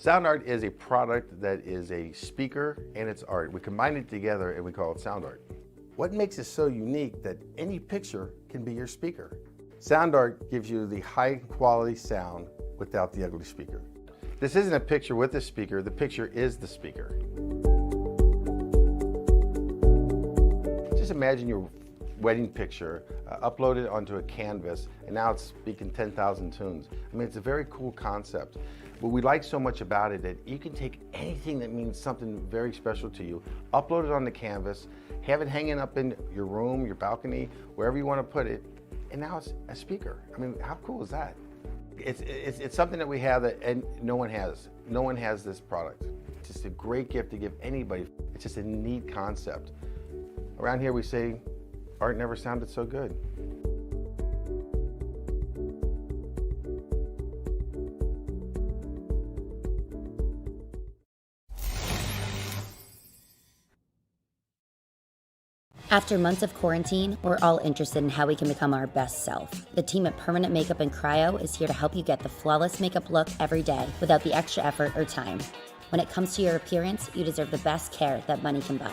Sound art is a product that is a speaker and it's art. We combine it together and we call it sound art. What makes it so unique that any picture can be your speaker? Sound art gives you the high quality sound without the ugly speaker. This isn't a picture with a speaker, the picture is the speaker. Just imagine your wedding picture uploaded onto a canvas and now it's speaking 10,000 tunes. I mean, it's a very cool concept. What we like so much about it that you can take anything that means something very special to you, upload it on the canvas, have it hanging up in your room, your balcony, wherever you want to put it, and now it's a speaker. I mean, how cool is that? It's something that we have that and no one has. No one has this product. It's just a great gift to give anybody. It's just a neat concept. Around here we say, art never sounded so good. After months of quarantine, we're all interested in how we can become our best self. The team at Permanent Makeup and Cryo is here to help you get the flawless makeup look every day without the extra effort or time. When it comes to your appearance, you deserve the best care that money can buy.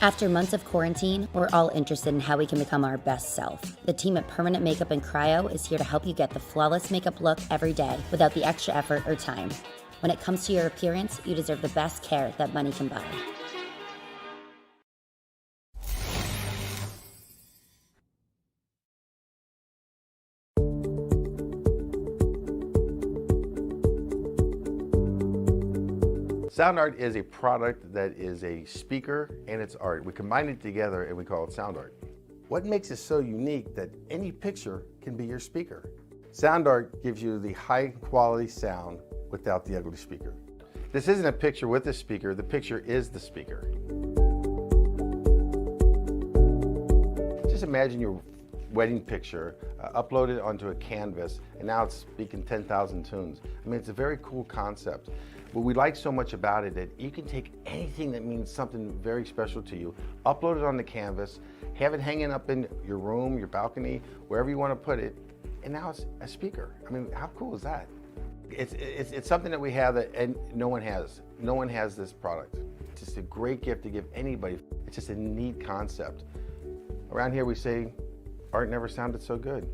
After months of quarantine, we're all interested in how we can become our best self. The team at Permanent Makeup and Cryo is here to help you get the flawless makeup look every day without the extra effort or time. When it comes to your appearance, you deserve the best care that money can buy. Sound art is a product that is a speaker and it's art. We combine it together and we call it sound art. What makes it so unique that any picture can be your speaker? Sound art gives you the high quality sound without the ugly speaker. This isn't a picture with a speaker, the picture is the speaker. Just imagine your wedding picture, upload it onto a canvas, and now it's speaking 10,000 tunes. I mean, it's a very cool concept. What we like so much about it that you can take anything that means something very special to you, upload it on the canvas, have it hanging up in your room, your balcony, wherever you want to put it, and now it's a speaker. I mean, how cool is that? It's something that we have that and no one has. No one has this product. It's just a great gift to give anybody. It's just a neat concept. Around here we say, art never sounded so good.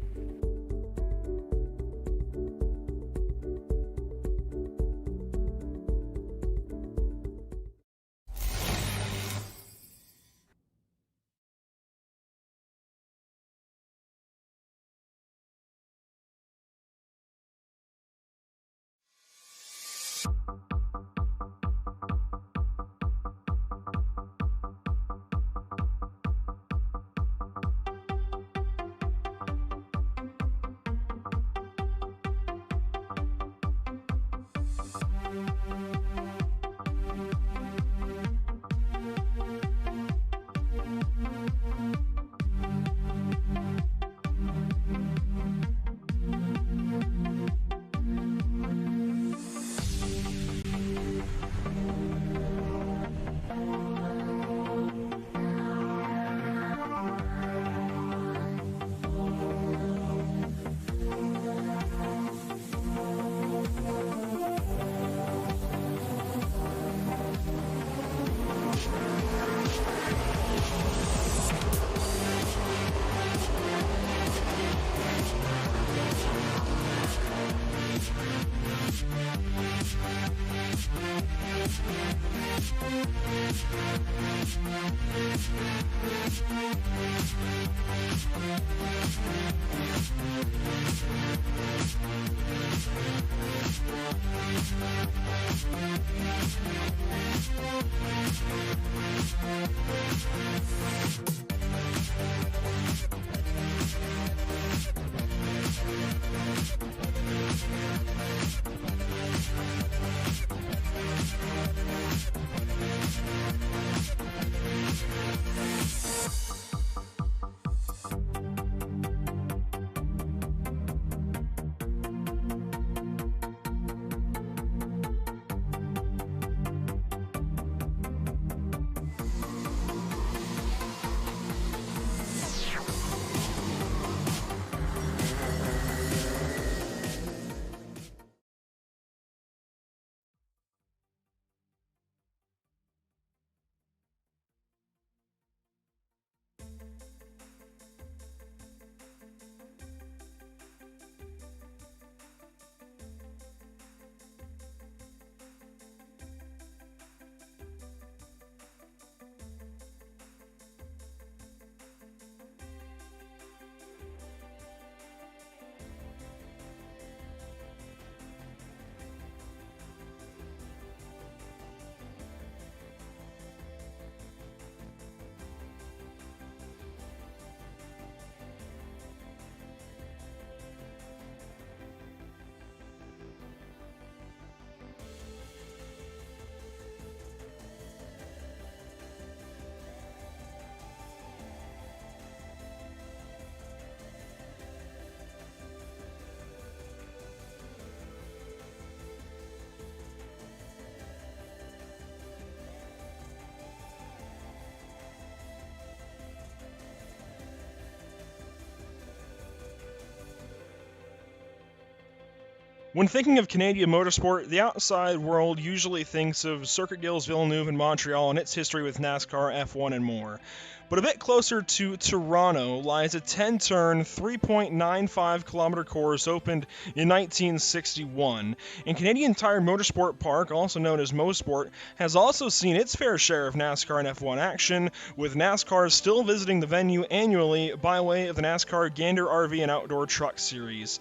When thinking of Canadian motorsport, the outside world usually thinks of Circuit Gilles, Villeneuve, and Montreal and its history with NASCAR, F1, and more. But a bit closer to Toronto lies a 10-turn, 3.95-kilometer course opened in 1961. And Canadian Tire Motorsport Park, also known as Mosport, has also seen its fair share of NASCAR and F1 action, with NASCAR still visiting the venue annually by way of the NASCAR Gander RV and Outdoor Truck Series.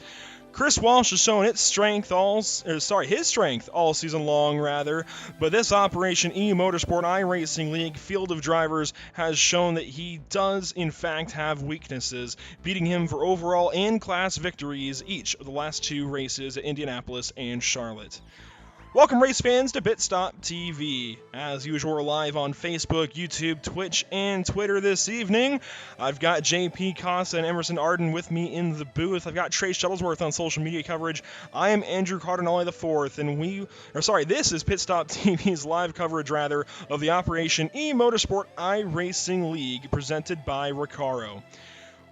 Chris Walsh has shown his strength all season long, but this Operation eMotorsport iRacing League field of drivers has shown that he does in fact have weaknesses, beating him for overall and class victories each of the last two races at Indianapolis and Charlotte. Welcome, race fans, to Pit Stop TV. As usual, we're live on Facebook, YouTube, Twitch, and Twitter this evening. I've got JP Costa and Emerson Arden with me in the booth. I've got Trey Shuttlesworth on social media coverage. I am Andrew Cardinale IV, and this is Pit Stop TV's live coverage, of the Operation eMotorsport iRacing League presented by RECARO.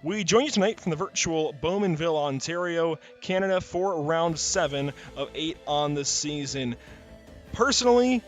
We join you tonight from the virtual Bowmanville, Ontario, Canada for round 7 of 8 on the season. Personally,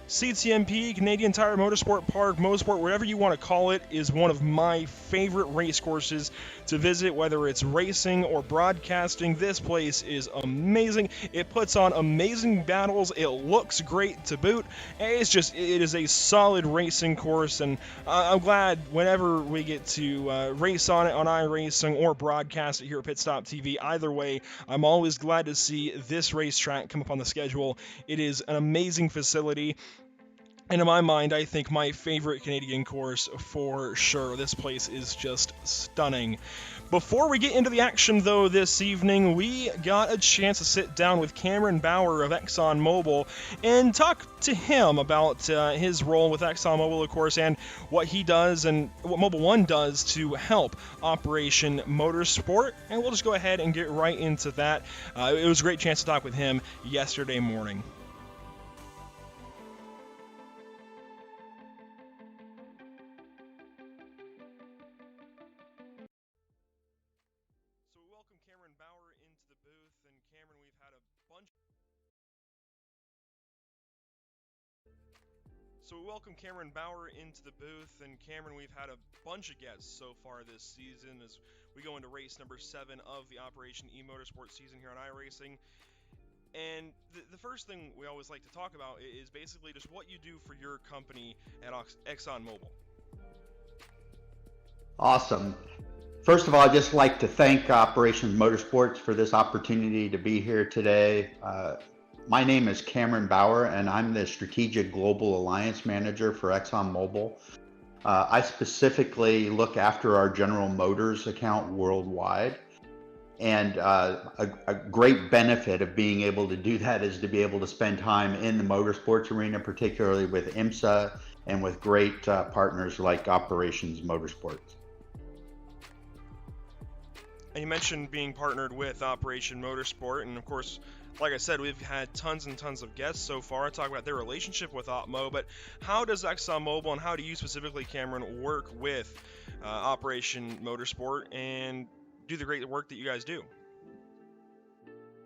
CTMP, Canadian Tire Motorsport Park, Mosport, whatever you want to call it, is one of my favorite race courses to visit, whether it's racing or broadcasting. This place is amazing. It puts on amazing battles. It looks great to boot. It is a solid racing course, and I'm glad whenever we get to race on it on iRacing or broadcast it here at Pit Stop TV. Either way, I'm always glad to see this racetrack come up on the schedule. It is an amazing facility. And in my mind, I think my favorite Canadian course for sure. This place is just stunning. Before we get into the action, though, this evening, we got a chance to sit down with Cameron Bauer of ExxonMobil and talk to him about his role with ExxonMobil, of course, and what he does and what Mobil 1 does to help Operation Motorsport. And we'll just go ahead and get right into that. It was a great chance to talk with him yesterday morning. So we welcome Cameron Bauer into the booth, and Cameron, we've had a bunch of guests so far this season as we go into race number 7 of the Operation eMotorsport season here on iRacing. And the first thing we always like to talk about is basically just what you do for your company at ExxonMobil. Awesome. First of all, I'd just like to thank Operations Motorsports for this opportunity to be here today. My name is Cameron Bauer, and I'm the Strategic Global Alliance Manager for ExxonMobil. I specifically look after our General Motors account worldwide. And a great benefit of being able to do that is to be able to spend time in the motorsports arena, particularly with IMSA and with great partners like Operations Motorsports. And you mentioned being partnered with Operation Motorsport, and of course, like I said, we've had tons and tons of guests so far talk about their relationship with OpMo, but how does ExxonMobil and how do you specifically, Cameron, work with Operation Motorsport and do the great work that you guys do?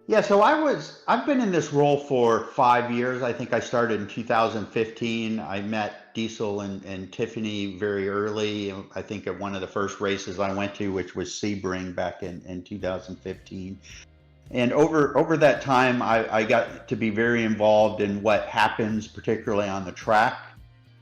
Yeah, so I've been in this role for 5 years. I think I started in 2015. I met Diesel and Tiffany very early. I think at one of the first races I went to, which was Sebring back in 2015. And over that time, I got to be very involved in what happens, particularly on the track.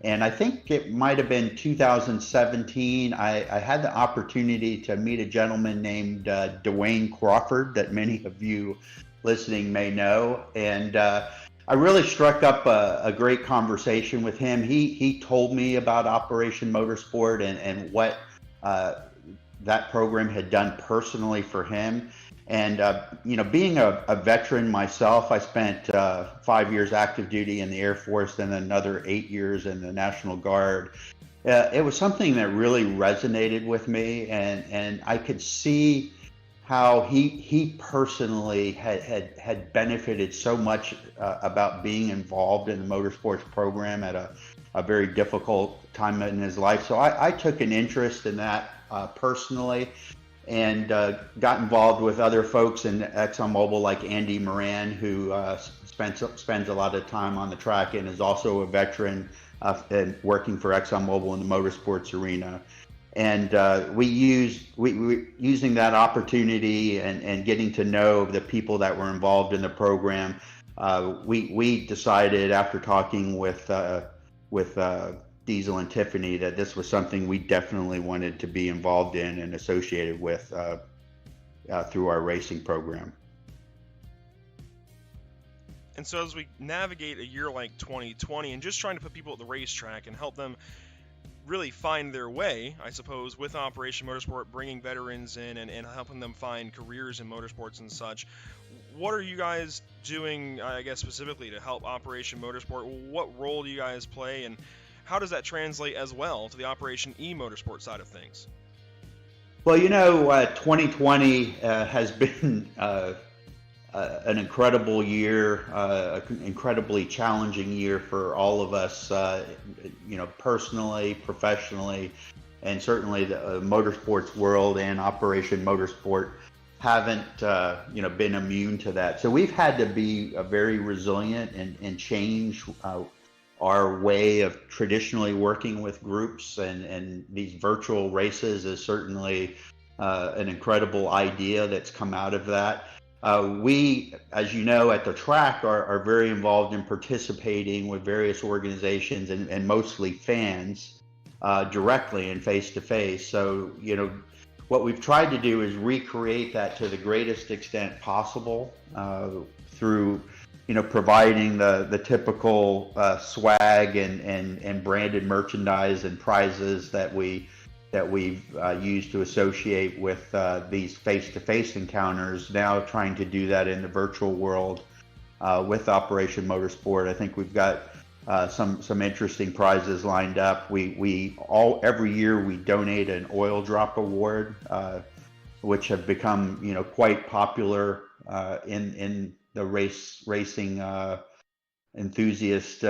And I think it might have been 2017, I had the opportunity to meet a gentleman named Dwayne Crawford that many of you listening may know. And I really struck up a great conversation with him. He told me about Operation Motorsport and what that program had done personally for him. And, being a veteran myself, I spent 5 years active duty in the Air Force, then another 8 years in the National Guard. It was something that really resonated with me, and I could see how he personally had benefited so much about being involved in the motorsports program at a very difficult time in his life. So I took an interest in that personally. And got involved with other folks in ExxonMobil like Andy Moran, who spends a lot of time on the track and is also a veteran and working for ExxonMobil in the motorsports arena. And using that opportunity and getting to know the people that were involved in the program, we decided after talking with Diesel and Tiffany that this was something we definitely wanted to be involved in and associated with through our racing program. And so as we navigate a year like 2020 and just trying to put people at the racetrack and help them really find their way, I suppose, with Operation Motorsport, bringing veterans in and helping them find careers in motorsports and such, what are you guys doing, I guess, specifically to help Operation Motorsport? What role do you guys play, and how does that translate as well to the Operation eMotorsport side of things? Well, 2020 has been an incredible year, an incredibly challenging year for all of us, personally, professionally, and certainly the motorsports world and Operation Motorsport haven't, been immune to that. So we've had to be very resilient and change our way of traditionally working with groups, and these virtual races is certainly an incredible idea that's come out of that. We, as you know, at the track are very involved in participating with various organizations and mostly fans directly and face-to-face. So, what we've tried to do is recreate that to the greatest extent possible through providing the typical swag and branded merchandise and prizes that we've used to associate with these face-to-face encounters. Now trying to do that in the virtual world with Operation Motorsport. I think we've got some interesting prizes lined up. Every year we donate an oil drop award, which have become quite popular in the racing enthusiast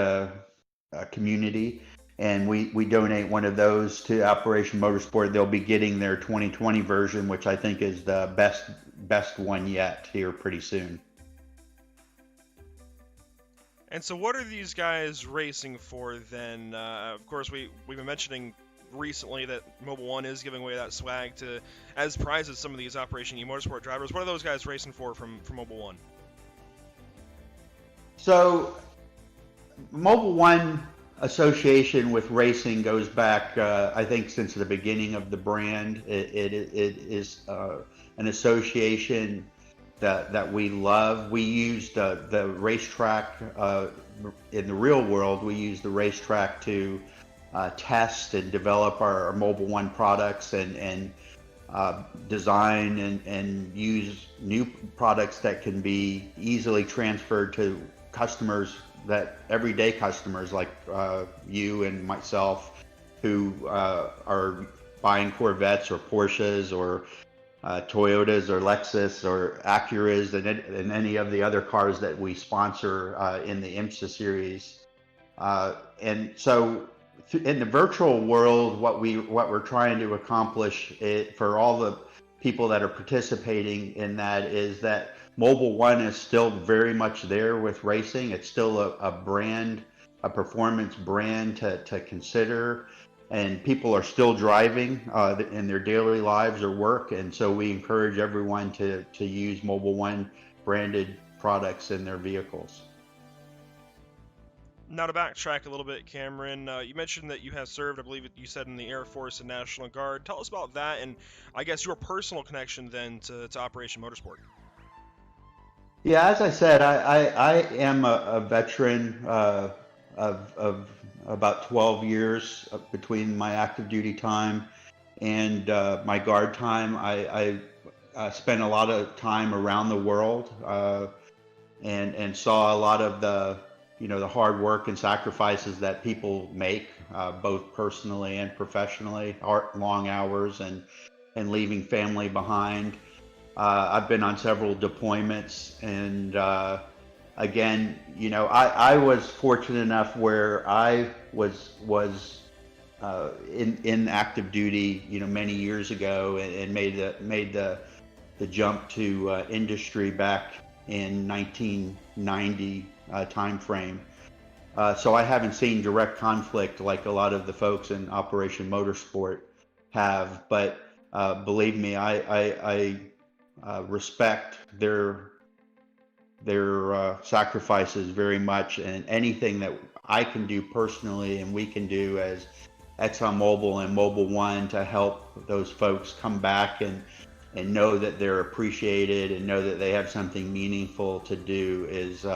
community, and we donate one of those to Operation Motorsport. They'll be getting their 2020 version, which I think is the best one yet, here pretty soon. And so what are these guys racing for then? Of course, we've been mentioning recently that Mobile One is giving away that swag as prizes some of these Operation eMotorsport drivers. What are those guys racing for from Mobile One? So Mobile One association with racing goes back, I think, since the beginning of the brand. It is an association that we love. We use the racetrack in the real world. We use the racetrack to test and develop our Mobile One products and design and use new products that can be easily transferred to customers, that everyday customers like you and myself, who are buying Corvettes or Porsches or Toyotas or Lexus or Acuras and any of the other cars that we sponsor in the IMSA series. And so in the virtual world, what we're trying to accomplish for all the people that are participating in that is that Mobile One is still very much there with racing. It's still a brand, a performance brand to consider, and people are still driving in their daily lives or work, and so we encourage everyone to use Mobile One branded products in their vehicles. Now to backtrack a little bit, Cameron, you mentioned that you have served, I believe you said, in the Air Force and National Guard. Tell us about that, and I guess your personal connection then to Operation Motorsport. Yeah, as I said, I am a veteran of about 12 years between my active duty time and my guard time. I spent a lot of time around the world and saw a lot of the hard work and sacrifices that people make, both personally and professionally, long hours and leaving family behind. I've been on several deployments, and again, I was fortunate enough where I was in active duty, many years ago, and made the jump to industry back in 1990 timeframe. So I haven't seen direct conflict like a lot of the folks in Operation Motorsport have, but believe me, I respect their sacrifices very much, and anything that I can do personally and we can do as ExxonMobil and Mobile One to help those folks come back and know that they're appreciated and know that they have something meaningful to do is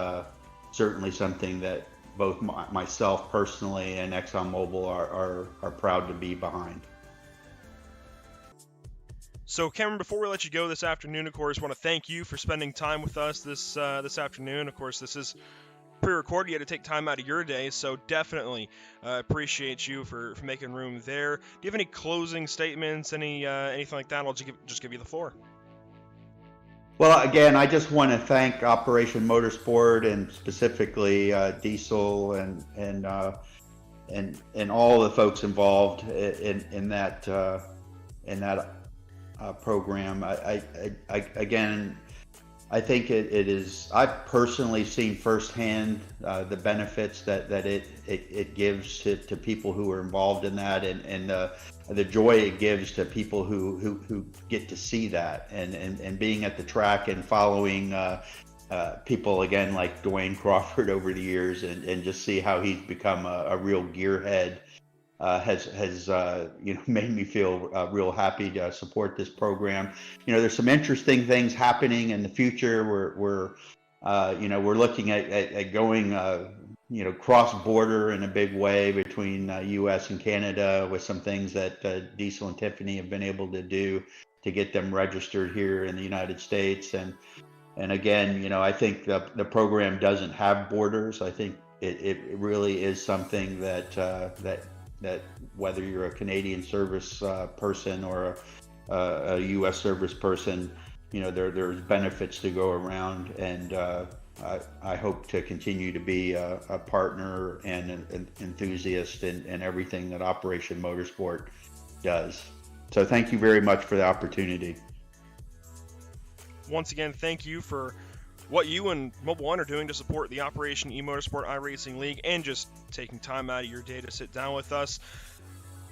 certainly something that both myself personally and ExxonMobil are proud to be behind. So, Cameron, before we let you go this afternoon, of course, I want to thank you for spending time with us this afternoon. Of course, this is pre-recorded. You had to take time out of your day, so definitely appreciate you for making room there. Do you have any closing statements, anything like that? I'll just give you the floor. Well, again, I just want to thank Operation Motorsport and specifically Diesel and all the folks involved in that program. I think it is. I've personally seen firsthand the benefits that it gives to people who are involved in that, and the joy it gives to people who get to see that, and being at the track and following people again like Dwayne Crawford over the years, and just see how he's become a real gearhead. Has made me feel real happy to support this program. There's some interesting things happening in the future. We're looking at going cross-border in a big way between U.S. and Canada with some things that Diesel and Tiffany have been able to do to get them registered here in the United States. And again, I think the program doesn't have borders. I think it really is something that whether you're a Canadian service person or a U.S. service person, there's benefits to go around, and I hope to continue to be a partner and an enthusiast in everything that Operation Motorsport does. So thank you very much for the opportunity. Once again, thank you for what you and Mobile One are doing to support the Operation eMotorsport iRacing League, and just taking time out of your day to sit down with us.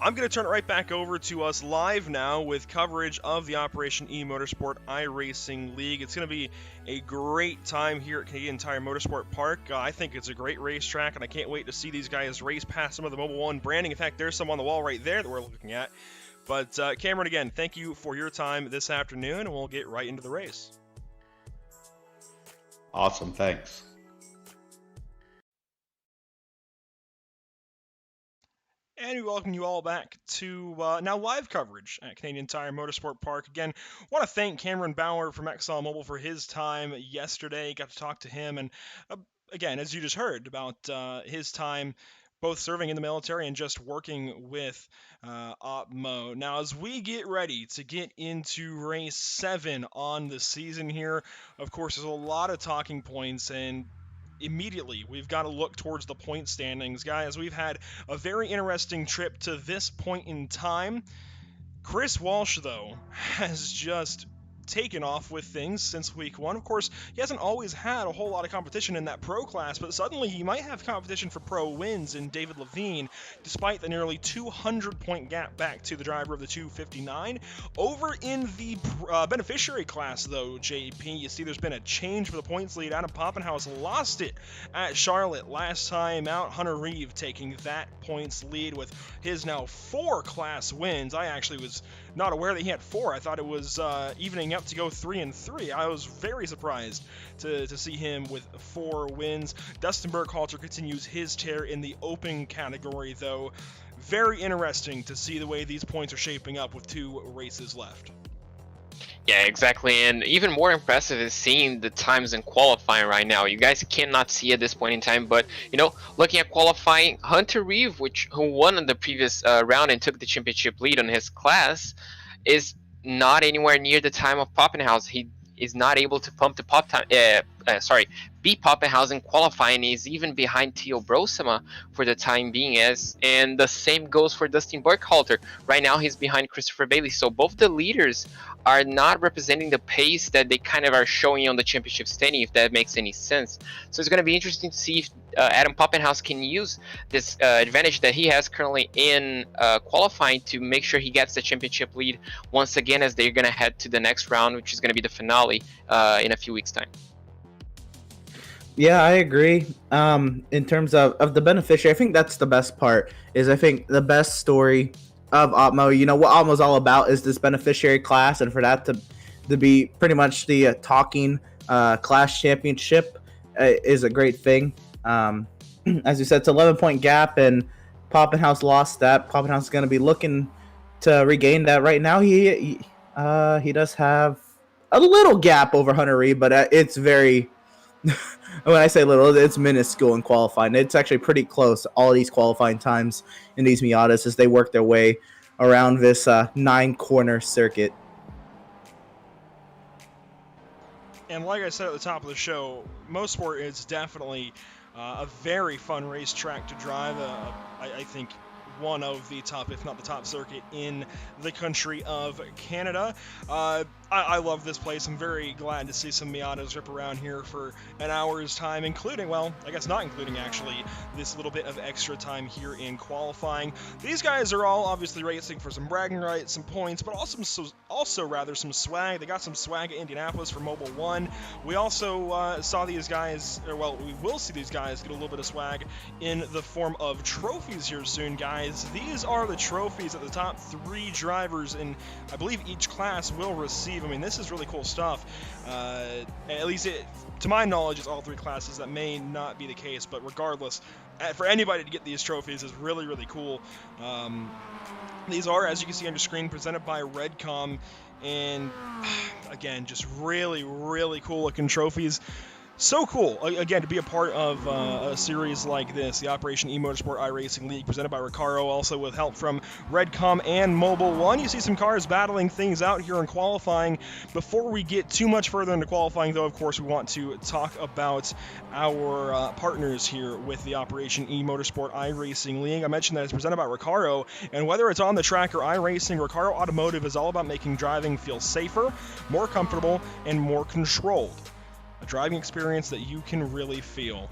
I'm going to turn it right back over to us live now with coverage of the Operation eMotorsport iRacing League. It's going to be a great time here at Canadian Tire Motorsport Park. I think it's a great racetrack, and I can't wait to see these guys race past some of the Mobile One branding. In fact, there's some on the wall right there that we're looking at. But Cameron, again, thank you for your time this afternoon, and we'll get right into the race. Awesome, thanks. And we welcome you all back to now live coverage at Canadian Tire Motorsport Park. Again, want to thank Cameron Bauer from ExxonMobil for his time yesterday. Got to talk to him, and again, as you just heard about his time both serving in the military and just working with OpMo. Now, as we get ready to get into race 7 on the season here, of course, there's a lot of talking points, and immediately we've got to look towards the point standings. Guys, we've had a very interesting trip to this point in time. Chris Walsh, though, has just taken off with things since week 1. Of course, he hasn't always had a whole lot of competition in that pro class, but suddenly he might have competition for pro wins in David Levine, despite the nearly 200-point gap back to the driver of the 259. Over in the beneficiary class, though, JP, you see there's been a change for the points lead. Adam Poppenhaus lost it at Charlotte last time out. Hunter Reeve taking that points lead with his now 4 class wins. I actually was not aware that he had 4. I thought it was evening up to go 3-3. I was very surprised to see him with 4 wins. Dustin Burkhalter continues his tear in the open category, though. Very interesting to see the way these points are shaping up with 2 races left. Yeah, exactly, and even more impressive is seeing the times in qualifying right now. You guys cannot see at this point in time, but looking at qualifying, Hunter Reeve, who won in the previous round and took the championship lead on his class, is not anywhere near the time of Poppenhaus. He is not able to pump the beat Poppenhaus in qualifying. He's even behind Theo Brosema for the time being, and the same goes for Dustin Burkhalter. Right now he's behind Christopher Bailey, so both the leaders are not representing the pace that they kind of are showing on the championship standing, if that makes any sense. So it's going to be interesting to see if Adam Poppenhaus can use this advantage that he has currently in qualifying to make sure he gets the championship lead once again, as they're going to head to the next round, which is going to be the finale in a few weeks' time. Yeah, I agree. In terms of the beneficiary, I think that's the best part. I think the best story of OpMo, what OpMo's all about is this beneficiary class, and for that to be pretty much the talking class championship is a great thing. As you said, it's an 11-point gap, and Poppenhaus lost that. Poppenhaus is going to be looking to regain that. Right now, he does have a little gap over Hunter Reeve, but it's very... When I say little, it's minuscule in qualifying. It's actually pretty close, all these qualifying times in these Miatas as they work their way around this 9-corner circuit. And like I said at the top of the show, Mosport is definitely a very fun racetrack to drive. I think one of the top, if not the top circuit in the country of Canada. I love this place. I'm very glad to see some Miatas rip around here for an hour's time, including, well, I guess not including actually, this little bit of extra time here in qualifying. These guys are all obviously racing for some bragging rights, some points, but also some swag. They got some swag at Indianapolis for Mobile One. We also saw these guys, we will see these guys get a little bit of swag in the form of trophies here soon, guys. These are the trophies that the top 3 drivers in, I believe, each class will receive. I mean, this is really cool stuff. At least, to my knowledge, it's all 3 classes. That may not be the case, but regardless, for anybody to get these trophies is really, really cool. These are, as you can see on your screen, presented by RECARO, and again, just really, really cool looking trophies. So cool, again, to be a part of a series like this, the Operation eMotorsport iRacing League, presented by RECARO, also with help from RECARO and Mobile One. You see some cars battling things out here in qualifying. Before we get too much further into qualifying, though, of course, we want to talk about our partners here with the Operation eMotorsport iRacing League. I mentioned that it's presented by RECARO, and whether it's on the track or iRacing, RECARO Automotive is all about making driving feel safer, more comfortable, and more controlled. A driving experience that you can really feel.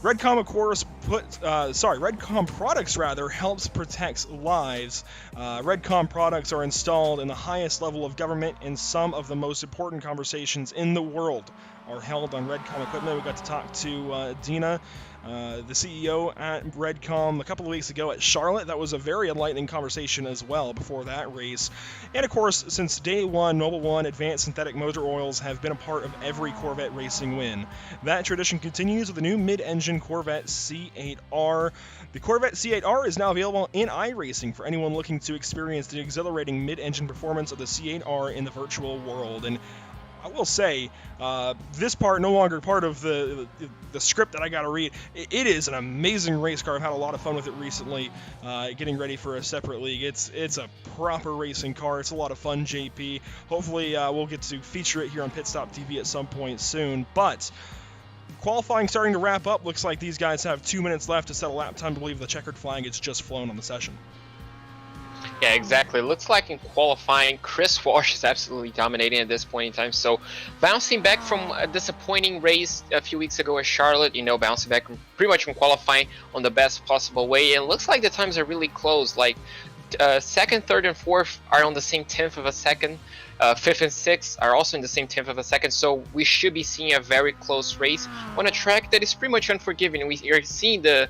Redcom, of course, Redcom products rather helps protect lives. Redcom products are installed in the highest level of government, and some of the most important conversations in the world are held on Redcom equipment. We got to talk to Dina, the CEO at Redcom, a couple of weeks ago at Charlotte. That was a very enlightening conversation as well before that race. And of course, since day one, Mobil 1 Advanced Synthetic Motor Oils have been a part of every Corvette racing win. That tradition continues with the new mid-engine Corvette C8R. The Corvette C8R is now available in iRacing for anyone looking to experience the exhilarating mid-engine performance of the C8R in the virtual world. And I will say, this part no longer part of the script that I got to read. It is an amazing race car. I've had a lot of fun with it recently, getting ready for a separate league. It's a proper racing car. It's a lot of fun, JP. Hopefully, we'll get to feature it here on Pit Stop TV at some point soon. But qualifying starting to wrap up. Looks like these guys have 2 minutes left to set a lap time to believe the checkered flag is just flown on the session. Yeah, exactly. Looks like in qualifying, Chris Walsh is absolutely dominating at this point in time. So bouncing back from a disappointing race a few weeks ago at Charlotte, bouncing back pretty much from qualifying on the best possible way. And it looks like the times are really close. Like second, third, and fourth are on the same tenth of a second. Fifth and sixth are also in the same tenth of a second. So we should be seeing a very close race on a track that is pretty much unforgiving. We are seeing the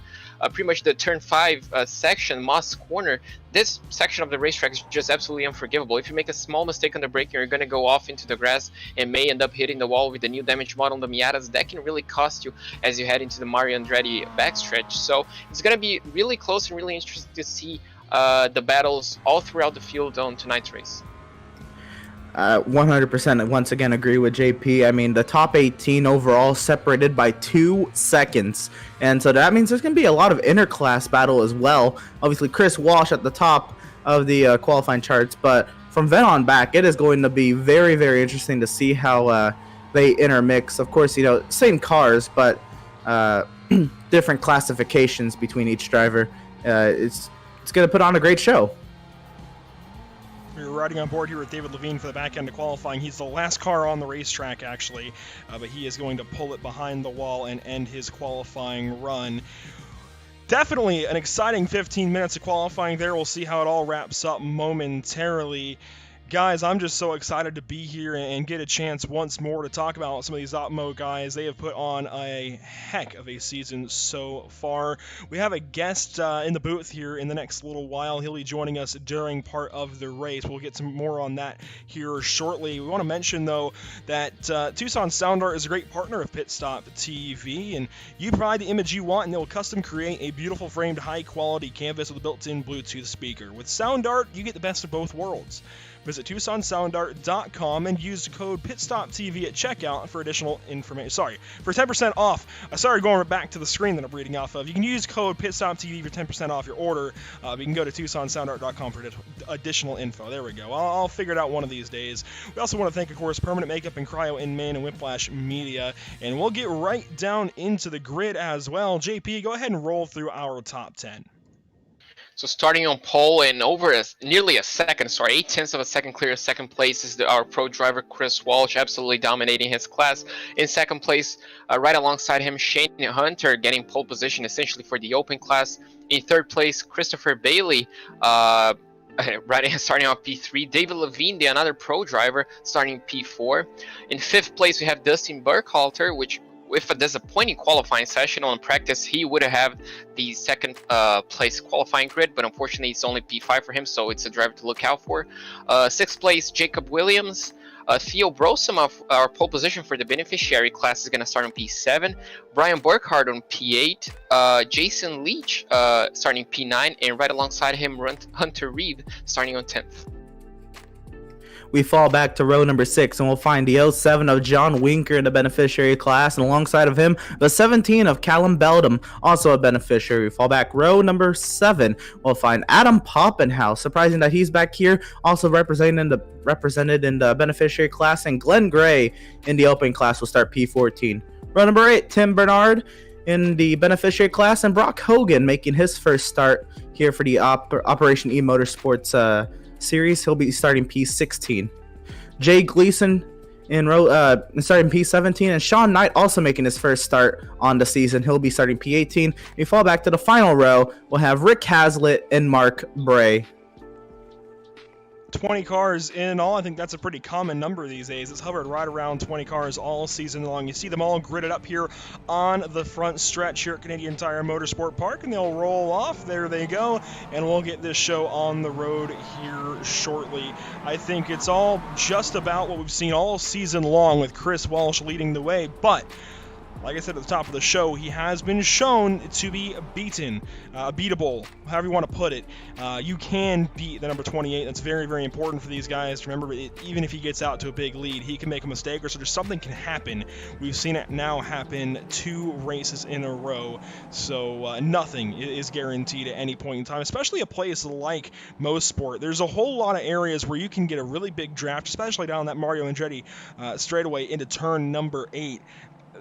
pretty much the turn 5 section, Moss Corner. This section of the racetrack is just absolutely unforgivable. If you make a small mistake on the braking, you're going to go off into the grass and may end up hitting the wall with the new damage mod on the Miatas. That can really cost you as you head into the Mario Andretti backstretch. So it's going to be really close and really interesting to see the battles all throughout the field on tonight's race. 100% once again agree with JP. I mean, the top 18 overall separated by 2 seconds. And so that means there's going to be a lot of interclass battle as well. Obviously, Chris Walsh at the top of the qualifying charts. But from then on back, it is going to be very, very interesting to see how they intermix. Of course, same cars, but different classifications between each driver. It's going to put on a great show. We're riding on board here with David Levine for the back end of qualifying. He's the last car on the racetrack, actually, but he is going to pull it behind the wall and end his qualifying run. Definitely an exciting 15 minutes of qualifying there. We'll see how it all wraps up momentarily. Guys, I'm just so excited to be here and get a chance once more to talk about some of these Opmo guys. They have put on a heck of a season so far. We have a guest in the booth here in the next little while. He'll be joining us during part of the race. We'll get some more on that here shortly. We want to mention, though, that Tucson Sound Art is a great partner of Pit Stop TV, and you provide the image you want, and they'll custom create a beautiful framed, high-quality canvas with a built-in Bluetooth speaker. With Sound Art, you get the best of both worlds. Visit TucsonSoundArt.com and use the code PitStopTV at checkout for additional information. For 10% off. I started going back to the screen that I'm reading off of. You can use code PitStopTV for 10% off your order. You can go to TucsonSoundArt.com for additional info. There we go. I'll figure it out one of these days. We also want to thank, of course, Permanent Makeup and Cryo in Maine and Whiplash Media. And we'll get right down into the grid as well. JP, go ahead and roll through our top 10. So starting on pole and over nearly a second, 0.8 of a second clear of second place is our pro driver Chris Walsh, absolutely dominating his class. In second place, right alongside him, Shane Hunter getting pole position essentially for the open class. In third place, Christopher Bailey, starting on P3. David Levine, the another pro driver, starting P4. In fifth place, we have Dustin Burkhalter, which with a disappointing qualifying session on practice, he would have the second place qualifying grid, but unfortunately it's only P5 for him, so it's a driver to look out for. Sixth place, Jacob Williams. Theo Brosum of our pole position for the beneficiary class is going to start on P7. Brian Burkhardt on P8. Jason Leach starting P9, and right alongside him, Hunter Reed starting on 10th. We fall back to row number 6, and we'll find the 07 of John Winker in the beneficiary class, and alongside of him, the 17 of Callum Beldam, also a beneficiary. We fall back row number 7. We'll find Adam Poppenhouse, surprising that he's back here, also represented in the beneficiary class, and Glenn Gray in the open class will start P14. Row number 8, Tim Bernard in the beneficiary class, and Brock Hogan making his first start here for the Operation eMotorsports series. He'll be starting P16. Jay Gleason starting P17, and Sean Knight also making his first start on the season. He'll be starting P18. We fall back to the final row. We'll have Rick Hazlitt and Mark Bray. 20 cars in all. I think that's a pretty common number these days. It's hovered right around 20 cars all season long. You see them all gridded up here on the front stretch here at Canadian Tire Motorsport Park, and they'll roll off. There they go, and we'll get this show on the road here shortly. I think it's all just about what we've seen all season long with Chris Walsh leading the way, but like I said at the top of the show, he has been shown to be beaten, beatable, however you want to put it. You can beat the number 28. That's very, very important for these guys to remember. Even if he gets out to a big lead, he can make a mistake, or so just something can happen. We've seen it now happen 2 races in a row, so nothing is guaranteed at any point in time, especially a place like Mosport. There's a whole lot of areas where you can get a really big draft, especially down that Mario Andretti straightaway into turn number 8.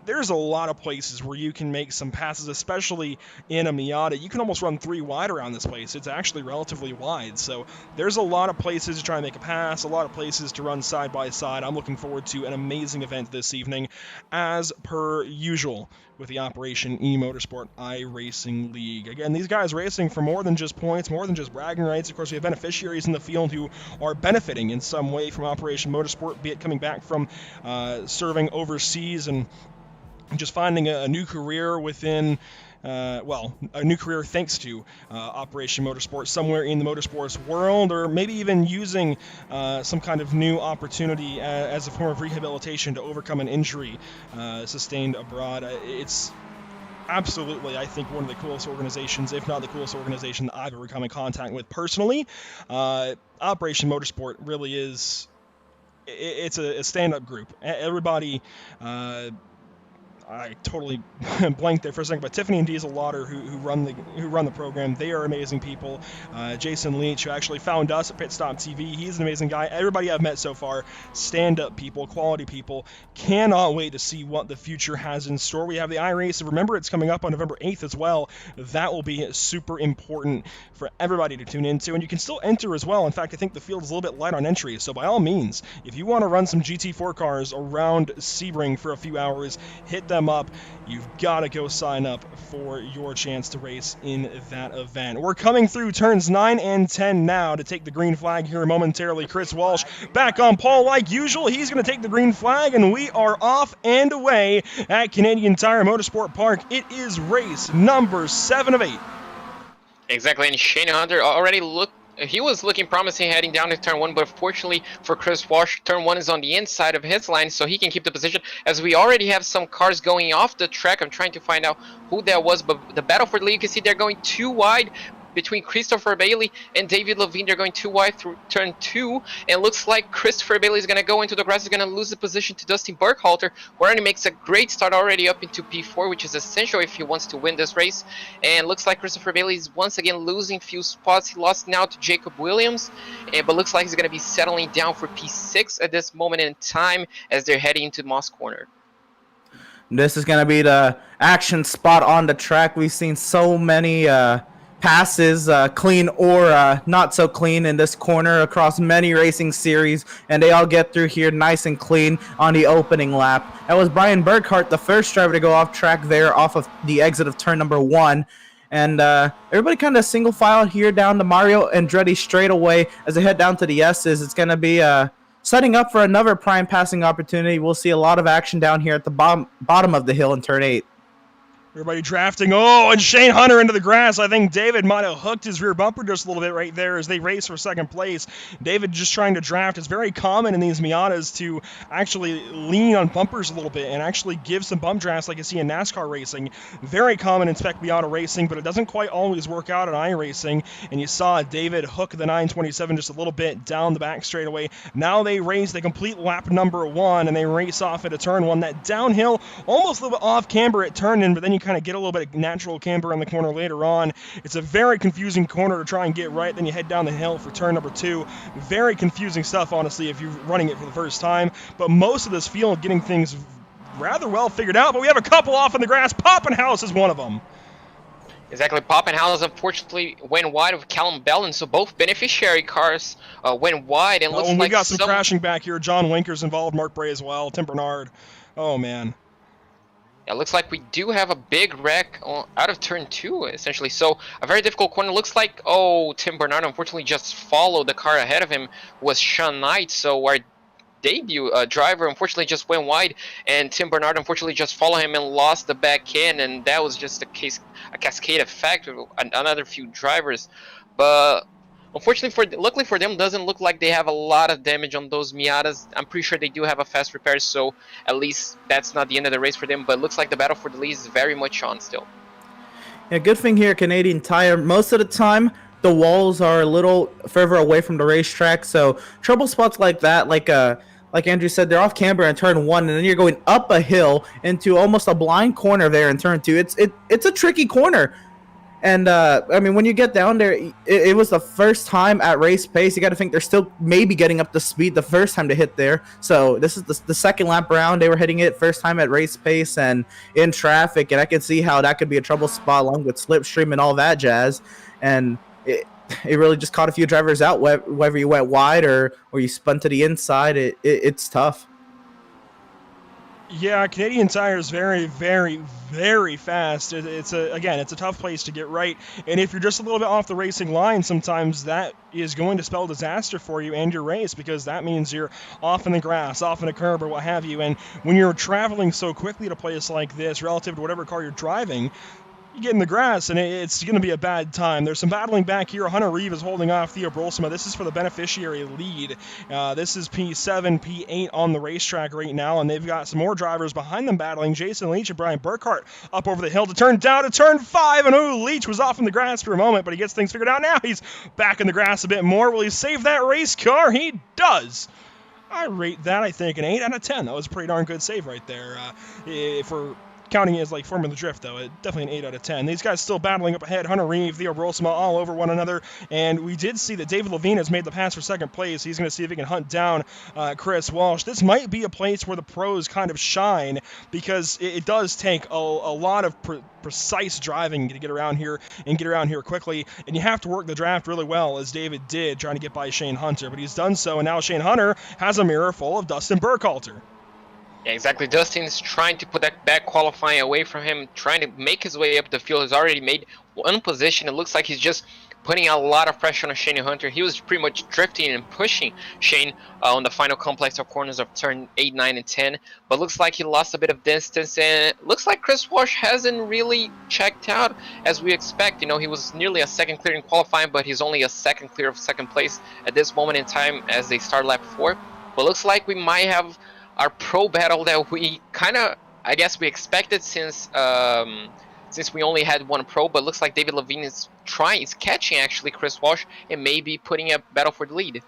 There's a lot of places where you can make some passes, especially in a Miata. You can almost run 3 wide around this place. It's actually relatively wide. So there's a lot of places to try and make a pass, a lot of places to run side by side. I'm looking forward to an amazing event this evening, as per usual, with the Operation eMotorsport iRacing League. Again, these guys racing for more than just points, more than just bragging rights. Of course, we have beneficiaries in the field who are benefiting in some way from Operation Motorsport, be it coming back from serving overseas and just finding a new career within, a new career thanks to Operation Motorsport somewhere in the motorsports world, or maybe even using some kind of new opportunity as a form of rehabilitation to overcome an injury sustained abroad. It's absolutely, I think, one of the coolest organizations, if not the coolest organization that I've ever come in contact with personally. Operation Motorsport really is, it's a stand-up group. Everybody, I totally blanked there for a second, but Tiffany and Diesel Lauder, who run the program, they are amazing people. Jason Leach, who actually found us at Pit Stop TV, he's an amazing guy. Everybody I've met so far, stand-up people, quality people. Cannot wait to see what the future has in store. We have the iRacing. Remember, it's coming up on November 8th as well. That will be super important for everybody to tune into, and you can still enter as well. In fact, I think the field is a little bit light on entry, so by all means, if you want to run some GT4 cars around Sebring for a few hours, hit them up. You've got to go sign up for your chance to race in that event. We're coming through turns 9 and 10 now to take the green flag here momentarily. Chris Walsh back on pole like usual. He's going to take the green flag, and we are off and away at Canadian Tire Motorsport Park. It is race number 7 of 8. Exactly, and Shane Hunter already he was looking promising heading down to turn 1, but fortunately for Chris Walsh, turn 1 is on the inside of his line, so he can keep the position, as we already have some cars going off the track. I'm trying to find out who that was, but the battle for the lead, you can see they're going too wide between Christopher Bailey and David Levine. They're going too wide through turn 2, and looks like Christopher Bailey is going to go into the grass. He's going to lose the position to Dustin Burkhalter, who already makes a great start already up into P4, which is essential if he wants to win this race. And looks like Christopher Bailey is once again losing few spots. He lost now to Jacob Williams, but looks like he's going to be settling down for P6 at this moment in time as they're heading into Moss Corner. This is going to be the action spot on the track. We've seen so many passes, clean or not so clean, in this corner across many racing series, and they all get through here nice and clean on the opening lap. That was Brian Burkhart, the first driver to go off track there off of the exit of turn number 1. And everybody kind of single file here down to Mario Andretti straight away as they head down to the S's. It's going to be setting up for another prime passing opportunity. We'll see a lot of action down here at the bottom of the hill in turn 8. Everybody drafting. Oh, and Shane Hunter into the grass. I think David might have hooked his rear bumper just a little bit right there as they race for second place. David just trying to draft. It's very common in these Miatas to actually lean on bumpers a little bit and actually give some bump drafts like you see in NASCAR racing. Very common in Spec Miata racing, but it doesn't quite always work out in iRacing. And you saw David hook the 927 just a little bit down the back straightaway. Now they race, they complete lap number 1, and they race off into turn 1. That downhill, almost a little bit off camber at turn in, but then you kind of get a little bit of natural camber on the corner later on. It's a very confusing corner to try and get right. Then you head down the hill for turn number 2. Very confusing stuff, honestly, if you're running it for the first time. But most of this field getting things rather well figured out. But we have a couple off in the grass. Poppenhouse is one of them. Exactly. Poppenhaus unfortunately went wide with Callum Bell, and so both beneficiary cars went wide, and looks And we like got some crashing back here. John Winker's involved, Mark Bray as well, Tim Bernard. Oh, man. It looks like we do have a big wreck out of turn 2, essentially. So a very difficult corner. Looks like, Tim Bernard unfortunately just followed the car ahead of him was Sean Knight. So our debut driver unfortunately just went wide, and Tim Bernard unfortunately just followed him and lost the back end, and that was just a cascade effect of another few drivers. But unfortunately, luckily for them, doesn't look like they have a lot of damage on those Miatas. I'm pretty sure they do have a fast repair, so at least that's not the end of the race for them. But it looks like the battle for the lead is very much on still. Yeah, good thing here, Canadian Tire. Most of the time, the walls are a little further away from the racetrack, so trouble spots like that, like Andrew said, they're off camber in turn 1, and then you're going up a hill into almost a blind corner there in turn 2. It's a tricky corner. And, I mean, when you get down there, it was the first time at race pace. You got to think they're still maybe getting up to speed the first time to hit there. So this is the second lap round. They were hitting it first time at race pace and in traffic. And I can see how that could be a trouble spot along with slipstream and all that jazz. And it really just caught a few drivers out, whether you went wide or you spun to the inside. It's tough. Yeah, Canadian Tire is very, very, very fast. It's a tough place to get right, and if you're just a little bit off the racing line, sometimes that is going to spell disaster for you and your race, because that means you're off in the grass, off in a curb, or what have you. And when you're traveling so quickly to a place like this, relative to whatever car you're driving, you get in the grass, and it's going to be a bad time. There's some battling back here. Hunter Reeve is holding off Theo Brolsma. This is for the beneficiary lead. This is P7, P8 on the racetrack right now, and they've got some more drivers behind them battling. Jason Leach and Brian Burkhart up over the hill to turn down to turn 5, and Leach was off in the grass for a moment, but he gets things figured out now. He's back in the grass a bit more. Will he save that race car? He does. I rate that, I think, an 8 out of 10. That was a pretty darn good save right there. If we're counting it as like Formula Drift, though, definitely an 8 out of 10. These guys still battling up ahead. Hunter Reeve, Theo Brolsma, all over one another. And we did see that David Levine has made the pass for second place. He's going to see if he can hunt down Chris Walsh. This might be a place where the pros kind of shine, because it does take a lot of precise driving to get around here and get around here quickly. And you have to work the draft really well, as David did, trying to get by Shane Hunter. But he's done so, and now Shane Hunter has a mirror full of Dustin Burkhalter. Yeah, exactly. Dustin's trying to put that back qualifying away from him, trying to make his way up the field. He's already made one position. It looks like he's just putting a lot of pressure on Shane Hunter. He was pretty much drifting and pushing Shane on the final complex of corners of turn 8, 9, and 10. But looks like he lost a bit of distance, and it looks like Chris Walsh hasn't really checked out as we expect. You know, he was nearly a second clear in qualifying, but he's only a second clear of second place at this moment in time as they start lap 4. But looks like we might have our pro battle that we kind of, I guess, we expected since we only had one pro. But looks like David Levine is catching actually Chris Walsh and maybe putting a battle for the lead.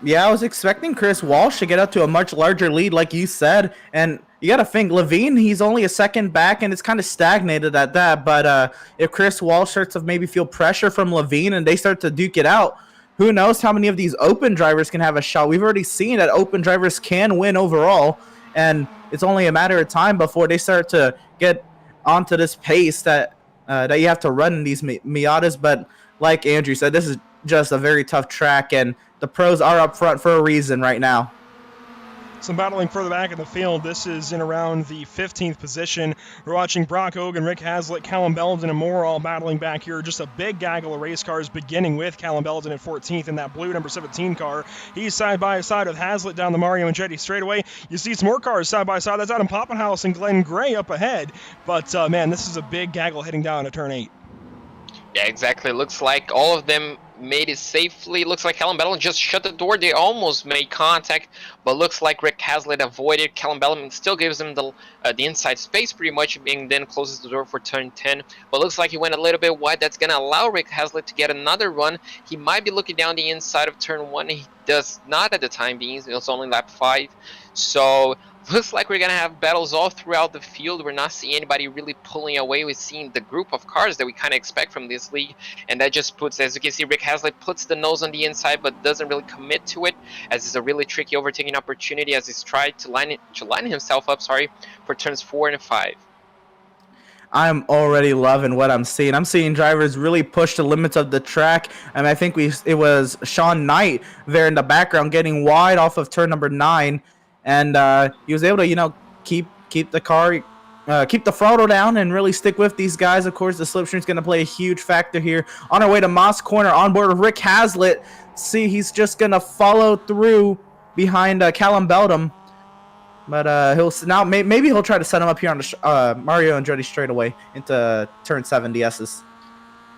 Yeah, I was expecting Chris Walsh to get up to a much larger lead, like you said. And you got to think, Levine, he's only a second back, and it's kind of stagnated at that. But if Chris Walsh starts to maybe feel pressure from Levine and they start to duke it out, who knows how many of these open drivers can have a shot. We've already seen that open drivers can win overall, and it's only a matter of time before they start to get onto this pace that you have to run in these Miatas. But like Andrew said, this is just a very tough track, and the pros are up front for a reason right now. Some battling further back in the field. This is in around the 15th position. We're watching Brock Hogan, Rick Hazlitt, Callum Belden, and more all battling back here. Just a big gaggle of race cars, beginning with Callum Belden at 14th in that blue number 17 car. He's side by side with Hazlitt down the Mario Andretti straightaway. You see some more cars side by side. That's Adam Poppenhaus and Glenn Gray up ahead. But, man, this is a big gaggle heading down to turn 8. Yeah, exactly. Looks like all of them made it safely. Looks like Callum Bellman just shut the door. They almost made contact, but looks like Rick Hazlitt avoided. Callum Bellman still gives him the inside space pretty much, and then closes the door for turn 10. But looks like he went a little bit wide. That's going to allow Rick Hazlitt to get another run. He might be looking down the inside of turn 1. He does not at the time being. It's only lap 5. So looks like we're going to have battles all throughout the field. We're not seeing anybody really pulling away. We're seeing the group of cars that we kind of expect from this league. And that just puts, as you can see, Rick Hazlitt puts the nose on the inside but doesn't really commit to it, as it's a really tricky overtaking opportunity as he's tried to line himself up, for turns 4 and 5. I'm already loving what I'm seeing. I'm seeing drivers really push the limits of the track. And I think it was Sean Knight there in the background getting wide off of turn number 9. And he was able to, keep the car, keep the throttle down and really stick with these guys. Of course, the slipstream is going to play a huge factor here. On our way to Moss Corner, on board with Rick Hazlitt. See, he's just going to follow through behind Callum Beldam. But maybe he'll try to set him up here on the Mario Andretti straightaway into turn 7 DS's.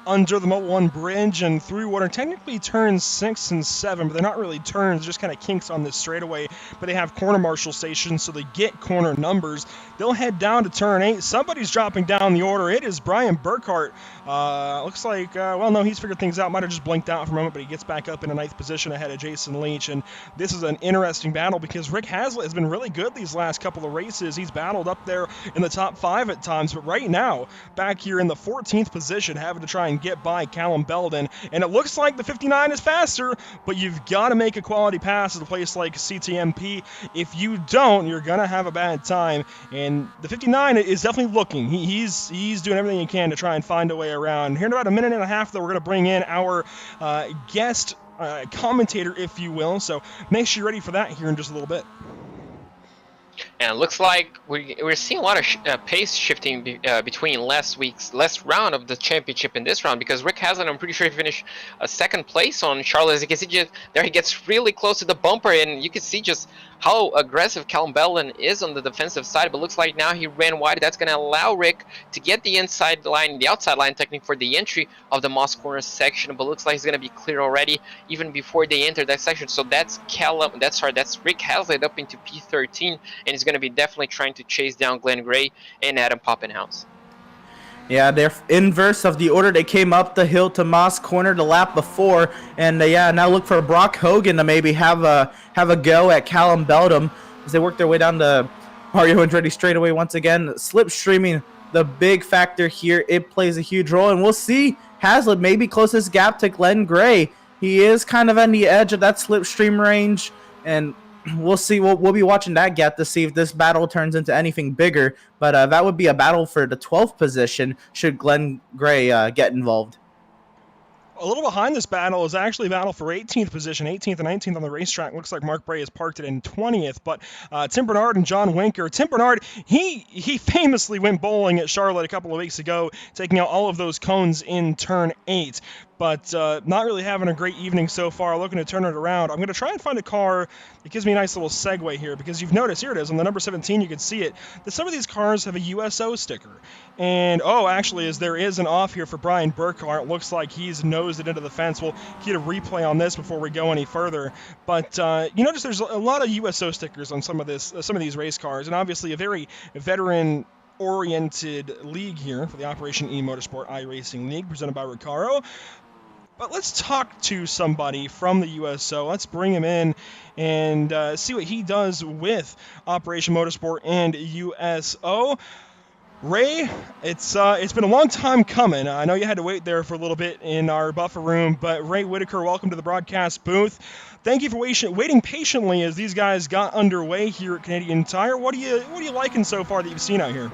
Under the Mobil 1 bridge and through what are technically turns 6 and 7, but they're not really turns, just kind of kinks on this straightaway. But they have corner marshal stations, so they get corner numbers. They'll head down to turn 8. Somebody's dropping down the order. It is Brian Burkhart. Looks like, no, he's figured things out. Might have just blinked out for a moment, but he gets back up in a 9th position ahead of Jason Leach. And this is an interesting battle because Rick Hazlitt has been really good these last couple of races. He's battled up there in the top 5 at times, but right now, back here in the 14th position, having to try and get by Callum Belden. And it looks like the 59 is faster, but you've got to make a quality pass at a place like CTMP. If you don't, you're going to have a bad time. And the 59 is definitely looking. He's doing everything he can to try and find a way around. Here in about a minute and a half, though, we're going to bring in our guest commentator, if you will. So make sure you're ready for that here in just a little bit. And it looks like we're seeing a lot of pace shifting between last round of the championship and this round, because Rick Hazlitt, I'm pretty sure he finished second place on Charlotte. As you can see, he gets really close to the bumper, and you can see just how aggressive Callum Belden is on the defensive side. But looks like now he ran wide. That's going to allow Rick to get the outside line technique for the entry of the Moss Corner section. But looks like he's going to be clear already even before they enter that section. So that's Rick Hazlitt up into P13, and he's going to be definitely trying to chase down Glenn Gray and Adam Poppenhaus. Yeah, they're inverse of the order they came up the hill to Moss Corner the lap before, and now look for Brock Hogan to maybe have a go at Callum Beldam as they work their way down to Mario Andretti straightaway once again. Slipstreaming, the big factor here, it plays a huge role, and we'll see Hazlitt maybe closest gap to Glenn Gray. He is kind of on the edge of that slipstream range, and we'll see. We'll be watching that gap to see if this battle turns into anything bigger. But that would be a battle for the 12th position should Glenn Gray get involved. A little behind this battle is actually a battle for 18th position, 18th and 19th on the racetrack. Looks like Mark Bray has parked it in 20th, but Tim Bernard and John Winker. Tim Bernard, he famously went bowling at Charlotte a couple of weeks ago, taking out all of those cones in turn 8. But not really having a great evening so far, looking to turn it around. I'm going to try and find a car that gives me a nice little segue here, because you've noticed, here it is, on the number 17, you can see it, that some of these cars have a USO sticker. And, actually, as there is an off here for Brian Burkhart, it looks like he's nosed it into the fence. We'll get a replay on this before we go any further. But you notice there's a lot of USO stickers on some of these race cars, and obviously a very veteran-oriented league here for the Operation eMotorsport iRacing League, presented by RECARO. But let's talk to somebody from the USO. Let's bring him in and see what he does with Operation Motorsport and USO. Ray, it's been a long time coming. I know you had to wait there for a little bit in our buffer room, but Ray Whitaker, welcome to the broadcast booth. Thank you for waiting patiently as these guys got underway here at Canadian Tire. What are you liking so far that you've seen out here?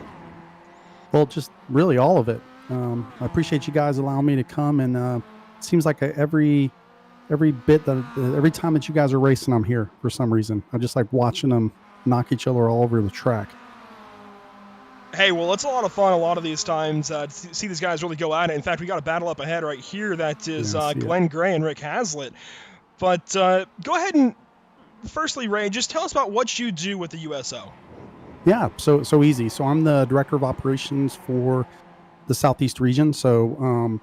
Well, just really all of it. I appreciate you guys allowing me to come, and seems like every bit that every time that you guys are racing, I'm here for some reason. I just like watching them knock each other all over the track. Hey, well, it's a lot of fun a lot of these times to see these guys really go at it. In fact, we got a battle up ahead right here that is Glenn Gray and Rick Hazlitt. But go ahead and, firstly, Ray, just tell us about what you do with the USO. Yeah, so easy. So I'm the director of operations for the Southeast region. So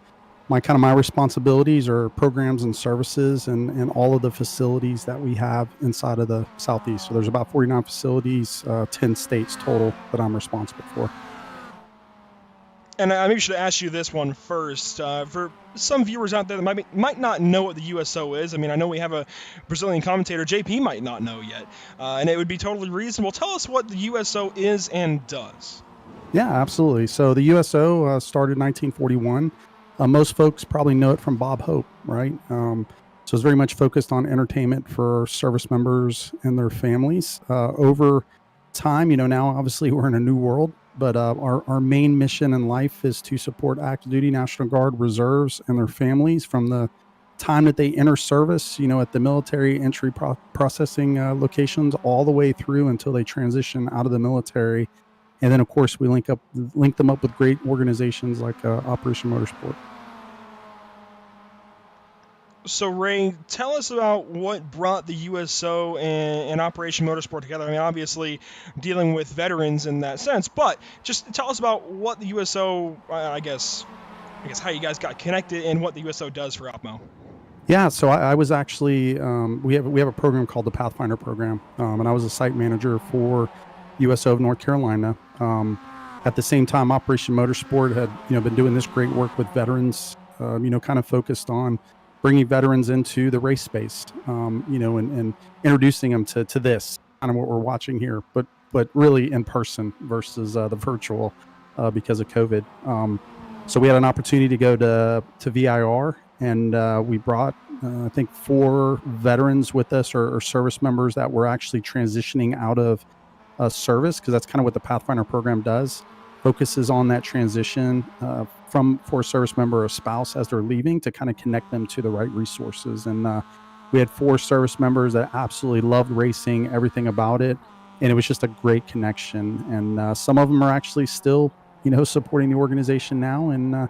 my responsibilities are programs and services and all of the facilities that we have inside of the Southeast. So there's about 49 facilities, 10 states total that I'm responsible for. And I maybe should ask you this one first. For some viewers out there that might not know what the USO is, I mean, I know we have a Brazilian commentator, JP might not know yet, and it would be totally reasonable. Tell us what the USO is and does. Yeah, absolutely. So the USO started in 1941. Most folks probably know it from Bob Hope, right? So it's very much focused on entertainment for service members and their families. Over time, now obviously we're in a new world. But our main mission in life is to support active duty National Guard reserves and their families from the time that they enter service, at the military entry processing locations, all the way through until they transition out of the military. And then, of course, we link them up with great organizations like Operation Motorsport. So, Ray, tell us about what brought the USO and Operation Motorsport together. I mean, obviously dealing with veterans in that sense, but just tell us about what the USO, I guess how you guys got connected and what the USO does for OPMO. Yeah, so I was actually we have a program called the Pathfinder program, and I was a site manager for USO of North Carolina. At the same time, Operation Motorsport had been doing this great work with veterans, kind of focused on bringing veterans into the race space, and introducing them to this kind of what we're watching here, but really in person versus the virtual because of COVID. So we had an opportunity to go to VIR, and we brought I think 4 veterans with us, or service members that were actually transitioning out of service, because that's kind of what the Pathfinder program does. Focuses on that transition for a service member or a spouse as they're leaving, to kind of connect them to the right resources. And we had 4 service members that absolutely loved racing, everything about it, and it was just a great connection. And some of them are actually still supporting the organization now, and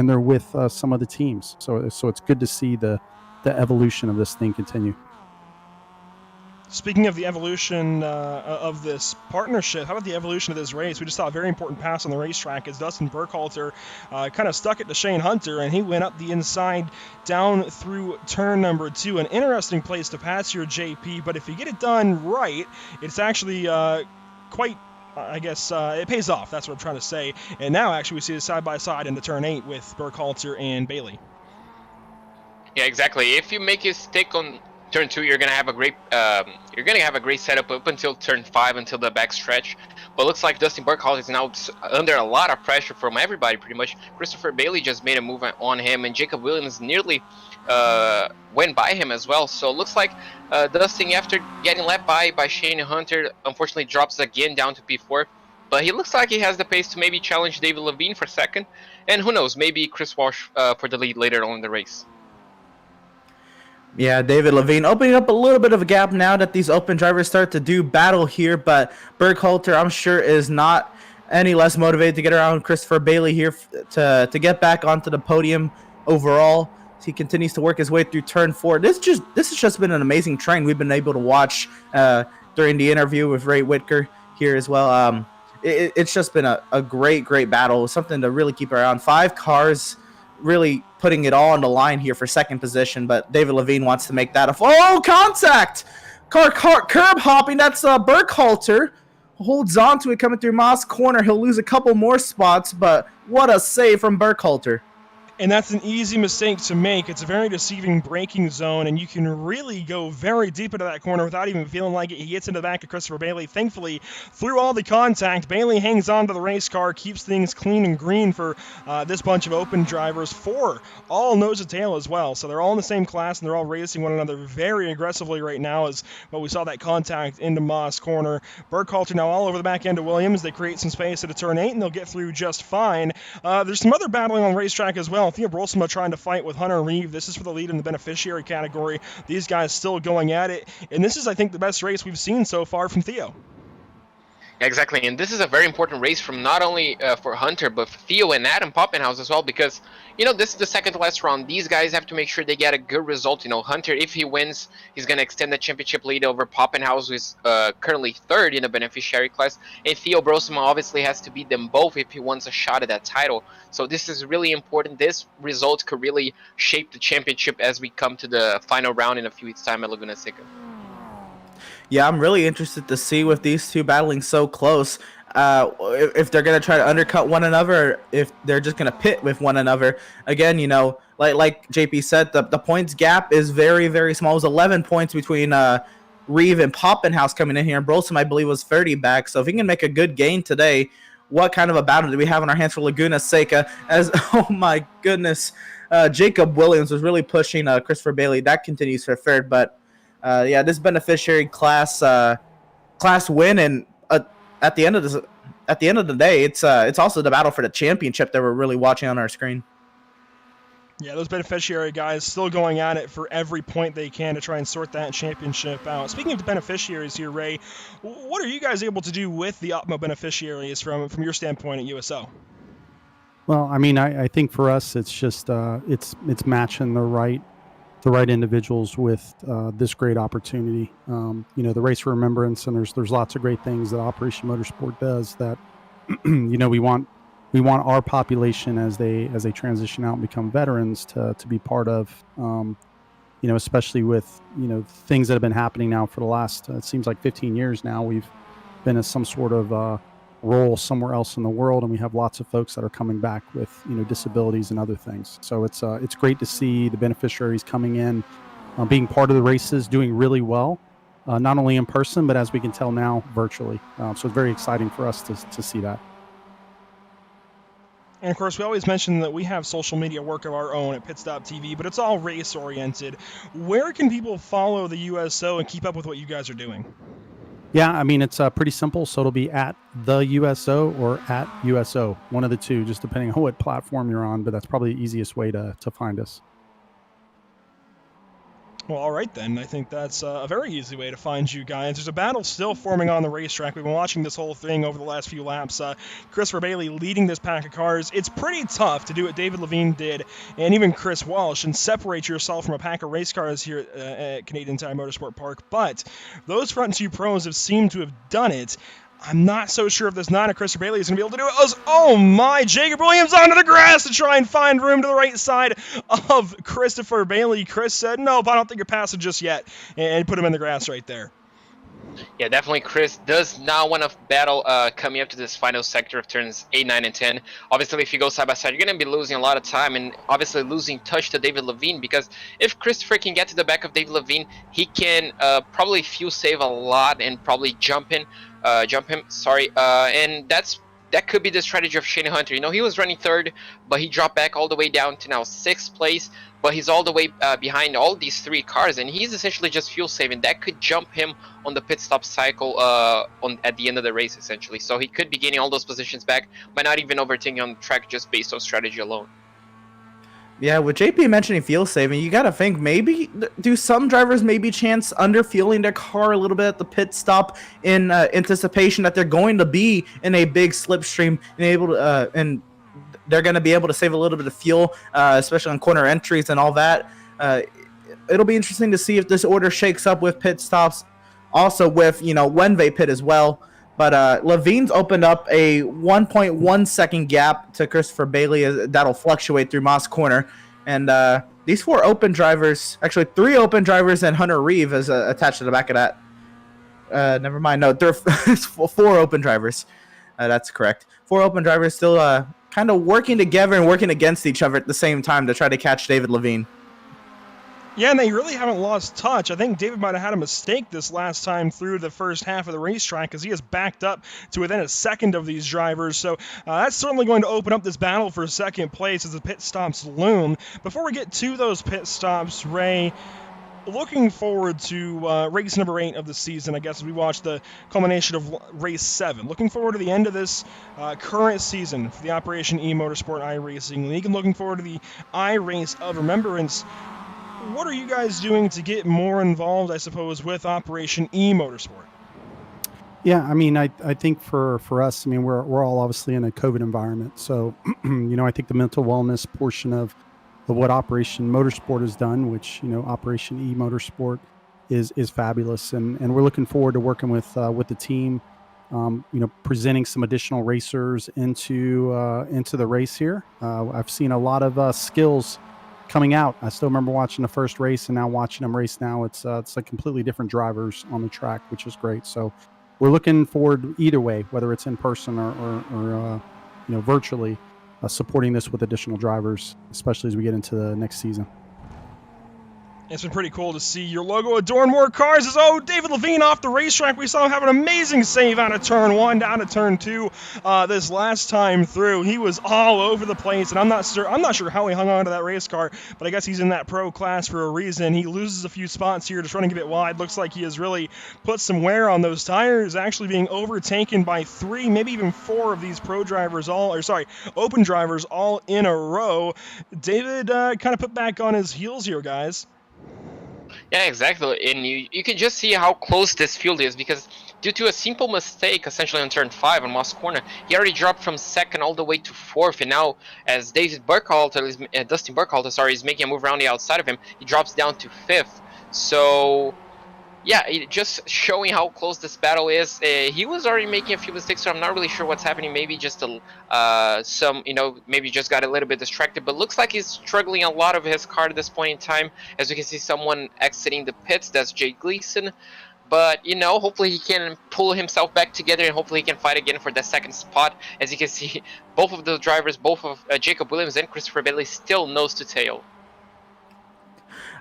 they're with some of the teams. So it's good to see the evolution of this thing continue. Speaking of the evolution of this partnership, how about the evolution of this race? We just saw a very important pass on the racetrack as Dustin Burkhalter kind of stuck it to Shane Hunter, and he went up the inside down through turn number 2. An interesting place to pass your JP, but if you get it done right, it's actually quite... it pays off. That's what I'm trying to say. And now, actually, we see it side by side into turn 8 with Burkhalter and Bailey. Yeah, exactly. If you make it stick on turn 2, you're gonna have a great setup up until turn 5, until the back stretch. But looks like Dustin Burkhalter is now under a lot of pressure from everybody, pretty much. Christopher Bailey just made a move on him, and Jacob Williams nearly went by him as well. So it looks like Dustin, after getting left by Shane Hunter, unfortunately drops again down to P4. But he looks like he has the pace to maybe challenge David Levine for second, and who knows, maybe Chris Walsh for the lead later on in the race. Yeah, David Levine opening up a little bit of a gap now that these open drivers start to do battle here, but Burkhalter, I'm sure, is not any less motivated to get around Christopher Bailey here to get back onto the podium overall. He continues to work his way through turn 4. This has just been an amazing train we've been able to watch during the interview with Ray Whitaker here as well. It's just been a great battle, something to really keep our eye on. 5 cars really putting it all on the line here for second position, but David Levine wants to make that contact! Car curb hopping, that's Burkhalter. Holds on to it coming through Moss corner. He'll lose a couple more spots, but what a save from Burkhalter. And that's an easy mistake to make. It's a very deceiving braking zone, and you can really go very deep into that corner without even feeling like it. He gets into the back of Christopher Bailey. Thankfully, through all the contact, Bailey hangs on to the race car, keeps things clean and green for this bunch of open drivers. 4 all nose to tail as well. So they're all in the same class, and they're all racing one another very aggressively right now, as well, we saw that contact into Moss corner. Burkhalter now all over the back end of Williams. They create some space at a turn 8, and they'll get through just fine. There's some other battling on the racetrack as well. Theo Brolsma trying to fight with Hunter Reeve. This is for the lead in the beneficiary category. These guys still going at it. And this is, I think, the best race we've seen so far from Theo. Exactly, and this is a very important race from not only for Hunter, but for Theo and Adam Poppenhaus as well, because, this is the second to last round. These guys have to make sure they get a good result. Hunter, if he wins, he's going to extend the championship lead over Poppenhaus, who is currently 3rd in the beneficiary class, and Theo Brosma obviously has to beat them both if he wants a shot at that title. So this is really important. This result could really shape the championship as we come to the final round in a few weeks' time at Laguna Seca. Yeah, I'm really interested to see with these two battling so close, if they're going to try to undercut one another, or if they're just going to pit with one another. Again, like JP said, the points gap is very, very small. It was 11 points between Reeve and Poppenhaus coming in here, and Brolson, I believe, was 30 back. So if he can make a good gain today, what kind of a battle do we have on our hands for Laguna Seca? As, oh my goodness, Jacob Williams was really pushing Christopher Bailey. That continues for 3rd, but this beneficiary class win, and at the end at the end of the day, it's also the battle for the championship that we're really watching on our screen. Yeah, those beneficiary guys still going at it for every point they can to try and sort that championship out. Speaking of the beneficiaries here, Ray, what are you guys able to do with the Opmo beneficiaries from your standpoint at USO? Well, I mean, I think for us, it's just it's matching the right individuals with this great opportunity. The Race for Remembrance, and there's lots of great things that Operation Motorsport does that we want our population as they transition out and become veterans to be part of. Especially with things that have been happening now for the last it seems like 15 years now. We've been in some sort of role somewhere else in the world, and we have lots of folks that are coming back with disabilities and other things. So it's great to see the beneficiaries coming in, being part of the races, doing really well, not only in person but as we can tell now virtually. So it's very exciting for us to see that. And of course, we always mention that we have social media work of our own at Pitstop TV, but it's all race oriented. Where can people follow the USO and keep up with what you guys are doing? Yeah, I mean, it's pretty simple. So it'll be at the USO or at USO, one of the two, just depending on what platform you're on. But that's probably the easiest way to find us. Well, all right then. I think that's a very easy way to find you guys. There's a battle still forming on the racetrack. We've been watching this whole thing over the last few laps. Christopher Bailey leading this pack of cars. It's pretty tough to do what David Levine did, and even Chris Walsh, and separate yourself from a pack of race cars here at Canadian Tire Motorsport Park. But those front two pros have seemed to have done it. I'm not so sure if this 9 of Christopher Bailey is going to be able to do it. Oh my, Jacob Williams onto the grass to try and find room to the right side of Christopher Bailey. Chris said, nope, I don't think you're passing just yet, and put him in the grass right there. Yeah, definitely Chris does now want to battle coming up to this final sector of turns 8, 9, and 10. Obviously, if you go side by side, you're going to be losing a lot of time and obviously losing touch to David Levine, because if Christopher can get to the back of David Levine, he can probably fuel save a lot and probably jump him, and that could be the strategy of Shane Hunter. He was running third, but he dropped back all the way down to now 6th place, but he's all the way behind all these 3 cars, and he's essentially just fuel saving. That could jump him on the pit stop cycle at the end of the race, essentially. So he could be gaining all those positions back by not even overtaking on the track just based on strategy alone. Yeah, with JP mentioning fuel saving, you got to think maybe do some drivers maybe chance under fueling their car a little bit at the pit stop in anticipation that they're going to be in a big slipstream and they're going to be able to save a little bit of fuel, especially on corner entries and all that. It'll be interesting to see if this order shakes up with pit stops, also with when they pit as well. But Levine's opened up a 1.1 second gap to Christopher Bailey. That'll fluctuate through Moss Corner. And these 4 open drivers, actually 3 open drivers and Hunter Reeve is attached to the back of that. Never mind. No, there are 4 open drivers. That's correct. 4 open drivers still kind of working together and working against each other at the same time to try to catch David Levine. Yeah, and they really haven't lost touch. I think David might have had a mistake this last time through the first half of the racetrack, because he has backed up to within a second of these drivers. So that's certainly going to open up this battle for second place as the pit stops loom. Before we get to those pit stops, Ray, looking forward to race number 8 of the season, I guess, as we watch the culmination of race 7. Looking forward to the end of this current season for the Operation eMotorsport iRacing League, and looking forward to the iRace of Remembrance. What are you guys doing to get more involved, I suppose, with Operation eMotorsport? Yeah, I mean, I think for us, I mean, we're all obviously in a COVID environment. So, I think the mental wellness portion of what Operation Motorsport has done, which, Operation eMotorsport is fabulous. And we're looking forward to working with the team, presenting some additional racers into the race here. I've seen a lot of skills coming out. I still remember watching the first race, and now watching them race now. It's like completely different drivers on the track, which is great. So we're looking forward either way, whether it's in person or virtually, supporting this with additional drivers, especially as we get into the next season. It's been pretty cool to see your logo adorn more cars. David Levine off the racetrack. We saw him have an amazing save out of turn 1 down to turn 2 this last time through. He was all over the place, and I'm not sure how he hung on to that race car, but I guess he's in that pro class for a reason. He loses a few spots here, just running a bit wide. Looks like he has really put some wear on those tires, actually being overtaken by 3, maybe even 4 of these open drivers all in a row. David kind of put back on his heels here, guys. Yeah, exactly. And you can just see how close this field is, because due to a simple mistake, essentially on turn 5 on Moss Corner, he already dropped from 2nd all the way to 4th. And now, as Dustin Burkhalter, is making a move around the outside of him, he drops down to 5th. So, yeah, just showing how close this battle is. He was already making a few mistakes, so I'm not really sure what's happening. Maybe just maybe just got a little bit distracted. But looks like he's struggling a lot of his car at this point in time. As we can see, someone exiting the pits. That's Jay Gleason. But, hopefully he can pull himself back together, and hopefully he can fight again for the 2nd spot. As you can see, both of the drivers, both of Jacob Williams and Christopher Bailey, still nose to tail.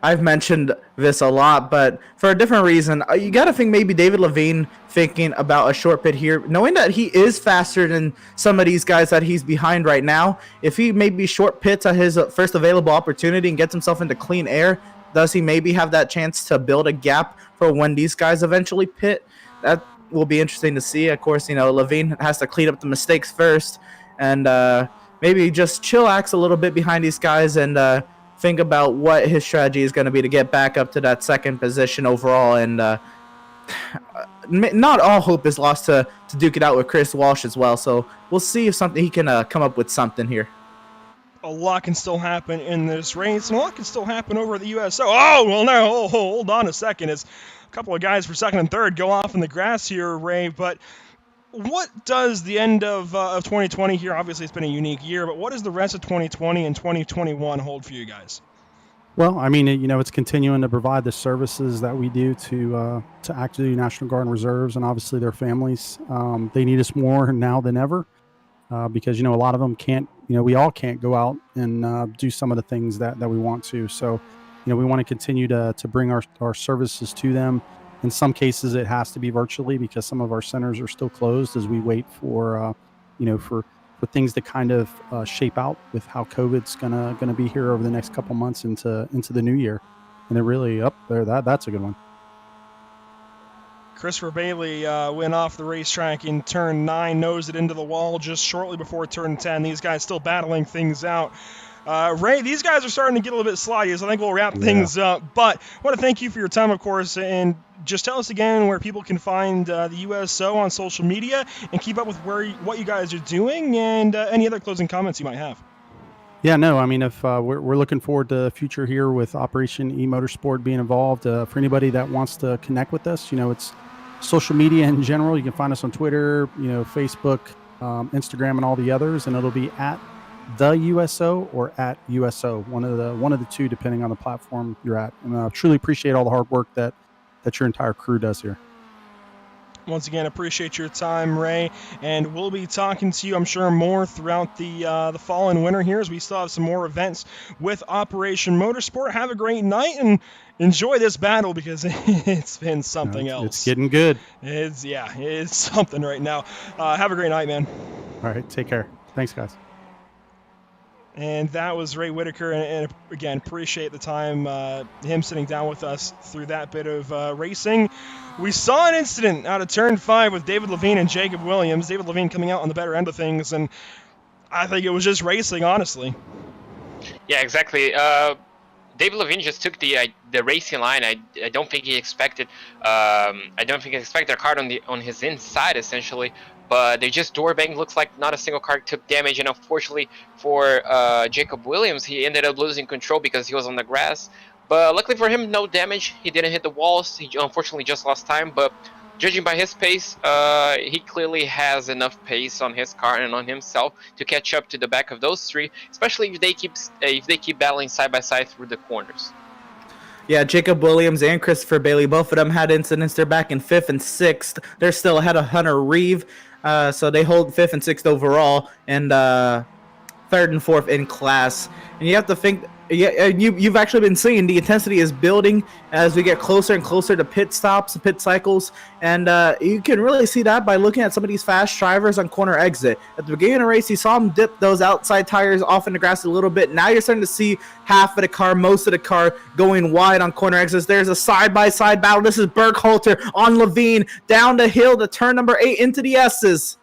I've mentioned this a lot, but for a different reason. You got to think maybe David Levine thinking about a short pit here, knowing that he is faster than some of these guys that he's behind right now. If he maybe short pits at his first available opportunity and gets himself into clean air, does he maybe have that chance to build a gap for when these guys eventually pit? That will be interesting to see. Of course, Levine has to clean up the mistakes first, and maybe just chillax a little bit behind these guys and think about what his strategy is going to be to get back up to that 2nd position overall. And not all hope is lost to duke it out with Chris Walsh as well. So we'll see if he can come up with something here. A lot can still happen in this race, and a lot can still happen over the USO. Oh, well, no, hold on a second. As a couple of guys for 2nd and 3rd go off in the grass here, Ray. But what does the end of 2020 here, obviously it's been a unique year, but what does the rest of 2020 and 2021 hold for you guys? Well, I mean, it's continuing to provide the services that we do to active duty National Guard and Reserves, and obviously their families. They need us more now than ever because, a lot of them can't, we all can't go out and do some of the things that we want to. So, we want to continue to bring our services to them. In some cases, it has to be virtually because some of our centers are still closed as we wait for, for things to kind of shape out with how COVID's gonna be here over the next couple months into the new year. And they're really up there. That's a good one. Christopher Bailey went off the racetrack in turn 9, nosed it into the wall just shortly before turn 10. These guys still battling things out. Ray, these guys are starting to get a little bit slidey, so I think we'll wrap things up. But I want to thank you for your time, of course, and just tell us again where people can find the USO on social media and keep up with what you guys are doing, and any other closing comments you might have. Yeah, no, I mean, if we're looking forward to the future here with Operation eMotorsport being involved. For anybody that wants to connect with us, it's social media in general. You can find us on Twitter, Facebook, Instagram, and all the others, and it'll be at the USO or at USO, one of the two, depending on the platform you're at. And I truly appreciate all the hard work that your entire crew does here. Once again, appreciate your time, Ray, and we'll be talking to you, I'm sure, more throughout the fall and winter here as we still have some more events with Operation Motorsport. Have a great night and enjoy this battle because it's been something else. It's getting good. It's something right now. Have a great night, man. All right, take care. Thanks, guys. And that was Ray Whitaker, and again, appreciate the time, him sitting down with us through that bit of racing. We saw an incident out of Turn 5 with David Levine and Jacob Williams. David Levine coming out on the better end of things, and I think it was just racing, honestly. Yeah, exactly. David Levine just took the racing line. I don't think he expected. A car on his inside, essentially. But they just door banged. Looks like not a single car took damage, and unfortunately for Jacob Williams, he ended up losing control because he was on the grass. But luckily for him, no damage. He didn't hit the walls. He unfortunately just lost time. But judging by his pace, he clearly has enough pace on his car and on himself to catch up to the back of those three, especially if they keep battling side by side through the corners. Yeah, Jacob Williams and Christopher Bailey, both of them had incidents. They're back in 5th and 6th. They're still ahead of Hunter Reeve. So they hold 5th and 6th overall, and 3rd and 4th in class. And you have to think Yeah, and you've actually been seeing the intensity is building as we get closer and closer to pit stops, pit cycles, and you can really see that by looking at some of these fast drivers on corner exit. At the beginning of the race, you saw them dip those outside tires off in the grass a little bit. Now you're starting to see half of the car, most of the car going wide on corner exits. There's a side-by-side battle. This is Burkhalter on Levine, down the hill to turn number 8 into the S's.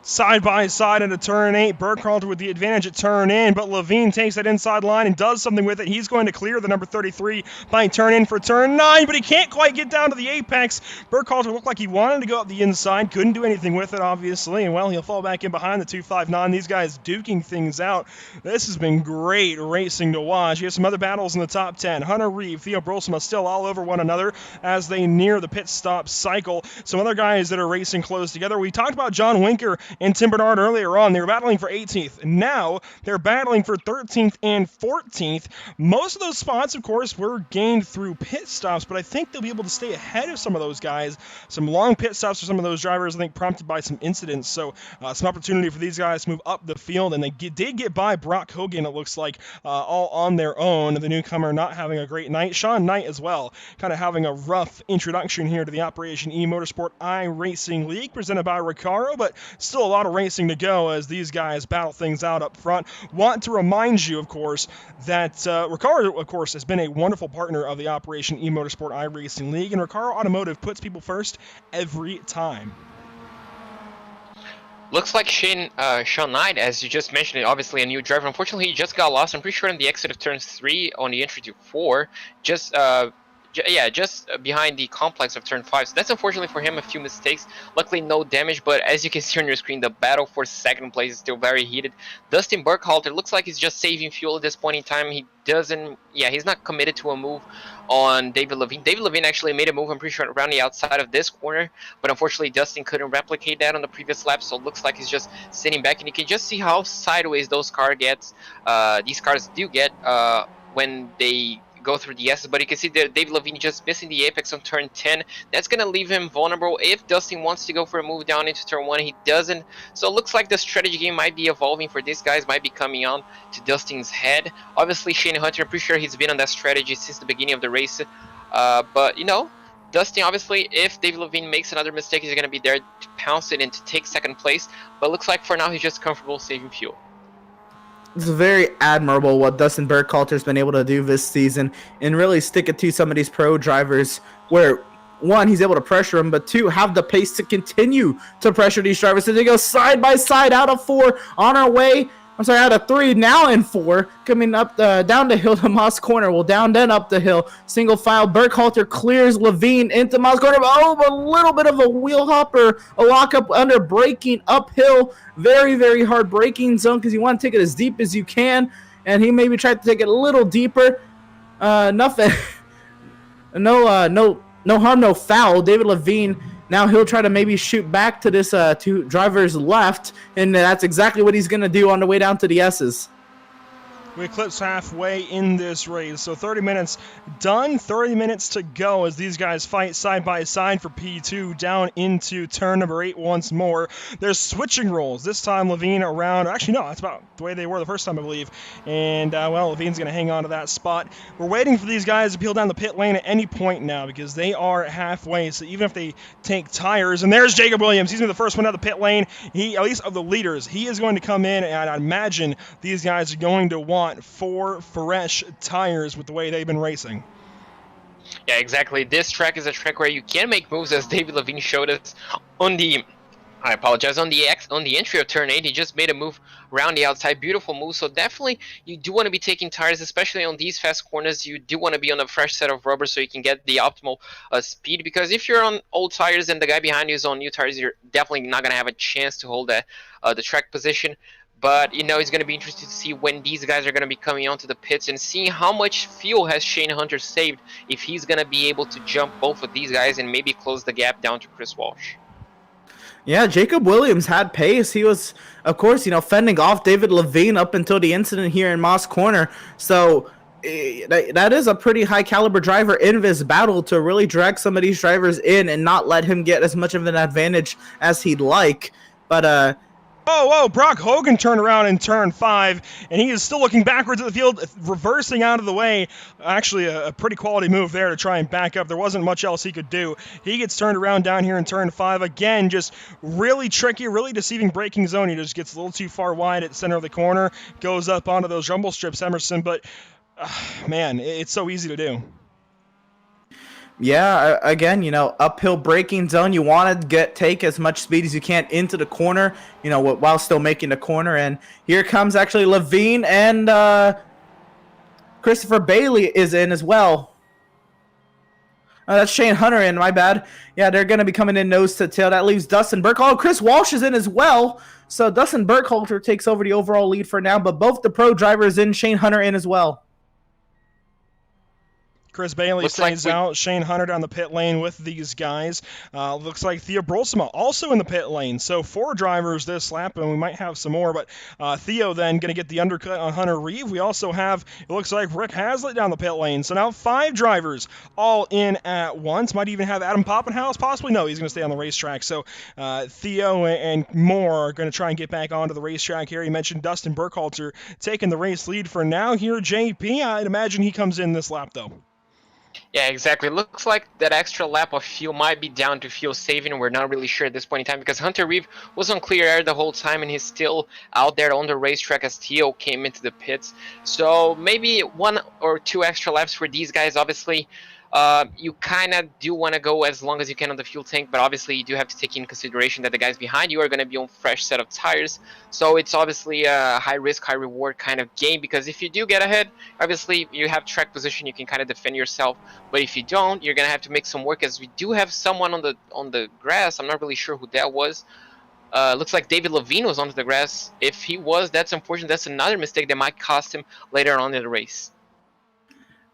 Side by side into turn 8. Burkhalter with the advantage at turn in, but Levine takes that inside line and does something with it. He's going to clear the number 33 by turn in for turn 9, but he can't quite get down to the apex. Burkhalter looked like he wanted to go up the inside, couldn't do anything with it, obviously, and well, he'll fall back in behind the 259. These guys duking things out. This has been great racing to watch. You have some other battles in the top 10. Hunter Reeve, Theo Brosma still all over one another as they near the pit stop cycle. Some other guys that are racing close together. We talked about John Winker and Tim Bernard earlier on. They were battling for 18th. Now they're battling for 13th and 14th. Most of those spots, of course, were gained through pit stops, but I think they'll be able to stay ahead of some of those guys. Some long pit stops for some of those drivers, I think, prompted by some incidents. So some opportunity for these guys to move up the field, and they did get by Brock Hogan, it looks like, all on their own. The newcomer not having a great night. Sean Knight as well, kind of having a rough introduction here to the Operation eMotorsport iRacing League, presented by RECARO, but still a lot of racing to go as these guys battle things out up front. Want to remind you, of course, that RECARO, of course, has been a wonderful partner of the Operation eMotorsport iRacing League, and RECARO Automotive puts people first every time. Looks like Sean Knight, as you just mentioned, obviously a new driver. Unfortunately, he just got lost. I'm pretty sure in the exit of turn 3 on the entry to 4. Just behind the complex of turn 5. So that's unfortunately for him, a few mistakes. Luckily, no damage, but as you can see on your screen, the battle for second place is still very heated. Dustin Burkhalter looks like he's just saving fuel at this point in time. He's not committed to a move on David Levine. David Levine actually made a move, I'm pretty sure, around the outside of this corner, but unfortunately Dustin couldn't replicate that on the previous lap, so it looks like he's just sitting back, and you can just see how sideways these cars do get when they go through the S's. But you can see that David Levine just missing the apex on turn 10. That's going to leave him vulnerable. If Dustin wants to go for a move down into turn 1, he doesn't. So it looks like the strategy game might be evolving for these guys, might be coming on to Dustin's head. Obviously, Shane Hunter, I'm pretty sure he's been on that strategy since the beginning of the race. But, you know, Dustin, obviously, if David Levine makes another mistake, he's going to be there to pounce it and to take second place. But it looks like for now, he's just comfortable saving fuel. It's very admirable what Dustin Burkhalter's been able to do this season and really stick it to some of these pro drivers where, one, he's able to pressure them, but two, have the pace to continue to pressure these drivers. So they go side by side out of 4 on our way. Out of 3, now in 4, coming up down the hill to Moss Corner. Well, down then up the hill, single file. Burkhalter clears Levine into Moss Corner. Oh, a little bit of a wheel hop or a lockup under braking uphill. Very, very hard braking zone because you want to take it as deep as you can. And he maybe tried to take it a little deeper. Nothing. No harm, no foul. David Levine. Now he'll try to maybe shoot back to this 2 drivers left, and that's exactly what he's going to do on the way down to the S's. We eclipse halfway in this race, so 30 minutes done, 30 minutes to go as these guys fight side by side for P2 down into turn number 8 once more. There's switching roles. This time Levine around, actually no, that's about the way they were the first time, I believe. And, Levine's going to hang on to that spot. We're waiting for these guys to peel down the pit lane at any point now because they are halfway, so even if they take tires, and there's Jacob Williams. He's going to be the first one out of the pit lane. He, at least of the leaders, he is going to come in, and I imagine these guys are going to want 4 fresh tires with the way they've been racing. Yeah, exactly. This track is a track where you can make moves, as David Levine showed us on the on the entry of turn 8. He just made a move around the outside. Beautiful move. So definitely you do want to be taking tires, especially on these fast corners. You do want to be on a fresh set of rubber so you can get the optimal speed, because if you're on old tires and the guy behind you is on new tires, you're definitely not going to have a chance to hold the track position. But, you know, it's going to be interesting to see when these guys are going to be coming onto the pits and seeing how much fuel has Shane Hunter saved, if he's going to be able to jump both of these guys and maybe close the gap down to Chris Walsh. Yeah, Jacob Williams had pace. He was, of course, fending off David Levine up until the incident here in Moss Corner. So that is a pretty high caliber driver in this battle to really drag some of these drivers in and not let him get as much of an advantage as he'd like. But Whoa, Brock Hogan turned around in turn 5, and he is still looking backwards at the field, reversing out of the way. Actually, a pretty quality move there to try and back up. There wasn't much else he could do. He gets turned around down here in turn 5. Again, just really tricky, really deceiving braking zone. He just gets a little too far wide at the center of the corner, goes up onto those rumble strips, Emerson, but man, it's so easy to do. Yeah, again, uphill braking zone. You want to take as much speed as you can into the corner, while still making the corner. And here comes actually Levine, and Christopher Bailey is in as well. That's Shane Hunter in, my bad. Yeah, they're going to be coming in nose to tail. That leaves Dustin Burkhalter. Chris Walsh is in as well. So Dustin Burkhalter takes over the overall lead for now, but both the pro drivers in, Shane Hunter in as well. Chris Bailey stays out. Shane Hunter down the pit lane with these guys. Looks like Theo Brolsma also in the pit lane. So 4 drivers this lap, and we might have some more. But Theo then going to get the undercut on Hunter Reeve. We also have, it looks like, Rick Hazlitt down the pit lane. So now 5 drivers all in at once. Might even have Adam Poppenhaus possibly. No, he's going to stay on the racetrack. So Theo and more are going to try and get back onto the racetrack here. You mentioned Dustin Burkhalter taking the race lead for now here. JP, I'd imagine he comes in this lap, though. Yeah, exactly. Looks like that extra lap of fuel might be down to fuel saving. We're not really sure at this point in time because Hunter Reeve was on clear air the whole time and he's still out there on the racetrack as Theo came into the pits. So maybe 1 or 2 extra laps for these guys. Obviously, you kind of do want to go as long as you can on the fuel tank, but obviously you do have to take in consideration that the guys behind you are going to be on fresh set of tires. So it's obviously a high risk, high reward kind of game because if you do get ahead, obviously you have track position, you can kind of defend yourself. But if you don't, you're going to have to make some work as we do have someone on the grass. I'm not really sure who that was. Looks like David Levine was onto the grass. If he was, that's unfortunate. That's another mistake that might cost him later on in the race.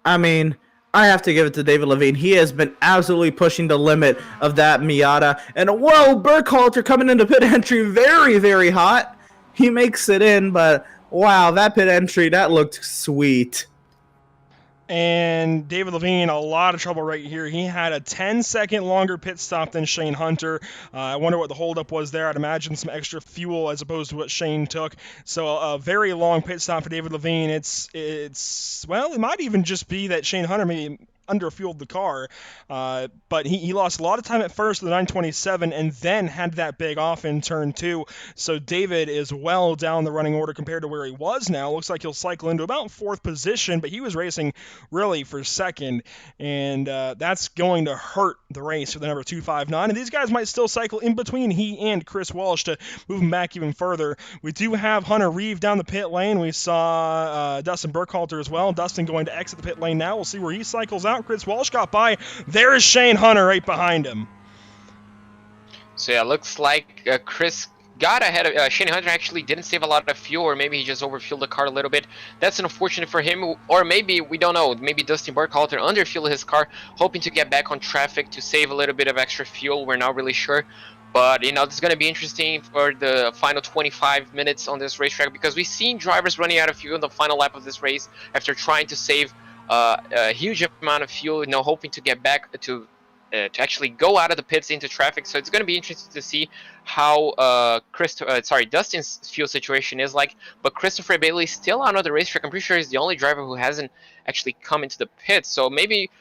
I mean, I have to give it to David Levine. He has been absolutely pushing the limit of that Miata. And whoa, Burkhalter coming into pit entry very, very hot. He makes it in, but wow, that pit entry, that looked sweet. And David Levine, a lot of trouble right here. He had a 10-second longer pit stop than Shane Hunter. I wonder what the holdup was there. I'd imagine some extra fuel as opposed to what Shane took. So a very long pit stop for David Levine. Well, it might even just be that Shane Hunter maybe underfueled the car, but he lost a lot of time at first with the 927 and then had that big off in turn 2. So David is well down the running order compared to where he was now. Looks like he'll cycle into about 4th position, but he was racing really for 2nd, and that's going to hurt the race for the number 259. And these guys might still cycle in between he and Chris Walsh to move him back even further. We do have Hunter Reeve down the pit lane. We saw Dustin Burkhalter as well. Dustin going to exit the pit lane now. We'll see where he cycles out. Chris Walsh got by. There is Shane Hunter right behind him. So yeah, looks like Chris got ahead of Shane Hunter. Actually didn't save a lot of fuel, or maybe he just overfueled the car a little bit. That's unfortunate for him, or maybe, we don't know, maybe Dustin Burkhalter underfueled his car, hoping to get back on traffic to save a little bit of extra fuel. We're not really sure. But, this is going to be interesting for the final 25 minutes on this racetrack because we've seen drivers running out of fuel in the final lap of this race after trying to save a huge amount of fuel, hoping to get back to actually go out of the pits into traffic. So it's going to be interesting to see how Dustin's fuel situation is like. But Christopher Bailey still out on the racetrack. I'm pretty sure he's the only driver who hasn't actually come into the pits. So maybe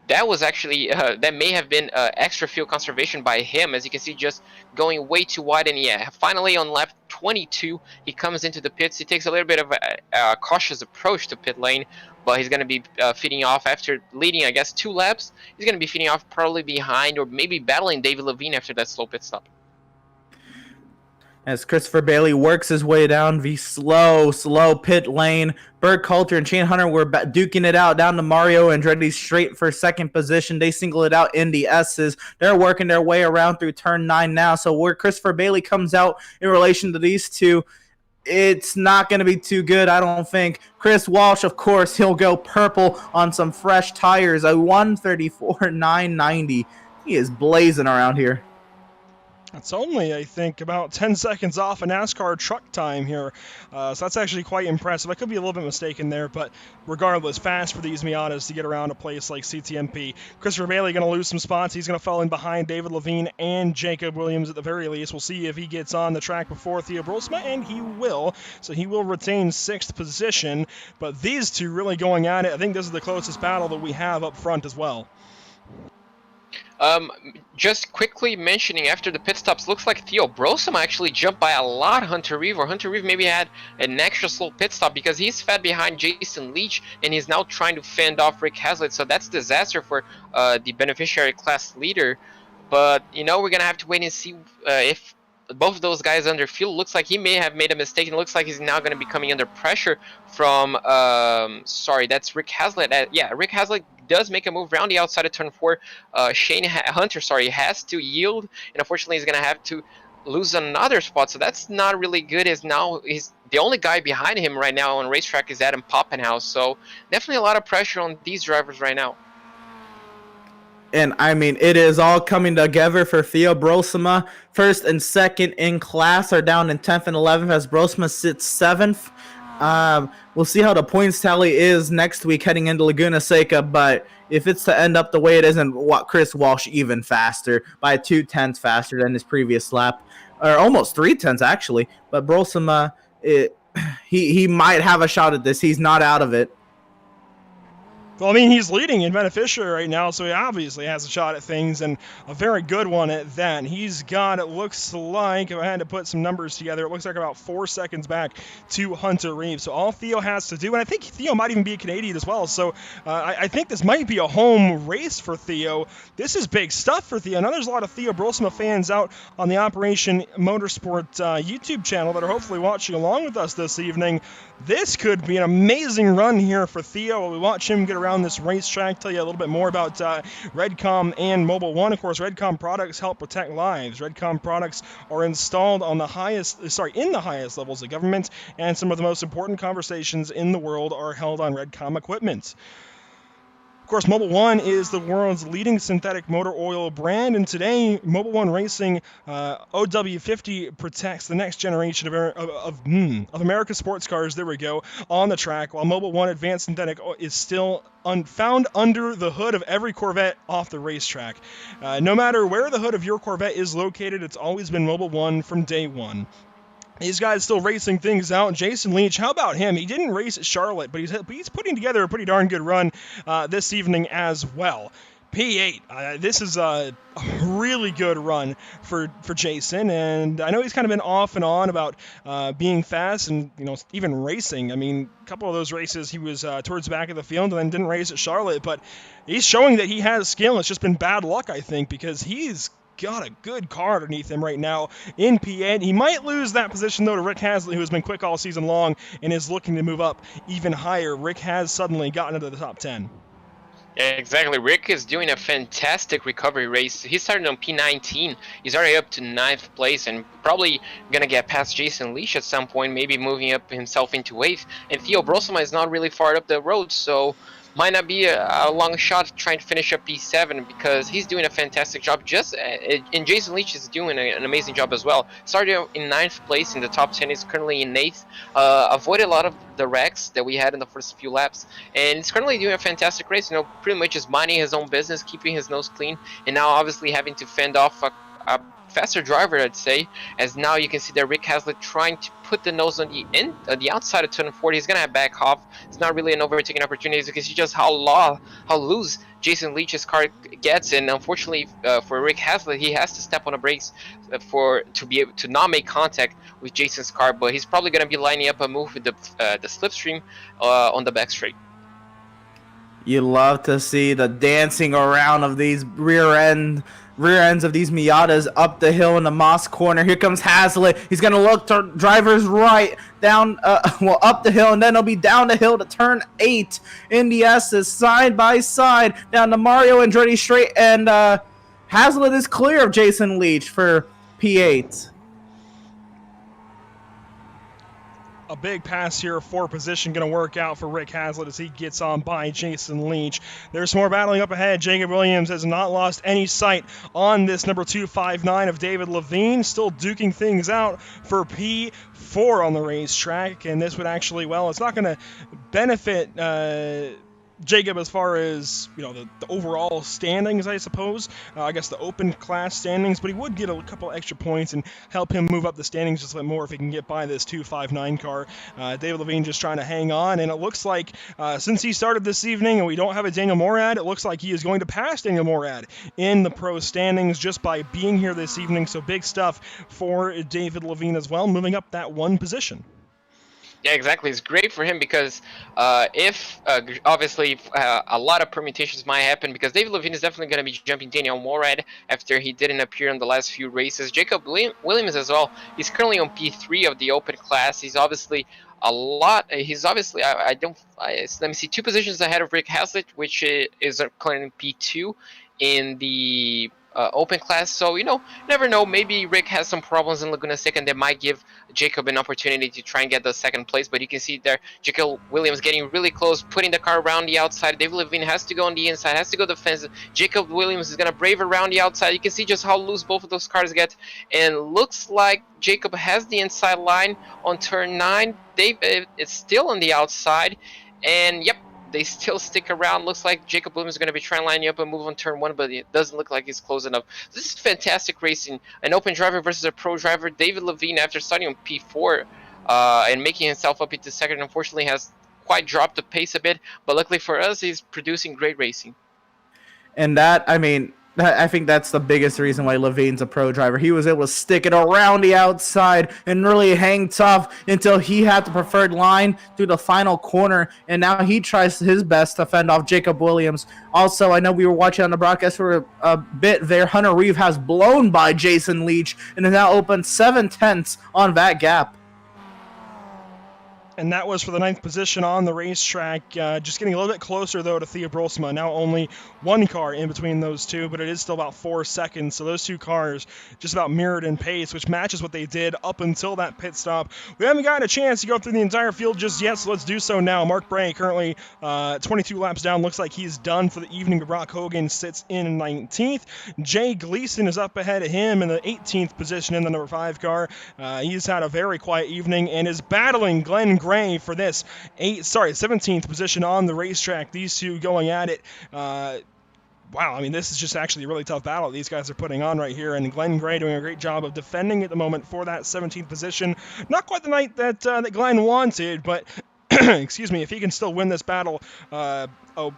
that was actually that may have been extra fuel conservation by him, as you can see, just going way too wide. And yeah, finally on lap 22 he comes into the pits. He takes a little bit of a cautious approach to pit lane, but he's going to be feeding off after leading, I guess, 2 laps. He's going to be feeding off probably behind or maybe battling David Levine after that slow pit stop. As Christopher Bailey works his way down the slow pit lane, Burkhalter and Shane Hunter were duking it out down to Mario Andretti straight for 2nd position. They single it out in the S's. They're working their way around through turn 9 now. So where Christopher Bailey comes out in relation to these two, it's not going to be too good, I don't think. Chris Walsh, of course, he'll go purple on some fresh tires, a 134.990. He is blazing around here. It's only, I think, about 10 seconds off a NASCAR truck time here. So that's actually quite impressive. I could be a little bit mistaken there, but regardless, fast for these Miatas to get around a place like CTMP. Christopher Bailey going to lose some spots. He's going to fall in behind David Levine and Jacob Williams at the very least. We'll see if he gets on the track before Theo Brolsma, and he will. So he will retain 6th position. But these two really going at it. I think this is the closest battle that we have up front as well. Just quickly mentioning after the pit stops, looks like Theo Brolsma actually jumped by a lot Hunter Reeve, or Hunter Reeve maybe had an extra slow pit stop because he's fed behind Jason Leach and he's now trying to fend off Rick Hazlitt. So that's disaster for the beneficiary class leader. But you know, we're gonna have to wait and see if both of those guys under fuel. Looks like he may have made a mistake, and it looks like he's now going to be coming under pressure from sorry, that's Rick Hazlitt. Yeah, Rick Hazlitt does make a move around the outside of turn 4. Shane Hunter, sorry, has to yield, and unfortunately he's going to have to lose another spot. So that's not really good, as now he's the only guy behind him right now on racetrack is Adam Poppenhaus. So definitely a lot of pressure on these drivers right now. And I mean, it is all coming together for Theo Brolsma. First and second in class are down in 10th and 11th as Brolsma sits 7th. We'll see how the points tally is next week heading into Laguna Seca, but if it's to end up the way it is, and Chris Walsh even faster, by 2/10 faster than his previous lap, or almost 3/10 actually, but Brolsma, he might have a shot at this. He's not out of it. Well, I mean, he's leading in beneficiary right now, so he obviously has a shot at things, and a very good one at that. He's got, it looks like, if I had to put some numbers together, it looks like about 4 seconds back to Hunter Reeves. So all Theo has to do, and I think Theo might even be a Canadian as well, so I think this might be a home race for Theo. This is big stuff for Theo. Now there's a lot of Theo Brolsma fans out on the Operation Motorsport YouTube channel that are hopefully watching along with us this evening. This could be an amazing run here for Theo. We watch him get around this racetrack, tell you a little bit more about Redcom and Mobile One. Of course, Redcom products help protect lives. Redcom products are installed on the in the highest levels of government, and some of the most important conversations in the world are held on Redcom equipment. Of course, Mobile One is the world's leading synthetic motor oil brand, and today, Mobile One Racing OW50 protects the next generation of America's sports cars, there we go, on the track, while Mobile One Advanced Synthetic is still found under the hood of every Corvette off the racetrack. No matter where the hood of your Corvette is located, it's always been Mobile One from day one. These guys still racing things out. Jason Leach, how about him? He didn't race at Charlotte, but he's putting together a pretty darn good run this evening as well. P8. This is a really good run for Jason, and I know he's kind of been off and on about being fast and even racing. I mean, a couple of those races he was towards the back of the field and then didn't race at Charlotte, but he's showing that he has skill. It's just been bad luck, I think, because he's got a good car underneath him right now in P8. He might lose that position, though, to Rick Hazlitt, who has been quick all season long and is looking to move up even higher. Rick has suddenly gotten into the top 10. Yeah, exactly. Rick is doing a fantastic recovery race. He started on P19. He's already up to 9th place and probably going to get past Jason Leach at some point, maybe moving up himself into 8th. And Theo Brolsma is not really far up the road, so might not be a long shot trying to finish up P7 because he's doing a fantastic job. And Jason Leach is doing an amazing job as well. Started in 9th place in the top 10. He's currently in 8th. Avoided a lot of the wrecks that we had in the first few laps, and he's currently doing a fantastic race. Pretty much just minding his own business, keeping his nose clean, and now obviously having to fend off a faster driver, I'd say, as now you can see that Rick Hazlitt trying to put the nose on the outside of turn 40. He's gonna have back off. It's not really an overtaking opportunity. You can see just how loose Jason Leach's car gets, and unfortunately for Rick Hazlitt, he has to step on the brakes to be able to not make contact with Jason's car. But he's probably gonna be lining up a move with the slipstream on the back straight. You love to see the dancing around of these rear ends of these Miatas up the hill in the Moss corner. Here comes Hazlitt. He's going to look to driver's right, down, up the hill, and then he'll be down the hill to turn 8. In the S's, side by side, down to Mario Andretti straight, and Hazlitt is clear of Jason Leach for P8. a big pass here for position going to work out for Rick Hazlitt as he gets on by Jason Leach. There's more battling up ahead. Jacob Williams has not lost any sight on this number 259 of David Levine, still duking things out for P4 on the racetrack, and this would actually, well, it's not going to benefit Jacob as far as, you know, the overall standings, I suppose. I guess the open class standings, but he would get a couple extra points and help him move up the standings just a bit more if he can get by this 259 car. David Levine just trying to hang on, and it looks like since he started this evening and we don't have a Daniel Morad, it looks like he is going to pass Daniel Morad in the pro standings just by being here this evening. So big stuff for David Levine as well, moving up that one position. Yeah, exactly. It's great for him because if obviously a lot of permutations might happen, because David Levine is definitely going to be jumping Daniel Morad after he didn't appear in the last few races. Jacob Williams as well. He's currently on P3 of the open class. He's obviously let me see, 2 positions ahead of Rick Hazlitt, which is currently P2 in the open class. So, you know, never know, maybe Rick has some problems in Laguna Seca and they might give Jacob an opportunity to try and get the second place. But you can see there, Jacob Williams getting really close, putting the car around the outside. David Levine has to go on the inside, has to go defensive. Jacob Williams is going to brave around the outside. You can see just how loose both of those cars get, and looks like Jacob has the inside line on turn 9. David is still on the outside, and yep, they still stick around. Looks like Jacob Williams is going to be trying to line you up and move on turn 1, but it doesn't look like he's close enough. This is fantastic racing. An open driver versus a pro driver. David Levine, after starting on P4 and making himself up into second, unfortunately has quite dropped the pace a bit, but luckily for us, he's producing great racing. And that, I mean, I think that's the biggest reason why Levine's a pro driver. He was able to stick it around the outside and really hang tough until he had the preferred line through the final corner, and now he tries his best to fend off Jacob Williams. Also, I know we were watching on the broadcast for a bit there. Hunter Reeve has blown by Jason Leach and is now open 7/10 on that gap. And that was for the 9th position on the racetrack. Just getting a little bit closer, though, to Theo Brolsma. Now only 1 car in between those two, but it is still about 4 seconds. So those 2 cars just about mirrored in pace, which matches what they did up until that pit stop. We haven't gotten a chance to go through the entire field just yet, so let's do so now. Mark Bray currently 22 laps down. Looks like he's done for the evening, but Brock Hogan sits in 19th. Jay Gleason is up ahead of him in the 18th position in the number 5 car. He's had a very quiet evening and is battling Glenn Gray for this 17th position on the racetrack. These two going at it. Wow, I mean, this is just actually a really tough battle these guys are putting on right here, and Glenn Gray doing a great job of defending at the moment for that 17th position. Not quite the night that Glenn wanted, but excuse me, if he can still win this battle, a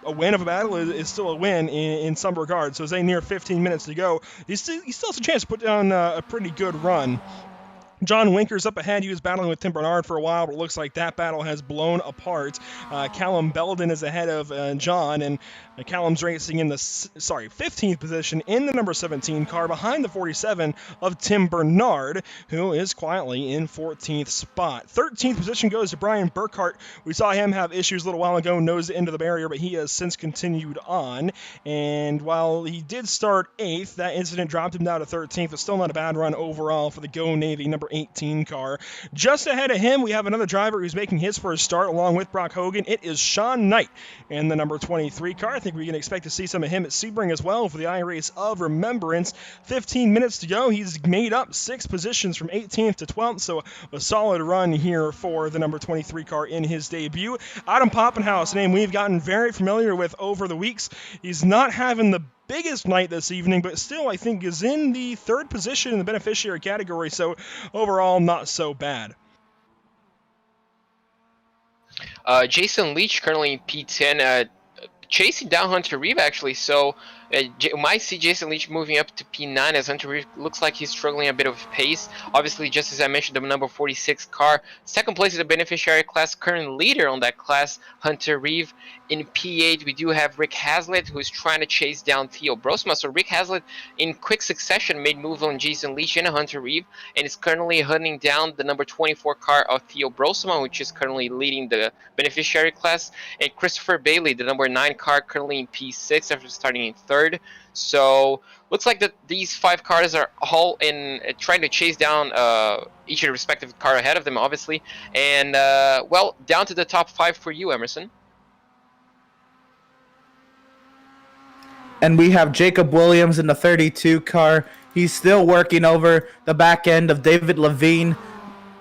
win of a battle is still a win in some regard. So as they near 15 minutes to go, he still has a chance to put down a pretty good run. John Winker's up ahead. He was battling with Tim Bernard for a while, but it looks like that battle has blown apart. Callum Belden is ahead of John, and Callum's racing in the 15th position in the number 17 car behind the 47 of Tim Bernard, who is quietly in 14th spot. 13th position goes to Brian Burkhart. We saw him have issues a little while ago, nose into the barrier, but he has since continued on. And while he did start 8th, that incident dropped him down to 13th, but still not a bad run overall for the Go Navy number 18 car. Just ahead of him, we have another driver who's making his first start along with Brock Hogan. It is Sean Knight in the number 23 car. I think we can expect to see some of him at Sebring as well for the iRace of Remembrance. 15 minutes to go. He's made up 6 positions from 18th to 12th, so a solid run here for the number 23 car in his debut. Adam Poppenhaus, a name we've gotten very familiar with over the weeks. He's not having the biggest night this evening, but still I think is in the 3rd position in the beneficiary category, so overall not so bad. Jason Leach currently in P10, chasing down Hunter Reeve actually, so you might see Jason Leach moving up to P9 as Hunter Reeve looks like he's struggling a bit of pace. Obviously, just as I mentioned, the number 46 car. 2nd place is the beneficiary class, current leader on that class, Hunter Reeve. In P8, we do have Rick Hazlitt, who's trying to chase down Theo Brosma. So Rick Hazlitt, in quick succession, made move on Jason Leach and Hunter Reeve, and is currently hunting down the number 24 car of Theo Brosma, which is currently leading the beneficiary class. And Christopher Bailey, the number 9 car currently in P6 after starting in 3rd. So looks like that these 5 cars are all in trying to chase down each of the respective car ahead of them, obviously. And well, down to the top 5 for you, Emerson. And we have Jacob Williams in the 32 car. He's still working over the back end of David Levine.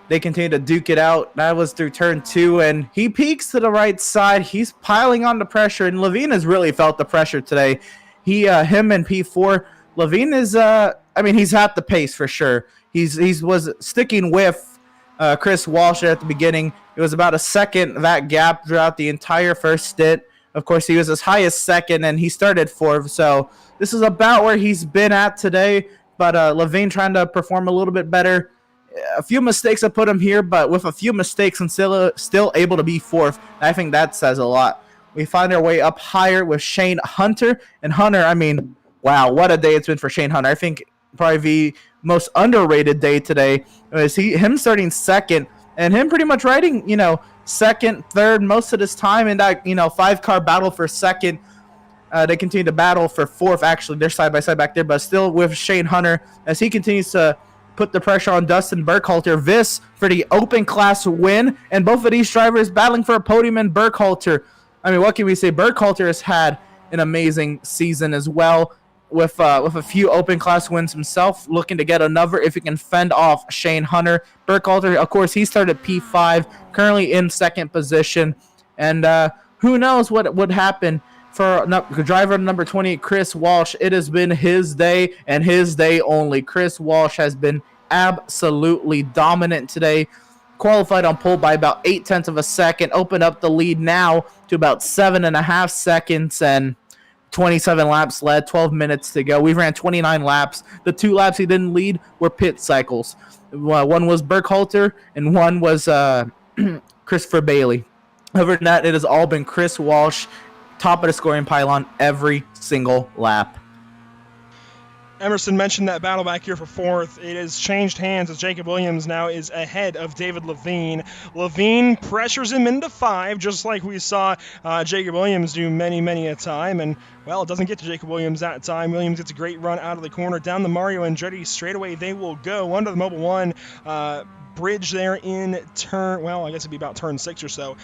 They continue to duke it out. That was through turn 2, and he peaks to the right side. He's piling on the pressure, and Levine has really felt the pressure today. Him and P4. Levine is, he's at the pace for sure. He was sticking with Chris Walsh at the beginning. It was about a second, that gap throughout the entire first stint. Of course, he was as high as 2nd, and he started 4th. So this is about where he's been at today. But Levine trying to perform a little bit better. A few mistakes have put him here, but with a few mistakes and still able to be 4th, I think that says a lot. We find our way up higher with Shane Hunter. And Hunter, wow, what a day it's been for Shane Hunter. I think probably the most underrated day today is him starting 2nd and him pretty much riding, 2nd, 3rd most of this time in that, 5-car battle for 2nd. They continue to battle for 4th, actually. They're side by side back there, but still with Shane Hunter as he continues to put the pressure on Dustin Burkhalter. This for the open class win, and both of these drivers battling for a podium in Burkhalter. What can we say? Burkhalter has had an amazing season as well with a few open class wins himself, looking to get another if he can fend off Shane Hunter. Burkhalter, of course, he started P5, currently in 2nd position, and who knows what would happen for driver number 20, Chris Walsh. It has been his day and his day only. Chris Walsh has been absolutely dominant today. Qualified on pole by about 0.8 of a second. Opened up the lead now to about 7.5 seconds and 27 laps led, 12 minutes to go. We ran 29 laps. The 2 laps he didn't lead were pit cycles. One was Burkhalter and one was Christopher Bailey. Other than that, it has all been Chris Walsh, top of the scoring pylon every single lap. Emerson mentioned that battle back here for 4th. It has changed hands as Jacob Williams now is ahead of David Levine. Levine pressures him into 5, just like we saw Jacob Williams do many a time. And, well, it doesn't get to Jacob Williams that time. Williams gets a great run out of the corner. Down the Mario Andretti straightaway they will go under the Mobil 1 bridge there in turn, well, I guess it'd be about turn 6 or so,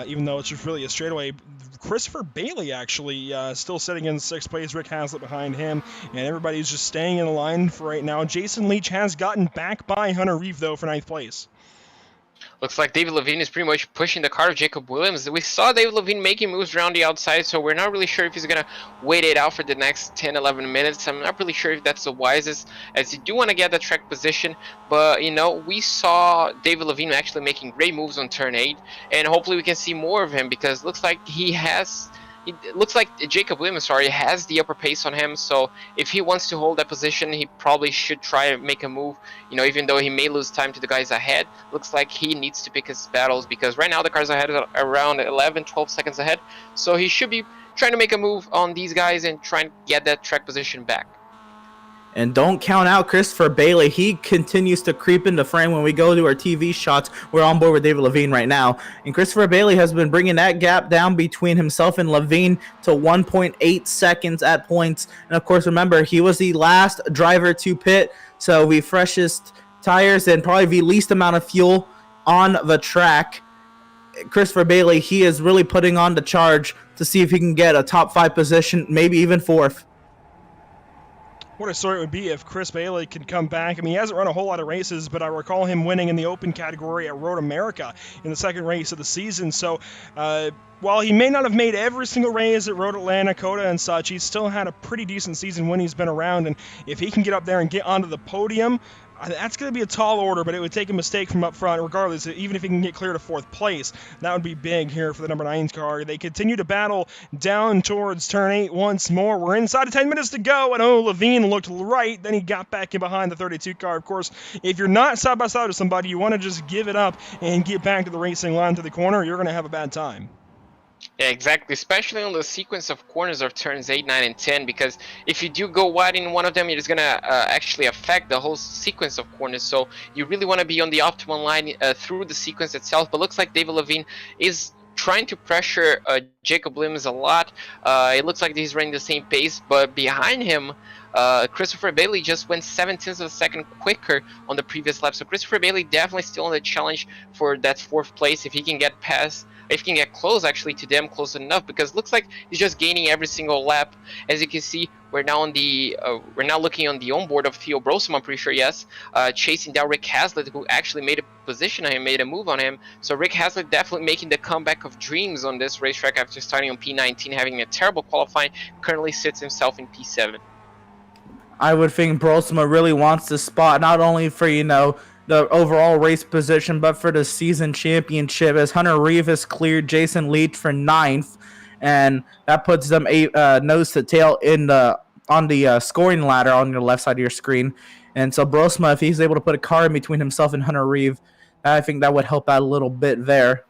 even though it's just really a straightaway. Christopher Bailey actually still sitting in 6th place. Rick Haslett behind him, and everybody's just staying in the line for right now. Jason Leach has gotten back by Hunter Reeve, though, for 9th place. Looks like David Levine is pretty much pushing the car of Jacob Williams. We saw David Levine making moves around the outside, so we're not really sure if he's going to wait it out for the next 10-11 minutes. I'm not really sure if that's the wisest, as you do want to get the track position. But, we saw David Levine actually making great moves on turn 8, and hopefully we can see more of him, because it looks like it looks like Jacob Williams, has the upper pace on him. So if he wants to hold that position, he probably should try to make a move. Even though he may lose time to the guys ahead, looks like he needs to pick his battles, because right now the cars ahead are around 11-12 seconds ahead. So he should be trying to make a move on these guys and try and get that track position back. And don't count out Christopher Bailey. He continues to creep into frame when we go to our TV shots. We're on board with David Levine right now. And Christopher Bailey has been bringing that gap down between himself and Levine to 1.8 seconds at points. And, of course, remember, he was the last driver to pit. So the freshest tires and probably the least amount of fuel on the track. Christopher Bailey, he is really putting on the charge to see if he can get a top 5 position, maybe even 4th. What a story it would be if Chris Bailey could come back. He hasn't run a whole lot of races, but I recall him winning in the open category at Road America in the 2nd race of the season. So while he may not have made every single race at Road Atlanta, Coda, and such, he's still had a pretty decent season when he's been around. And if he can get up there and get onto the podium, that's going to be a tall order, but it would take a mistake from up front regardless. Even if he can get clear to 4th place, that would be big here for the number 9 car. They continue to battle down towards turn 8 once more. We're inside of 10 minutes to go, and Levine looked right. Then he got back in behind the 32 car. Of course, if you're not side by side with somebody, you want to just give it up and get back to the racing line to the corner. You're going to have a bad time. Yeah, exactly, especially on the sequence of corners of turns 8, 9, and 10, because if you do go wide in one of them, it's going to actually affect the whole sequence of corners. So you really want to be on the optimal line through the sequence itself. But looks like David Levine is trying to pressure Jacob Williams a lot. It looks like he's running the same pace, but behind him, Christopher Bailey just went 0.7 of a second quicker on the previous lap. So Christopher Bailey definitely still in the challenge for that 4th place. If he can get past, if he can get close actually to them, close enough, because it looks like he's just gaining every single lap. As you can see, we're now on the we're now looking on the onboard of Theo Brosum, I'm pretty sure, yes, chasing down Rick Hazlitt, who actually made a position on him, made a move on him. So Rick Hazlitt definitely making the comeback of dreams on this racetrack after starting on P19, having a terrible qualifying. Currently sits himself in P7. I would think Brosma really wants this spot, not only for, you know, the overall race position, but for the season championship, as Hunter Rivas cleared Jason Leach for 9th, and that puts them nose to tail in on the scoring ladder on your left side of your screen. And so Brosma, if he's able to put a car in between himself and Hunter Reeve, I think that would help out a little bit there.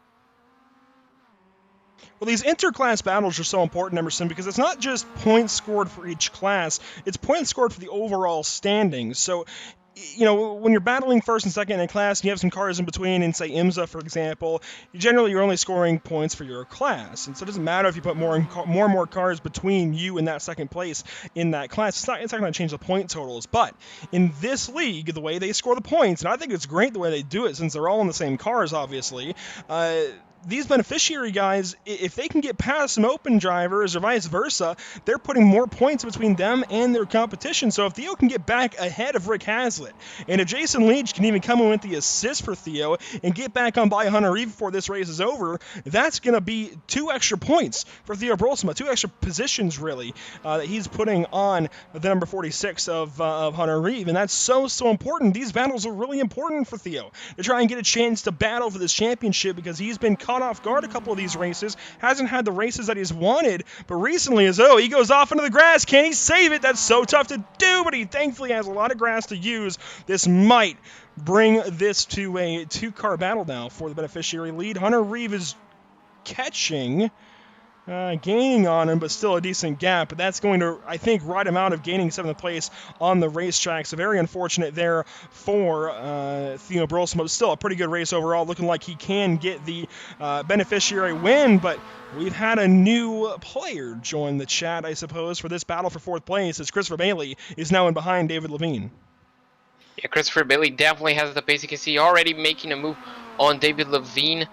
Well, these interclass battles are so important, Emerson, because it's not just points scored for each class, it's points scored for the overall standings. So, you know, when you're battling first and second in a class and you have some cars in between, in, say, IMSA, for example, you're only scoring points for your class. And so it doesn't matter if you put more and more cars between you and that second place in that class. It's not going to change the point totals. But in this league, the way they score the points, and I think it's great the way they do it since they're all in the same cars, obviously, these beneficiary guys, if they can get past some open drivers or vice versa, they're putting more points between them and their competition. So if Theo can get back ahead of Rick Hazlitt, and if Jason Leach can even come in with the assist for Theo and get back on by Hunter Reeve before this race is over, that's going to be 2 extra points for Theo Brolsma, 2 extra positions, really, that he's putting on the number 46 of Hunter Reeve. And that's so important. These battles are really important for Theo to try and get a chance to battle for this championship, because he's been caught off guard a couple of these races, hasn't had the races that he's wanted, but recently, he goes off into the grass. Can he save it? That's so tough to do, but he thankfully has a lot of grass to use. This might bring this to a 2-car battle now for the beneficiary lead. Hunter Reeve is catching, gaining on him, but still a decent gap. But that's going to, I think, right amount of gaining 7th place on the racetrack. So very unfortunate there for Theo Brolsma. But still a pretty good race overall, looking like he can get the beneficiary win. But we've had a new player join the chat, I suppose, for this battle for 4th place, as Christopher Bailey is now in behind David Levine. Yeah, Christopher Bailey definitely has the pace. You can see already making a move on David Levine.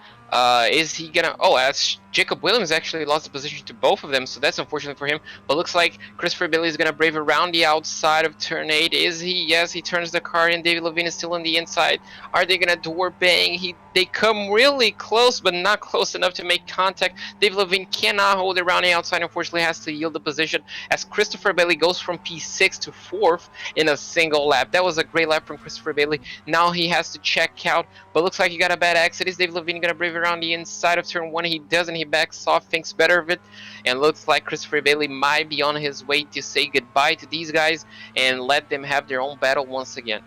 Is he gonna... as Jacob Williams actually lost the position to both of them, so that's unfortunate for him. But looks like Christopher Bailey is gonna brave around the outside of turn 8. Is he? Yes, he turns the car in. David Levine is still on the inside. Are they gonna door bang? They come really close, but not close enough to make contact. David Levine cannot hold around the outside, unfortunately has to yield the position, as Christopher Bailey goes from P6 to 4th in a single lap. That was a great lap from Christopher Bailey. Now he has to check out, but looks like he got a bad exit. Is David Levine gonna brave around the inside of turn 1? He doesn't. He backs off, thinks better of it, and looks like Christopher Bailey might be on his way to say goodbye to these guys and let them have their own battle once again.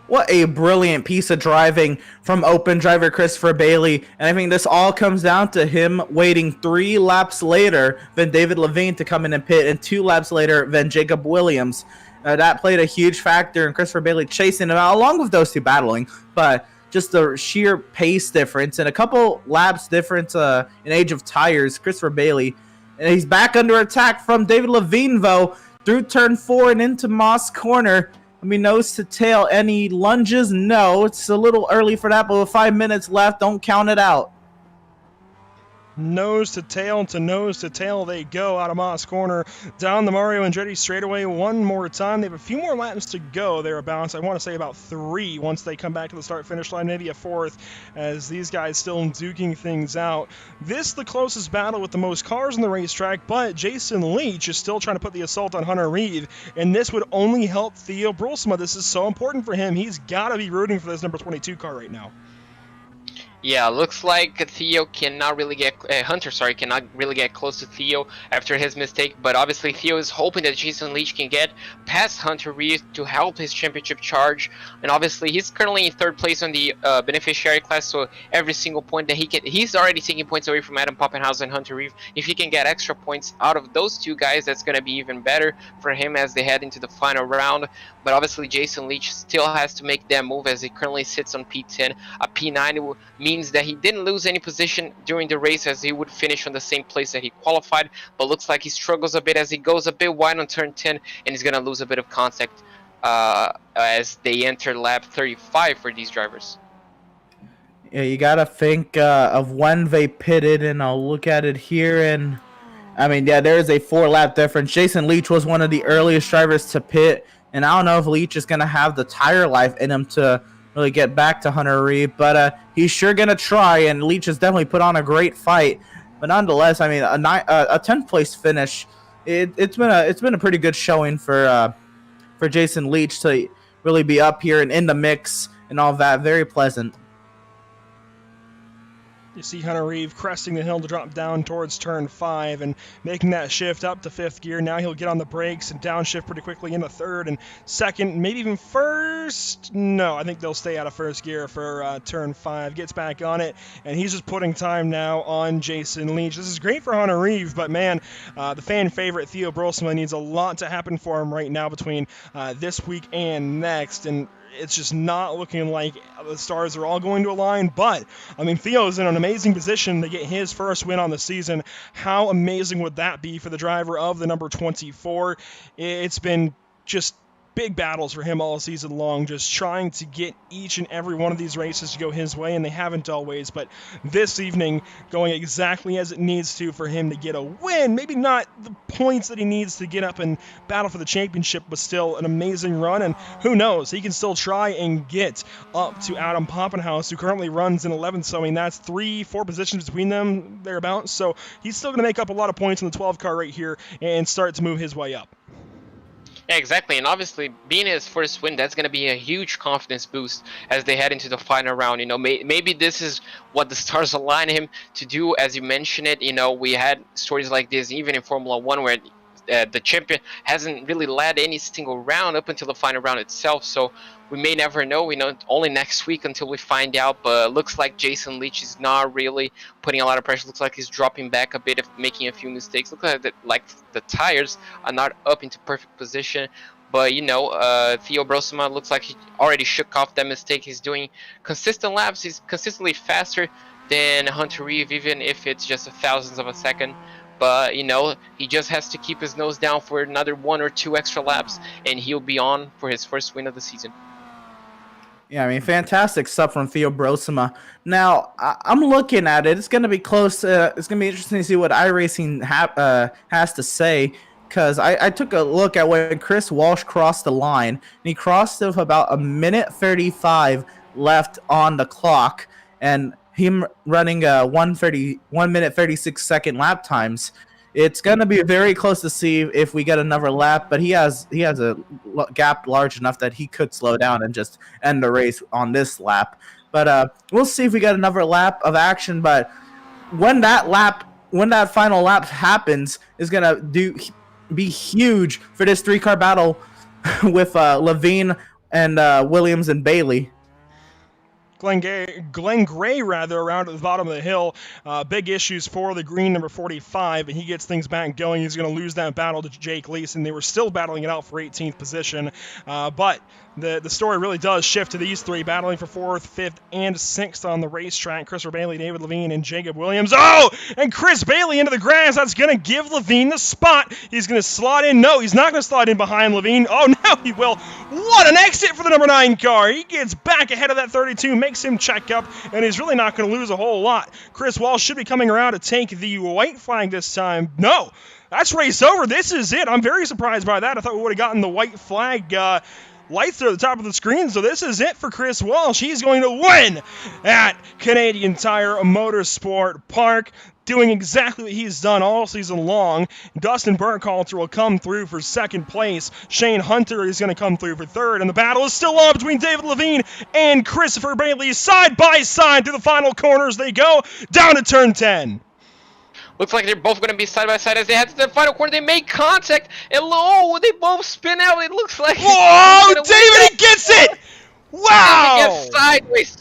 What a brilliant piece of driving from open driver Christopher Bailey. And I think this all comes down to him waiting 3 laps later than David Levine to come in and pit, and 2 laps later than Jacob Williams. That played a huge factor in Christopher Bailey chasing him out, along with those 2 battling. But just the sheer pace difference and a couple laps difference in age of tires, Christopher Bailey. And he's back under attack from David Levine, though, through turn 4 and into Moss Corner. I mean, nose to tail. Any lunges? No, it's a little early for that, but with 5 minutes left, don't count it out. Nose to tail they go out of Moss Corner, down the Mario Andretti straightaway one more time. They have a few more laps to go thereabouts. I want to say about 3 once they come back to the start-finish line, maybe a 4th, as these guys still duking things out. This the closest battle with the most cars on the racetrack, but Jason Leach is still trying to put the assault on Hunter Reeve, and this would only help Theo Brolsma. This is so important for him. He's got to be rooting for this number 22 car right now. Yeah, looks like Hunter cannot really get close to Theo after his mistake, but obviously Theo is hoping that Jason Leach can get past Hunter Reeve to help his championship charge, and obviously he's currently in 3rd place on the beneficiary class, so every single point that he's already taking points away from Adam Poppenhausen and Hunter Reeve. If he can get extra points out of those 2 guys, that's going to be even better for him as they head into the final round. But obviously Jason Leach still has to make that move, as he currently sits on P10. A P9 will mean means that he didn't lose any position during the race, as he would finish on the same place that he qualified, but looks like he struggles a bit as he goes a bit wide on turn 10, and he's going to lose a bit of contact as they enter lap 35 for these drivers. Yeah, you gotta think of when they pitted, and I'll look at it here, and I mean, yeah, there is a 4-lap difference. Jason Leach was one of the earliest drivers to pit, and I don't know if Leach is gonna have the tire life in him to really get back to Hunter Reeve, but he's sure gonna try, and Leach has definitely put on a great fight. But nonetheless, I mean, a 10th place finish, it's been a pretty good showing for Jason Leach to really be up here and in the mix and all that. Very pleasant. You see Hunter Reeve cresting the hill to drop down towards turn 5 and making that shift up to 5th gear. Now he'll get on the brakes and downshift pretty quickly into 3rd and 2nd, maybe even 1st. No, I think they'll stay out of 1st gear for turn 5. Gets back on it, and he's just putting time now on Jason Leach. This is great for Hunter Reeve, but man, the fan favorite Theo Brosma needs a lot to happen for him right now between this week and next, and it's just not looking like the stars are all going to align. But I mean, Theo's in an amazing position to get his first win on the season. How amazing would that be for the driver of the number 24? It's been just big battles for him all season long, just trying to get each and every one of these races to go his way, and they haven't always, but this evening going exactly as it needs to for him to get a win. Maybe not the points that he needs to get up and battle for the championship, but still an amazing run, and who knows, he can still try and get up to Adam Poppenhaus, who currently runs in 11th, so I mean, that's 3-4 positions between them, thereabouts, so he's still going to make up a lot of points in the 12 car right here and start to move his way up. Yeah, exactly, and obviously being his first win, that's going to be a huge confidence boost as they head into the final round. You know, maybe this is what the stars align him to do, as you mentioned it. You know, we had stories like this even in Formula 1 where the champion hasn't really led any single round up until the final round itself, so we may never know. We know only next week until we find out, but looks like Jason Leach is not really putting a lot of pressure. Looks like he's dropping back a bit, of making a few mistakes. Looks like the tires are not up into perfect position, but you know, Theo Brosma looks like he already shook off that mistake. He's doing consistent laps. He's consistently faster than Hunter Reeve, even if it's just a thousandth of a second. But, you know, he just has to keep his nose down for another 1 or 2 extra laps, and he'll be on for his first win of the season. Yeah, I mean, fantastic stuff from Theo Brosma. Now, I'm looking at it. It's going to be close. It's going to be interesting to see what iRacing has to say, because I took a look at when Chris Walsh crossed the line, and he crossed with about 1:35 left on the clock, and him running 1 minute 36 second lap times. It's gonna be very close to see if we get another lap, but he has a gap large enough that he could slow down and just end the race on this lap. But we'll see if we get another lap of action. But when that final lap happens, is gonna be huge for this 3-car battle with Levine and Williams and Bailey. Glenn Gray, rather, around at the bottom of the hill. Big issues for the green number 45, and he gets things back going. He's going to lose that battle to Jake Leeson. They were still battling it out for 18th position, but the story really does shift to these three battling for 4th, 5th, and 6th on the racetrack. Christopher Bailey, David Levine, and Jacob Williams. Oh, and Chris Bailey into the grass. That's going to give Levine the spot. He's going to slot in. No, he's not going to slide in behind Levine. Oh, now he will. What an exit for the number 9 car. He gets back ahead of that 32, makes him check up, and he's really not going to lose a whole lot. Chris Walsh should be coming around to take the white flag this time. No, that's race over. This is it. I'm very surprised by that. I thought we would have gotten the white flag lights are at the top of the screen, so this is it for Chris Walsh. He's going to win at Canadian Tire Motorsport Park, doing exactly what he's done all season long. Dustin Burkhalter will come through for 2nd place. Shane Hunter is going to come through for 3rd, and the battle is still on between David Levine and Christopher Bailey. Side by side through the final corners they go, down to turn 10. Looks like they're both going to be side by side as they head to the final corner. They make contact, and lo, they both spin out. It looks like... Whoa! David gets it! Wow! He gets sideways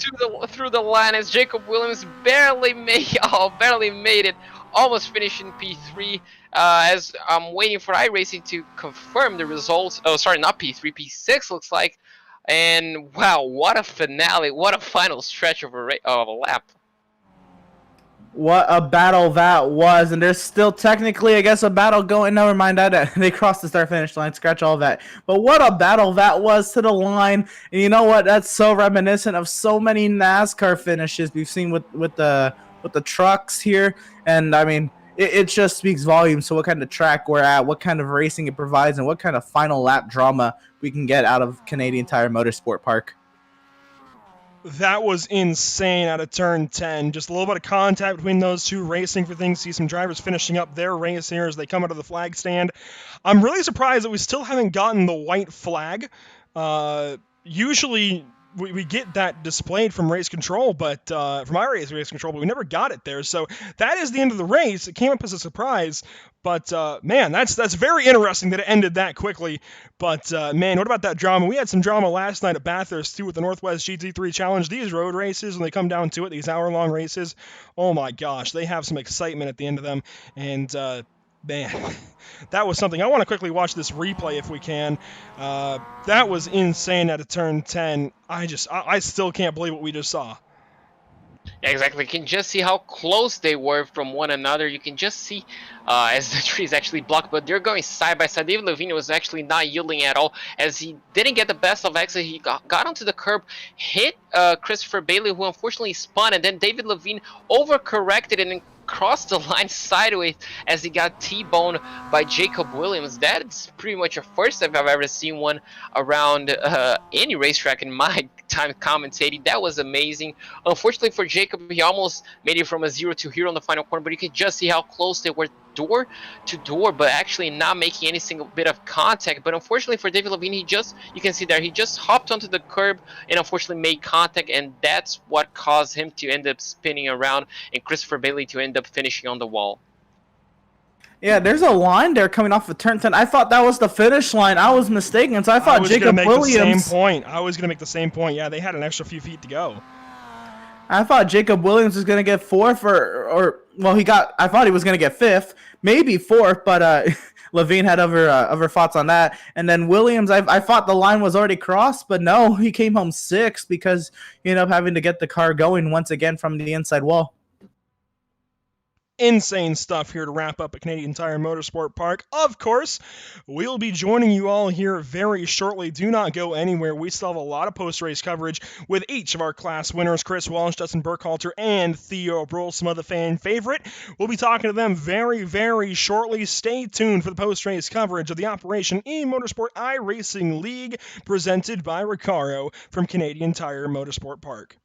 through the line as Jacob Williams barely made it. Almost finishing P3. As I'm waiting for iRacing to confirm the results. Oh, sorry, not P3, P6 looks like. And wow, what a finale! What a final stretch of a lap. What a battle that was, and there's still technically, I guess, a battle going. Never mind that they crossed the start finish line. Scratch all that. But what a battle that was to the line. And you know what? That's so reminiscent of so many NASCAR finishes we've seen with the trucks here. And I mean, it just speaks volumes to what kind of track we're at, what kind of racing it provides, and what kind of final lap drama we can get out of Canadian Tire Motorsport Park. That was insane out of turn 10. Just a little bit of contact between those two racing for things. See some drivers finishing up their race here as they come out of the flag stand. I'm really surprised that we still haven't gotten the white flag. Usually we get that displayed from race control, but from iRacing race control, but we never got it there. So that is the end of the race. It came up as a surprise, but man, that's very interesting that it ended that quickly. But man, what about that drama? We had some drama last night at Bathurst too with the Northwest GT3 Challenge. These road races, when they come down to it, these hour-long races, oh my gosh, they have some excitement at the end of them. And man, that was something. I want to quickly watch this replay if we can. That was insane at a turn 10. I still can't believe what we just saw. Yeah, exactly. You can just see how close they were from one another. You can just see as the tree is actually blocked, but they're going side by side. David Levine was actually not yielding at all as he didn't get the best of exit. He got onto the curb, hit Christopher Bailey, who unfortunately spun, and then David Levine overcorrected and then crossed the line sideways as he got T-boned by Jacob Williams. That's pretty much a first time I've ever seen one around any racetrack in my time commentating. That was amazing. Unfortunately for Jacob, he almost made it from a 0 to hero on the final corner, but you can just see how close they were door to door, but actually not making any single bit of contact. But unfortunately for David Levine, you can see there, he just hopped onto the curb and unfortunately made contact, and that's what caused him to end up spinning around and Christopher Bailey to end up finishing on the wall. Yeah, there's a line there coming off of turn 10. I thought that was the finish line. I was mistaken. So I thought Jacob Williams. I was going to make the same point. Yeah, they had an extra few feet to go. I thought Jacob Williams was going to get fourth I thought he was going to get fifth, maybe fourth, but Levine had other thoughts on that. And then Williams, I thought the line was already crossed, but no, he came home sixth because he ended up having to get the car going once again from the inside wall. Insane stuff here to wrap up at Canadian Tire Motorsport Park. Of course, we'll be joining you all here very shortly. Do not go anywhere. We still have a lot of post-race coverage with each of our class winners, Chris Walsh, Justin Burkhalter, and Theo Brule, some of the fan favorite. We'll be talking to them very, very shortly. Stay tuned for the post-race coverage of the Operation eMotorsport iRacing League presented by RECARO from Canadian Tire Motorsport Park.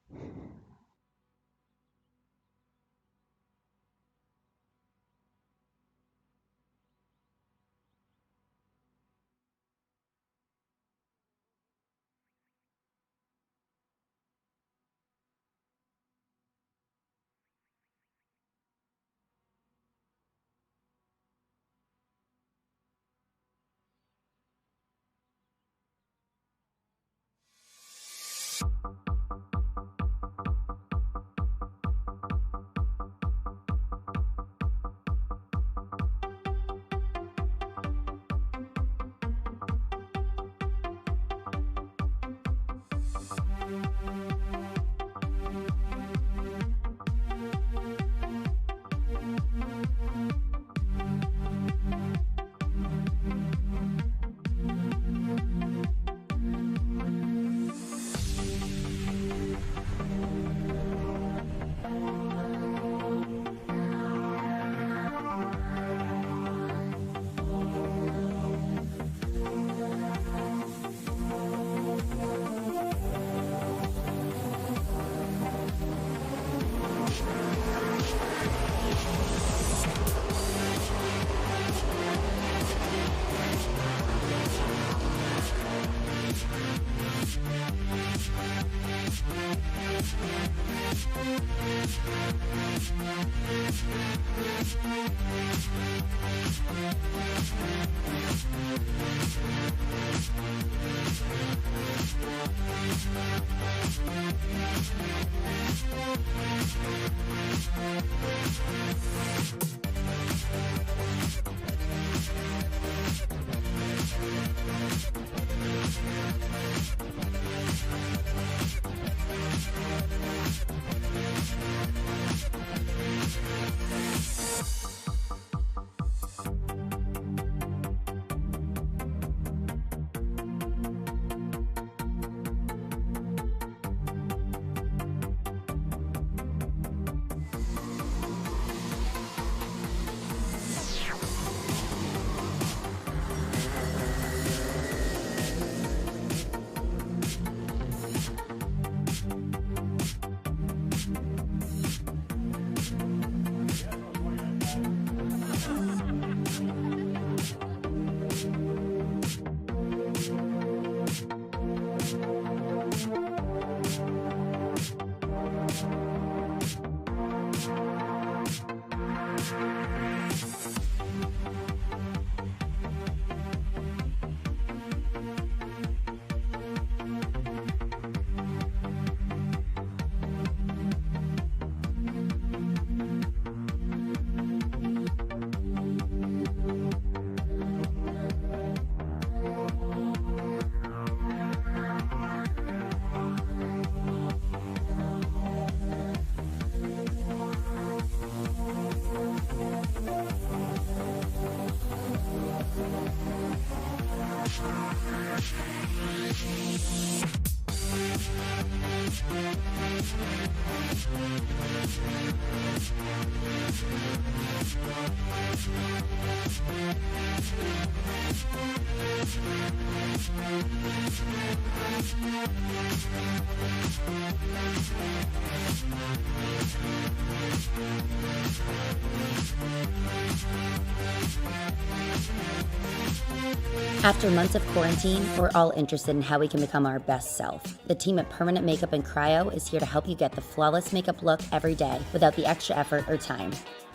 After months of quarantine, we're all interested in how we can become our best self. The team at Permanent Makeup and Cryo is here to help you get the flawless makeup look every day without the extra effort or time.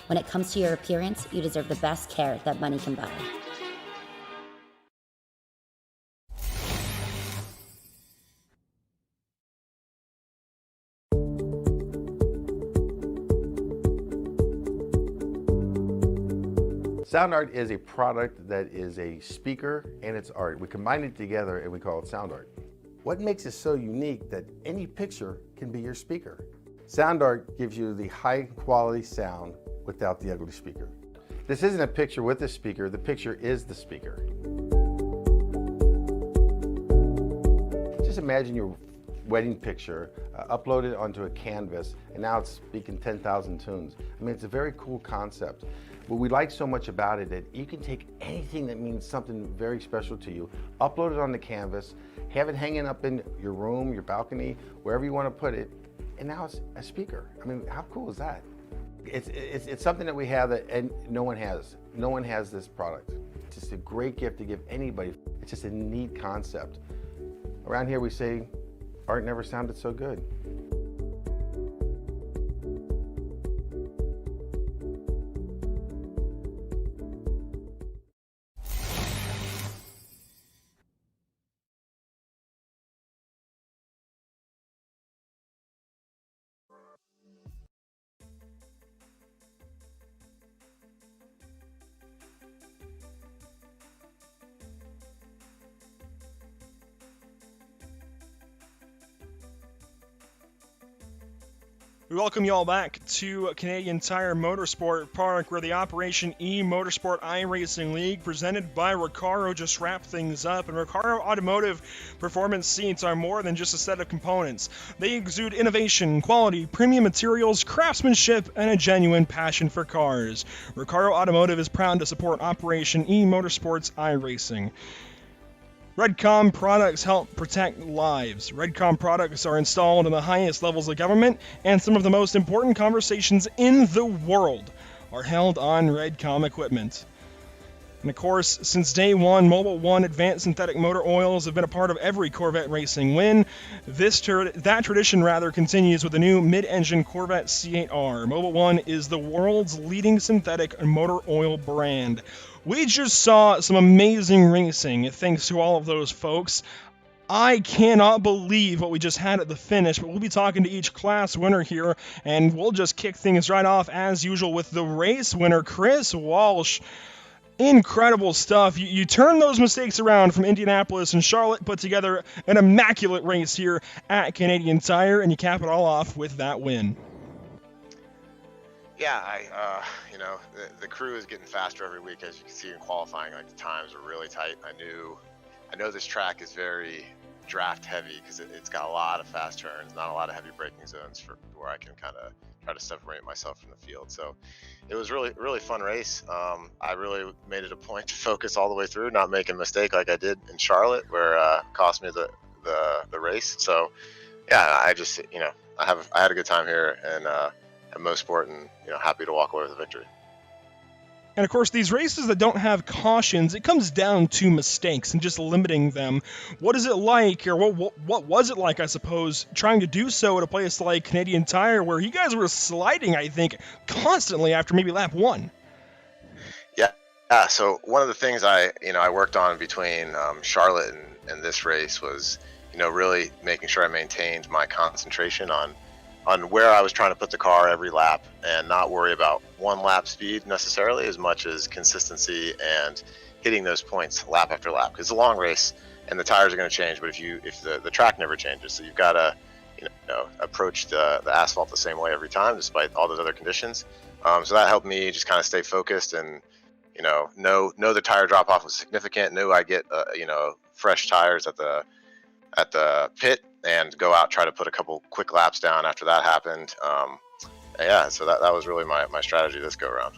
When it comes to your appearance, you deserve the best care that money can buy. Sound art is a product that is a speaker and it's art. We combine it together and we call it sound art. What makes it so unique that any picture can be your speaker? Sound art gives you the high quality sound without the ugly speaker. This isn't a picture with a speaker, the picture is the speaker. Just imagine your wedding picture uploaded onto a canvas and now it's speaking 10,000 tunes. I mean, it's a very cool concept. What we like so much about it that you can take anything that means something very special to you, upload it on the canvas, have it hanging up in your room, your balcony, wherever you want to put it, and now it's a speaker. I mean, how cool is that? It's something that we have that and no one has. No one has this product. It's just a great gift to give anybody. It's just a neat concept. Around here we say, art never sounded so good. We welcome you all back to Canadian Tire Motorsport Park, where the Operation eMotorsport iRacing League, presented by RECARO, just wrapped things up. And RECARO Automotive Performance seats are more than just a set of components. They exude innovation, quality, premium materials, craftsmanship, and a genuine passion for cars. RECARO Automotive is proud to support Operation eMotorsport's iRacing. RECOM products help protect lives. RECOM products are installed in the highest levels of government, and some of the most important conversations in the world are held on RECOM equipment. And of course, since day one, Mobil 1 Advanced Synthetic Motor Oils have been a part of every Corvette racing win. That tradition continues with the new mid-engine Corvette C8R. Mobil 1 is the world's leading synthetic motor oil brand. We just saw some amazing racing thanks to all of those folks. I cannot believe what we just had at the finish, but we'll be talking to each class winner here, and we'll just kick things right off as usual with the race winner, Chris Walsh. Incredible stuff. You turn those mistakes around from Indianapolis and Charlotte, put together an immaculate race here at Canadian Tire, and you cap it all off with that win. Yeah, the crew is getting faster every week, as you can see in qualifying. Like, the times are really tight. I know this track is very draft heavy because it's got a lot of fast turns, not a lot of heavy braking zones for where I can kind of try to separate myself from the field. So it was really fun race. I really made it a point to focus all the way through, not make a mistake like I did in Charlotte, where it cost me the race. So yeah, I just I had a good time here and at Mosport, and happy to walk away with a victory. And of course, these races that don't have cautions, it comes down to mistakes and just limiting them. What is it like, or what was it like, I suppose, trying to do so at a place like Canadian Tire, where you guys were sliding, I think, constantly after maybe lap one? Yeah. So one of the things I worked on between Charlotte and this race was, really making sure I maintained my concentration on where I was trying to put the car every lap, and not worry about one lap speed necessarily as much as consistency and hitting those points lap after lap. Because it's a long race and the tires are going to change, but if the track never changes, so you've got to approach the asphalt the same way every time, despite all those other conditions. So that helped me just kind of stay focused and know the tire drop off was significant. Knew I get fresh tires at the pit and go out, try to put a couple quick laps down after that happened. Yeah, so that was really my strategy this go around.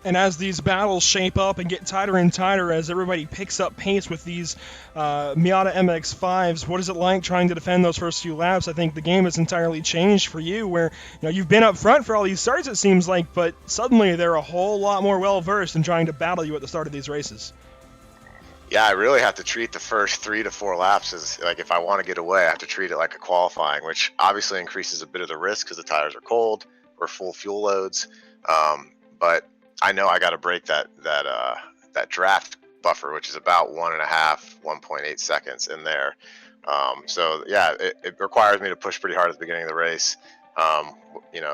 And as these battles shape up and get tighter and tighter as everybody picks up pace with these Miata MX-5s, what is it like trying to defend those first few laps? I think the game has entirely changed for you, where you've been up front for all these starts, it seems like, but suddenly they're a whole lot more well-versed in trying to battle you at the start of these races. Yeah, I really have to treat the first 3 to 4 laps as, like, if I want to get away, I have to treat it like a qualifying, which obviously increases a bit of the risk because the tires are cold or full fuel loads. But I know I got to break that draft buffer, which is about 1.8 seconds in there. So yeah, it requires me to push pretty hard at the beginning of the race.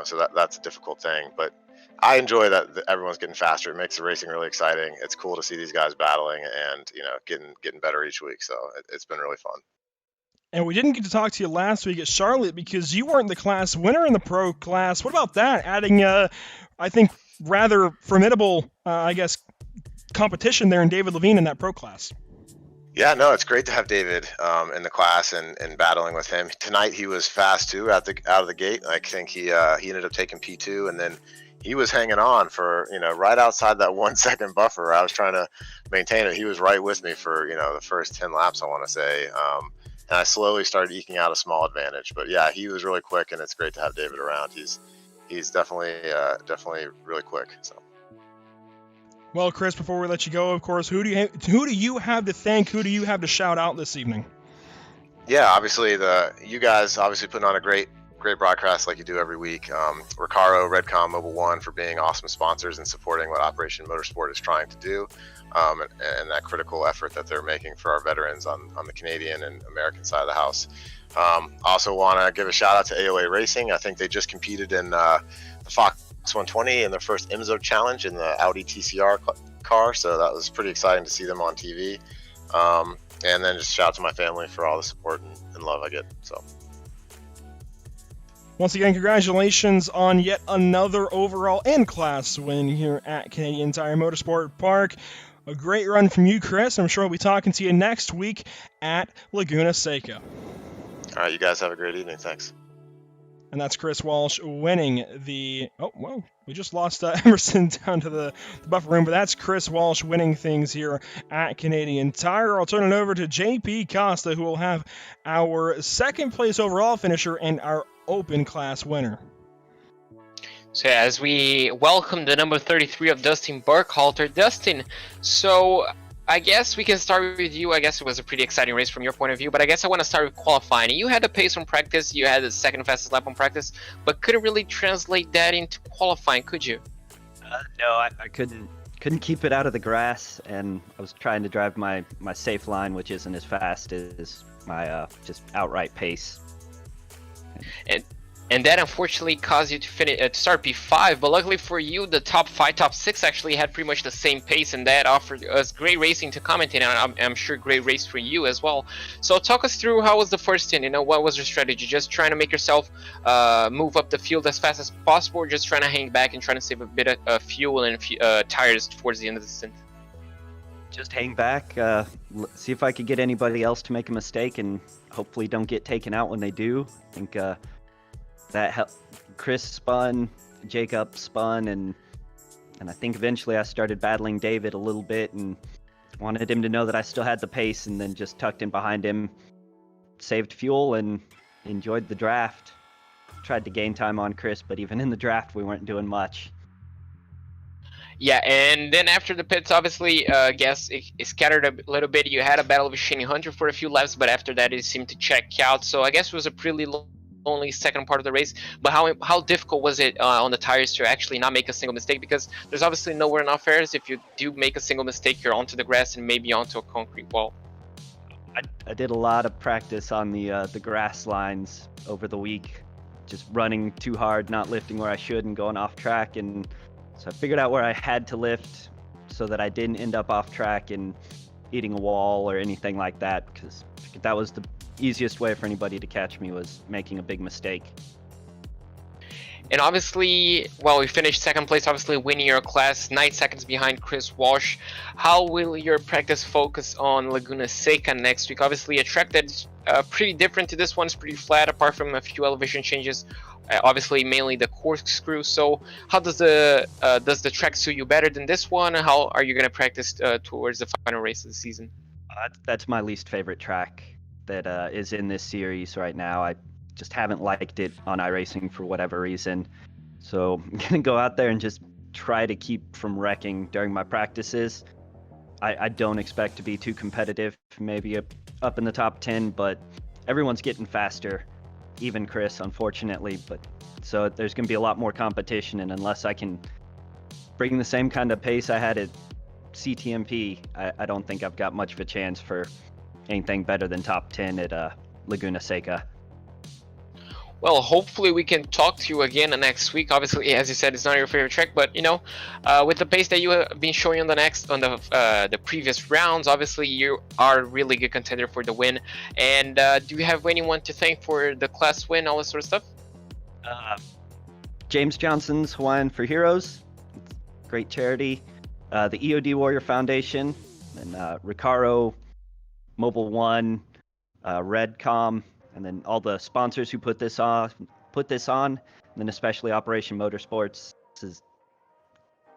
So that's a difficult thing, but I enjoy that everyone's getting faster. It makes the racing really exciting. It's cool to see these guys battling and getting better each week. So it's been really fun. And we didn't get to talk to you last week at Charlotte because you weren't the class winner in the pro class. What about that? Adding, I think, rather formidable, competition there in David Levine in that pro class. Yeah, no, it's great to have David in the class and battling with him. Tonight he was fast too out of the gate. I think he ended up taking P2, and then he was hanging on for right outside that 1 second buffer. I was trying to maintain it. He was right with me for the first 10 laps, I want to say. And I slowly started eking out a small advantage. But yeah, he was really quick, and it's great to have David around. He's definitely really quick. So. Well, Chris, before we let you go, of course, who do you have to thank? Who do you have to shout out this evening? Yeah, obviously you guys putting on a great broadcast like you do every week. RECARO, Redcom, Mobile One for being awesome sponsors and supporting what Operation Motorsport is trying to do, and that critical effort that they're making for our veterans on the Canadian and American side of the house. Also want to give a shout out to AOA Racing. I think they just competed in the Fox 120 in their first IMSO challenge in the Audi TCR car, so that was pretty exciting to see them on TV. And then just shout out to my family for all the support and love I get. So. Once again, congratulations on yet another overall and class win here at Canadian Tire Motorsport Park. A great run from you, Chris. I'm sure we'll be talking to you next week at Laguna Seca. All right, you guys have a great evening. Thanks. And that's Chris Walsh winning the... Oh, well, we just lost Emerson down to the buffer room, but that's Chris Walsh winning things here at Canadian Tire. I'll turn it over to JP Costa, who will have our second place overall finisher and our open class winner. So as we welcome the number 33 of Dustin Burkhalter. Dustin, so I guess we can start with you. I guess it was a pretty exciting race from your point of view, but I guess I want to start with qualifying. You had the pace on practice, you had the second fastest lap on practice, but couldn't really translate that into qualifying, could you? No, I couldn't keep it out of the grass, and I was trying to drive my safe line, which isn't as fast as my just outright pace. And that unfortunately caused you to finish to start P5, but luckily for you, the top 5, top 6 actually had pretty much the same pace, and that offered us great racing to commentate on. I'm sure great race for you as well. So talk us through how was the first stint. What was your strategy? Just trying to make yourself move up the field as fast as possible, or just trying to hang back and trying to save a bit of fuel and tires towards the end of the stint? Just hang back, see if I could get anybody else to make a mistake, and hopefully don't get taken out when they do. I think that helped. Chris spun, Jacob spun, and I think eventually I started battling David a little bit and wanted him to know that I still had the pace, and then just tucked in behind him, saved fuel, and enjoyed the draft. Tried to gain time on Chris, but even in the draft we weren't doing much. Yeah, and then after the pits, obviously, I guess it scattered a little bit. You had a battle with Shane Hunter for a few laps, but after that it seemed to check out. So I guess it was a pretty lonely second part of the race. But how difficult was it on the tires to actually not make a single mistake? Because there's obviously nowhere in off airs. If you do make a single mistake, you're onto the grass and maybe onto a concrete wall. I did a lot of practice on the grass lines over the week, just running too hard, not lifting where I should, and going off track. And so I figured out where I had to lift so that I didn't end up off track and eating a wall or anything like that, because that was the easiest way for anybody to catch me, was making a big mistake. And obviously, well, we finished second place, obviously winning your class, 9 seconds behind Chris Walsh. How will your practice focus on Laguna Seca next week? Obviously, a track that's pretty different to this one. It's pretty flat, apart from a few elevation changes. Obviously, mainly the corkscrew. So, how does the track suit you better than this one? How are you going to practice towards the final race of the season? That's my least favorite track that is in this series right now. I just haven't liked it on iRacing for whatever reason. So I'm going to go out there and just try to keep from wrecking during my practices. I don't expect to be too competitive, maybe up in the top 10, but everyone's getting faster, even Chris, unfortunately. But so there's going to be a lot more competition, and unless I can bring the same kind of pace I had at CTMP, I don't think I've got much of a chance for anything better than top 10 at Laguna Seca. Well, hopefully we can talk to you again next week. Obviously, as you said, it's not your favorite track, but with the pace that you have been showing on the previous rounds, obviously you are a really good contender for the win. And do you have anyone to thank for the class win, all this sort of stuff? James Johnson's Hawaiian for Heroes, great charity. The EOD Warrior Foundation, and RECARO, Mobile One, Redcom, and then all the sponsors who put this on, and then especially Operation Motorsports. This is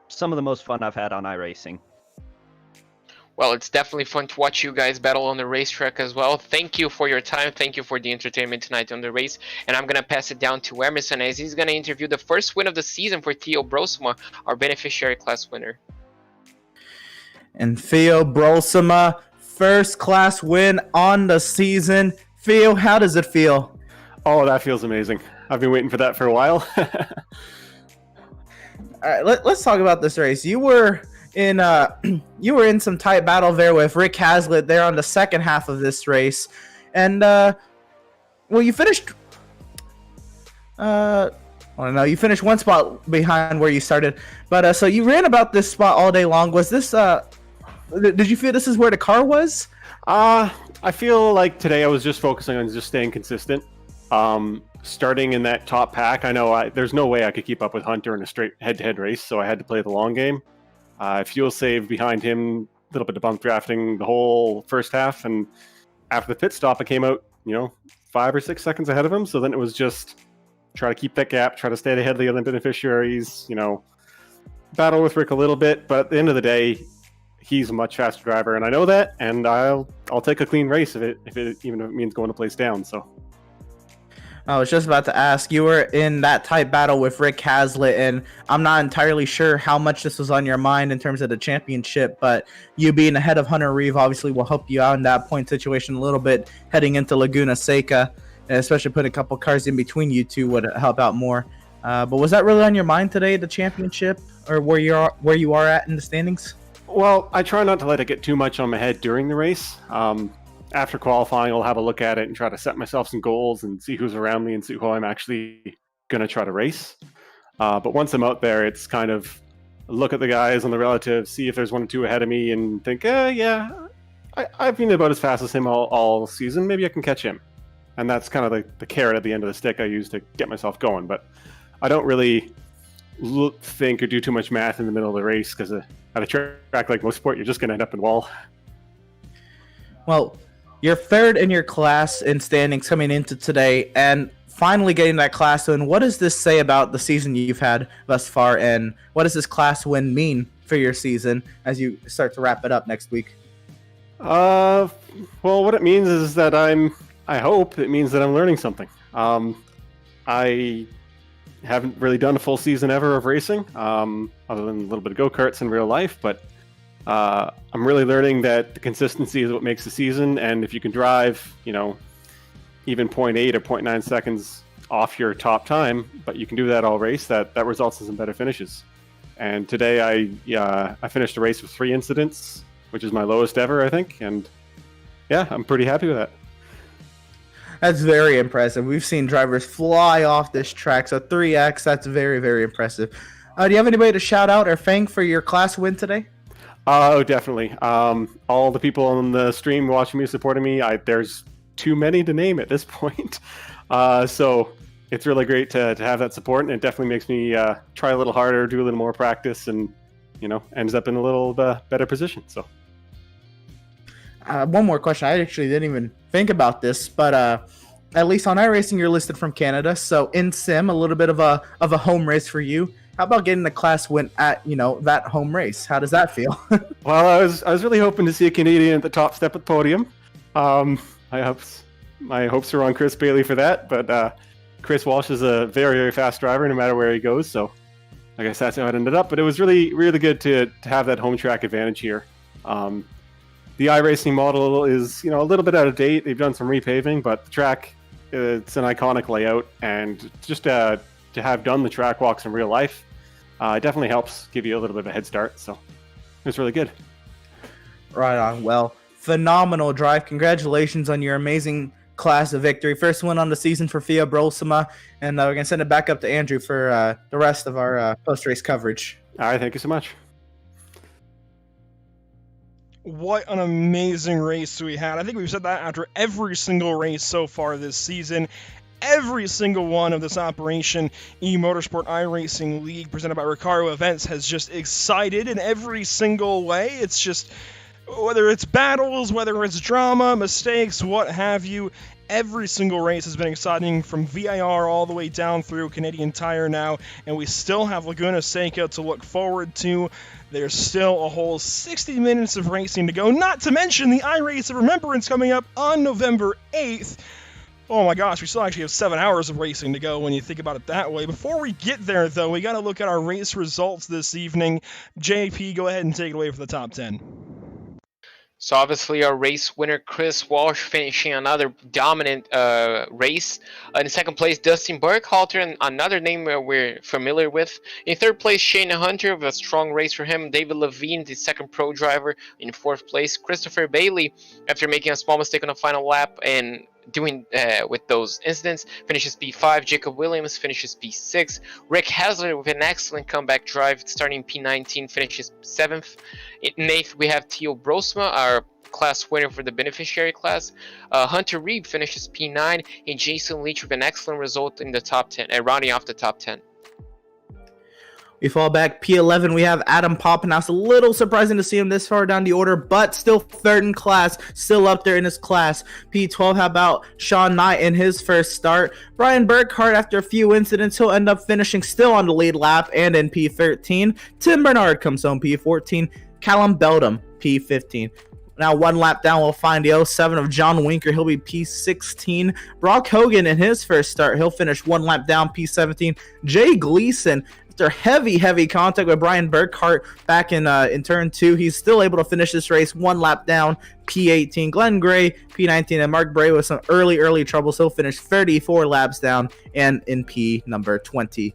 some of the most fun I've had on iRacing. Well, it's definitely fun to watch you guys battle on the racetrack as well. Thank you for your time. Thank you for the entertainment tonight on the race. And I'm going to pass it down to Emerson as he's going to interview the first win of the season for Theo Brosma, our beneficiary class winner. And Theo Brosma, first class win on the season. Theo, how does it feel? Oh, that feels amazing. I've been waiting for that for a while. All right, let's talk about this race. You were in some tight battle there with Rick Hazlitt there on the second half of this race, and you finished. You finished one spot behind where you started, but so you ran about this spot all day long. Was this? Did you feel this is where the car was? I feel like today I was just focusing on just staying consistent. Starting in that top pack, I know there's no way I could keep up with Hunter in a straight head-to-head race, so I had to play the long game. Fuel save behind him, a little bit of bump drafting the whole first half, and after the pit stop, I came out, 5 or 6 seconds ahead of him. So then it was just try to keep that gap, try to stay ahead of the other beneficiaries, battle with Rick a little bit, but at the end of the day, he's a much faster driver, and I know that, and I'll take a clean race even if it means going a place down. So I was just about to ask, you were in that tight battle with Rick Hazlitt, and I'm not entirely sure how much this was on your mind in terms of the championship, but you being ahead of Hunter Reeve obviously will help you out in that point situation a little bit heading into Laguna Seca, and especially putting a couple cars in between you two would help out more. But was that really on your mind today, the championship, or where you are at in the standings? Well, I try not to let it get too much on my head during the race. After qualifying, I'll have a look at it and try to set myself some goals and see who's around me and see who I'm actually going to try to race. But once I'm out there, it's kind of look at the guys on the relative, see if there's 1 or 2 ahead of me and think, I've been about as fast as him all season. Maybe I can catch him. And that's kind of the carrot at the end of the stick I use to get myself going. But I don't really think or do too much math in the middle of the race because at a track like Mosport, you're just going to end up in wall. Well, you're third in your class in standings coming into today, and finally getting that class win. What does this say about the season you've had thus far, and what does this class win mean for your season as you start to wrap it up next week? Well, what it means is that I hope it means that I'm learning something. I haven't really done a full season ever of racing, other than a little bit of go-karts in real life, but I'm really learning that the consistency is what makes the season, and if you can drive, even 0.8 or 0.9 seconds off your top time, but you can do that all race, that results in some better finishes. And today I finished a race with 3 incidents, which is my lowest ever, I think, and yeah, I'm pretty happy with that. That's very impressive. We've seen drivers fly off this track, so 3x, that's very, very impressive. Do you have anybody to shout out or thank for your class win today? Oh, definitely. All the people on the stream watching me, supporting me, there's too many to name at this point. So it's really great to have that support, and it definitely makes me try a little harder, do a little more practice, and ends up in a little better position. So one more question. I actually didn't even think about this, but at least on iRacing, you're listed from Canada. So in sim, a little bit of a home race for you. How about getting the class win at that home race? How does that feel? Well, I was really hoping to see a Canadian at the top step at the podium. My hopes are on Chris Bailey for that, but Chris Walsh is a very, very fast driver no matter where he goes. So I guess that's how it ended up. But it was really, really good to have that home track advantage here. The iRacing model is a little bit out of date. They've done some repaving, but the track, it's an iconic layout, and just to have done the track walks in real life, it definitely helps give you a little bit of a head start. So it was really good. Right on. Well, phenomenal drive. Congratulations on your amazing class of victory. First win on the season for Fia Brolsema, and we're going to send it back up to Andrew for the rest of our post-race coverage. All right, thank you so much. What an amazing race we had. I think we've said that after every single race so far this season. Every single one of this Operation eMotorsport iRacing League presented by RECARO Events has just excited in every single way. It's just, whether it's battles, whether it's drama, mistakes, what have you, every single race has been exciting, from VIR all the way down through Canadian Tire now, and we still have Laguna Seca to look forward to. There's still a whole 60 minutes of racing to go, not to mention the iRace of Remembrance coming up on November 8th. Oh my gosh, we still actually have 7 hours of racing to go when you think about it that way. Before we get there, though, we got to look at our race results this evening. JP, go ahead and take it away for the top 10. So obviously our race winner, Chris Walsh, finishing another dominant race. In second place, Dustin Burkhalter, and another name we're familiar with. In third place, Shane Hunter, with a strong race for him. David Levine, the second pro driver. In fourth place, Christopher Bailey, after making a small mistake on the final lap and doing with those incidents, finishes P5. Jacob Williams finishes P6. Rick Hasler with an excellent comeback drive, starting P19, finishes 7th. In 8th, we have Theo Brosma, our class winner for the beneficiary class. Hunter Reed finishes P9, and Jason Leach with an excellent result in the top 10, rounding off the top 10. We fall back P11. We have Adam Poppenhaus. A little surprising to see him this far down the order, but still third in class, still up there in his class. P12, how about Sean Knight in his first start? Brian Burkhart, after a few incidents, he'll end up finishing still on the lead lap and in P13. Tim Bernard comes home P14. Callum Beldam, P15. Now one lap down, we'll find the 07 of John Winker. He'll be P16. Brock Hogan in his first start, he'll finish one lap down, P17. Jay Gleason, after heavy contact with Brian Burkhart back in turn 2, he's still able to finish this race one lap down, P18. Glenn Gray, P19, and Mark Bray with some early troubles. He'll finish 34 laps down and in P number 20.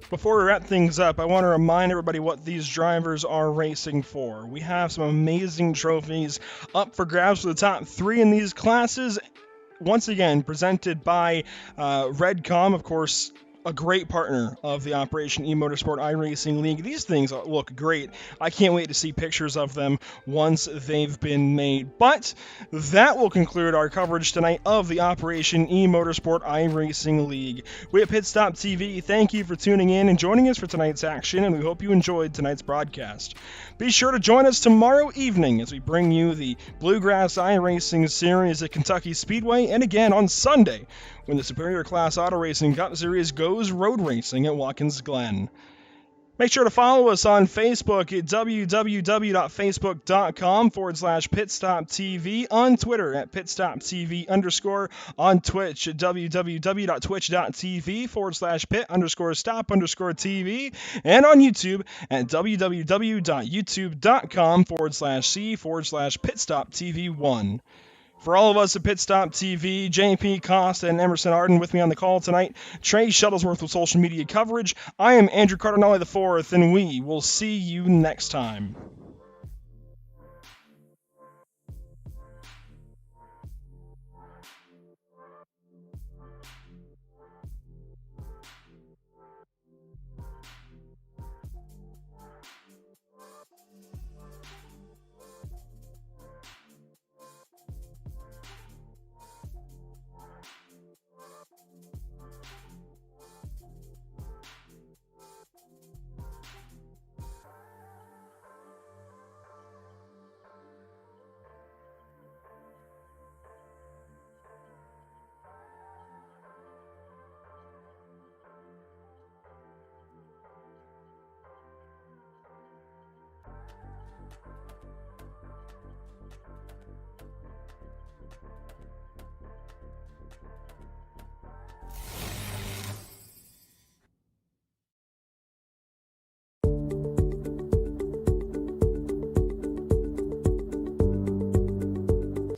Before we wrap things up, I want to remind everybody what these drivers are racing for. We have some amazing trophies up for grabs for the top 3 in these classes. Once again, presented by Redcom, of course, a great partner of the Operation eMotorsport iRacing League. These things look great. I can't wait to see pictures of them once they've been made. But that will conclude our coverage tonight of the Operation eMotorsport iRacing League. We at Pit Stop TV thank you for tuning in and joining us for tonight's action, and we hope you enjoyed tonight's broadcast. Be sure to join us tomorrow evening as we bring you the Bluegrass iRacing Series at Kentucky Speedway, and again on Sunday when the Superior Class Auto Racing Cup Series goes road racing at Watkins Glen. Make sure to follow us on Facebook at www.facebook.com/pitstoptv, on Twitter at pitstoptv_, on Twitch at www.twitch.tv/pit_stop_tv, and on YouTube at www.youtube.com/c/pitstoptv1. For all of us at Pit Stop TV, JP Costa and Emerson Arden with me on the call tonight, Trey Shuttlesworth with social media coverage, I am Andrew Cardinale IV, and we will see you next time.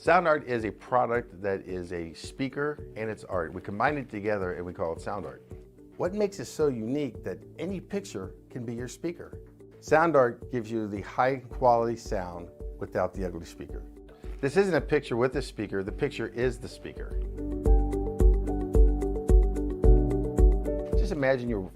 Sound art is a product that is a speaker and it's art. We combine it together and we call it sound art. What makes it so unique that any picture can be your speaker? Sound art gives you the high quality sound without the ugly speaker. This isn't a picture with a speaker, the picture is the speaker. Just imagine your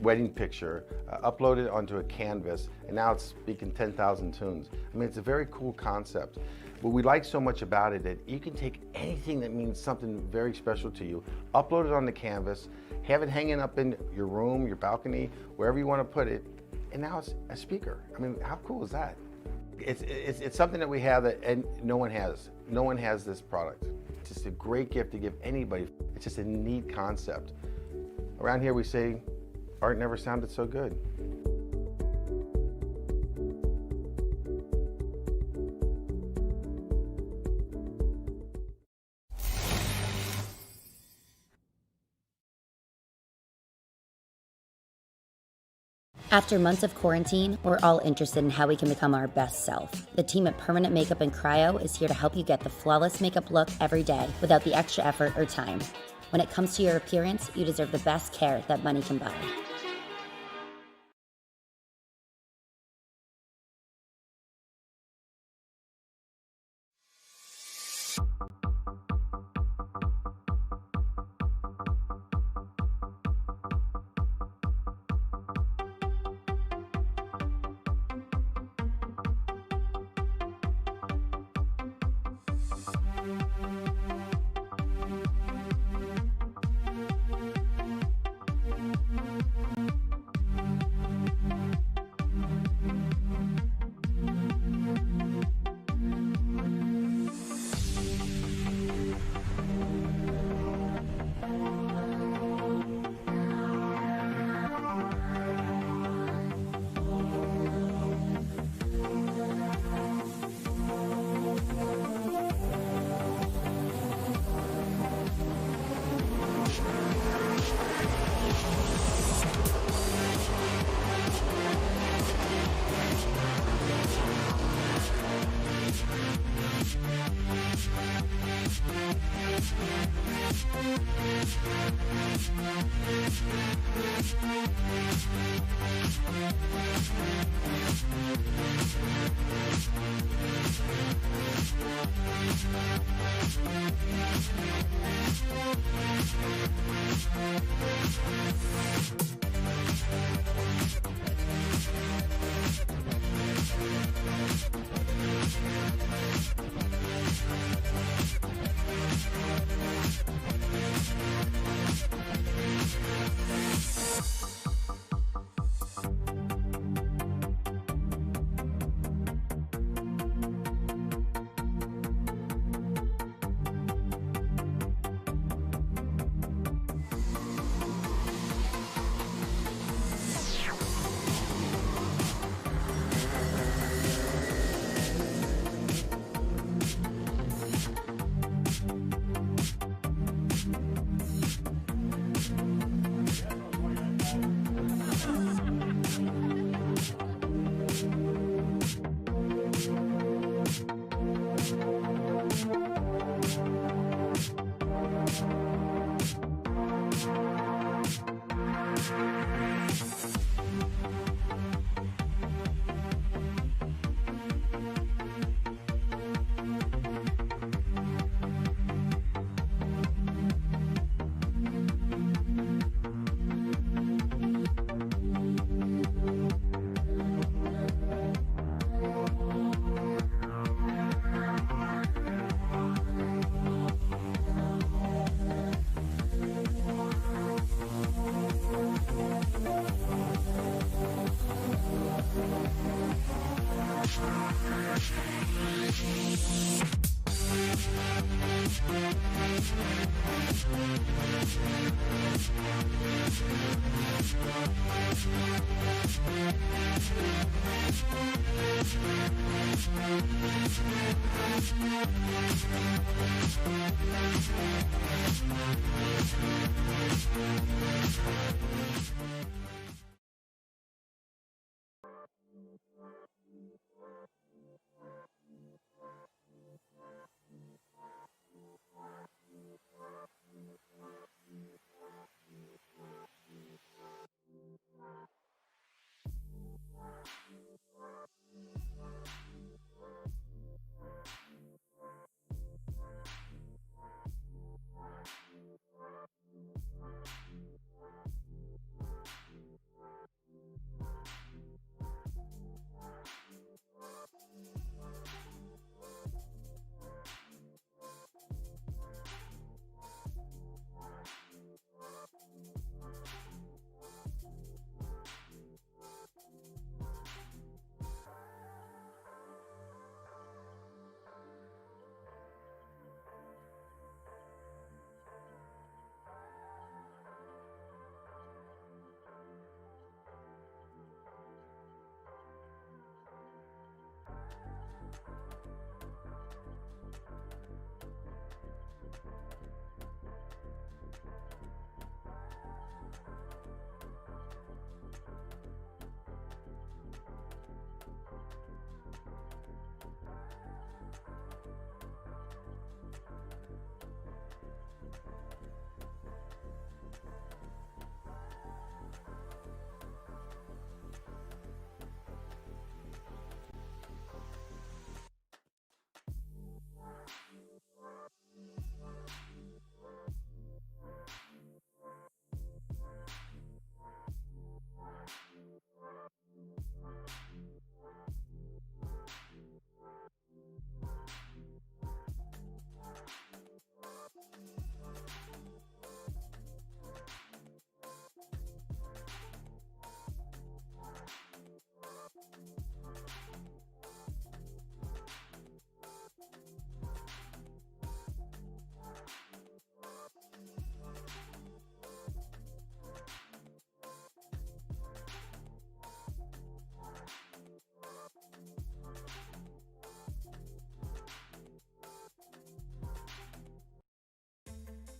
wedding picture, upload it onto a canvas, and now it's speaking 10,000 tunes. I mean, it's a very cool concept. What we like so much about it that you can take anything that means something very special to you, upload it on the canvas, have it hanging up in your room, your balcony, wherever you want to put it, and now it's a speaker. I mean, how cool is that? It's something that we have that and no one has. No one has this product. It's just a great gift to give anybody. It's just a neat concept. Around here we say, art never sounded so good. After months of quarantine, we're all interested in how we can become our best self. The team at Permanent Makeup and Cryo is here to help you get the flawless makeup look every day without the extra effort or time. When it comes to your appearance, you deserve the best care that money can buy.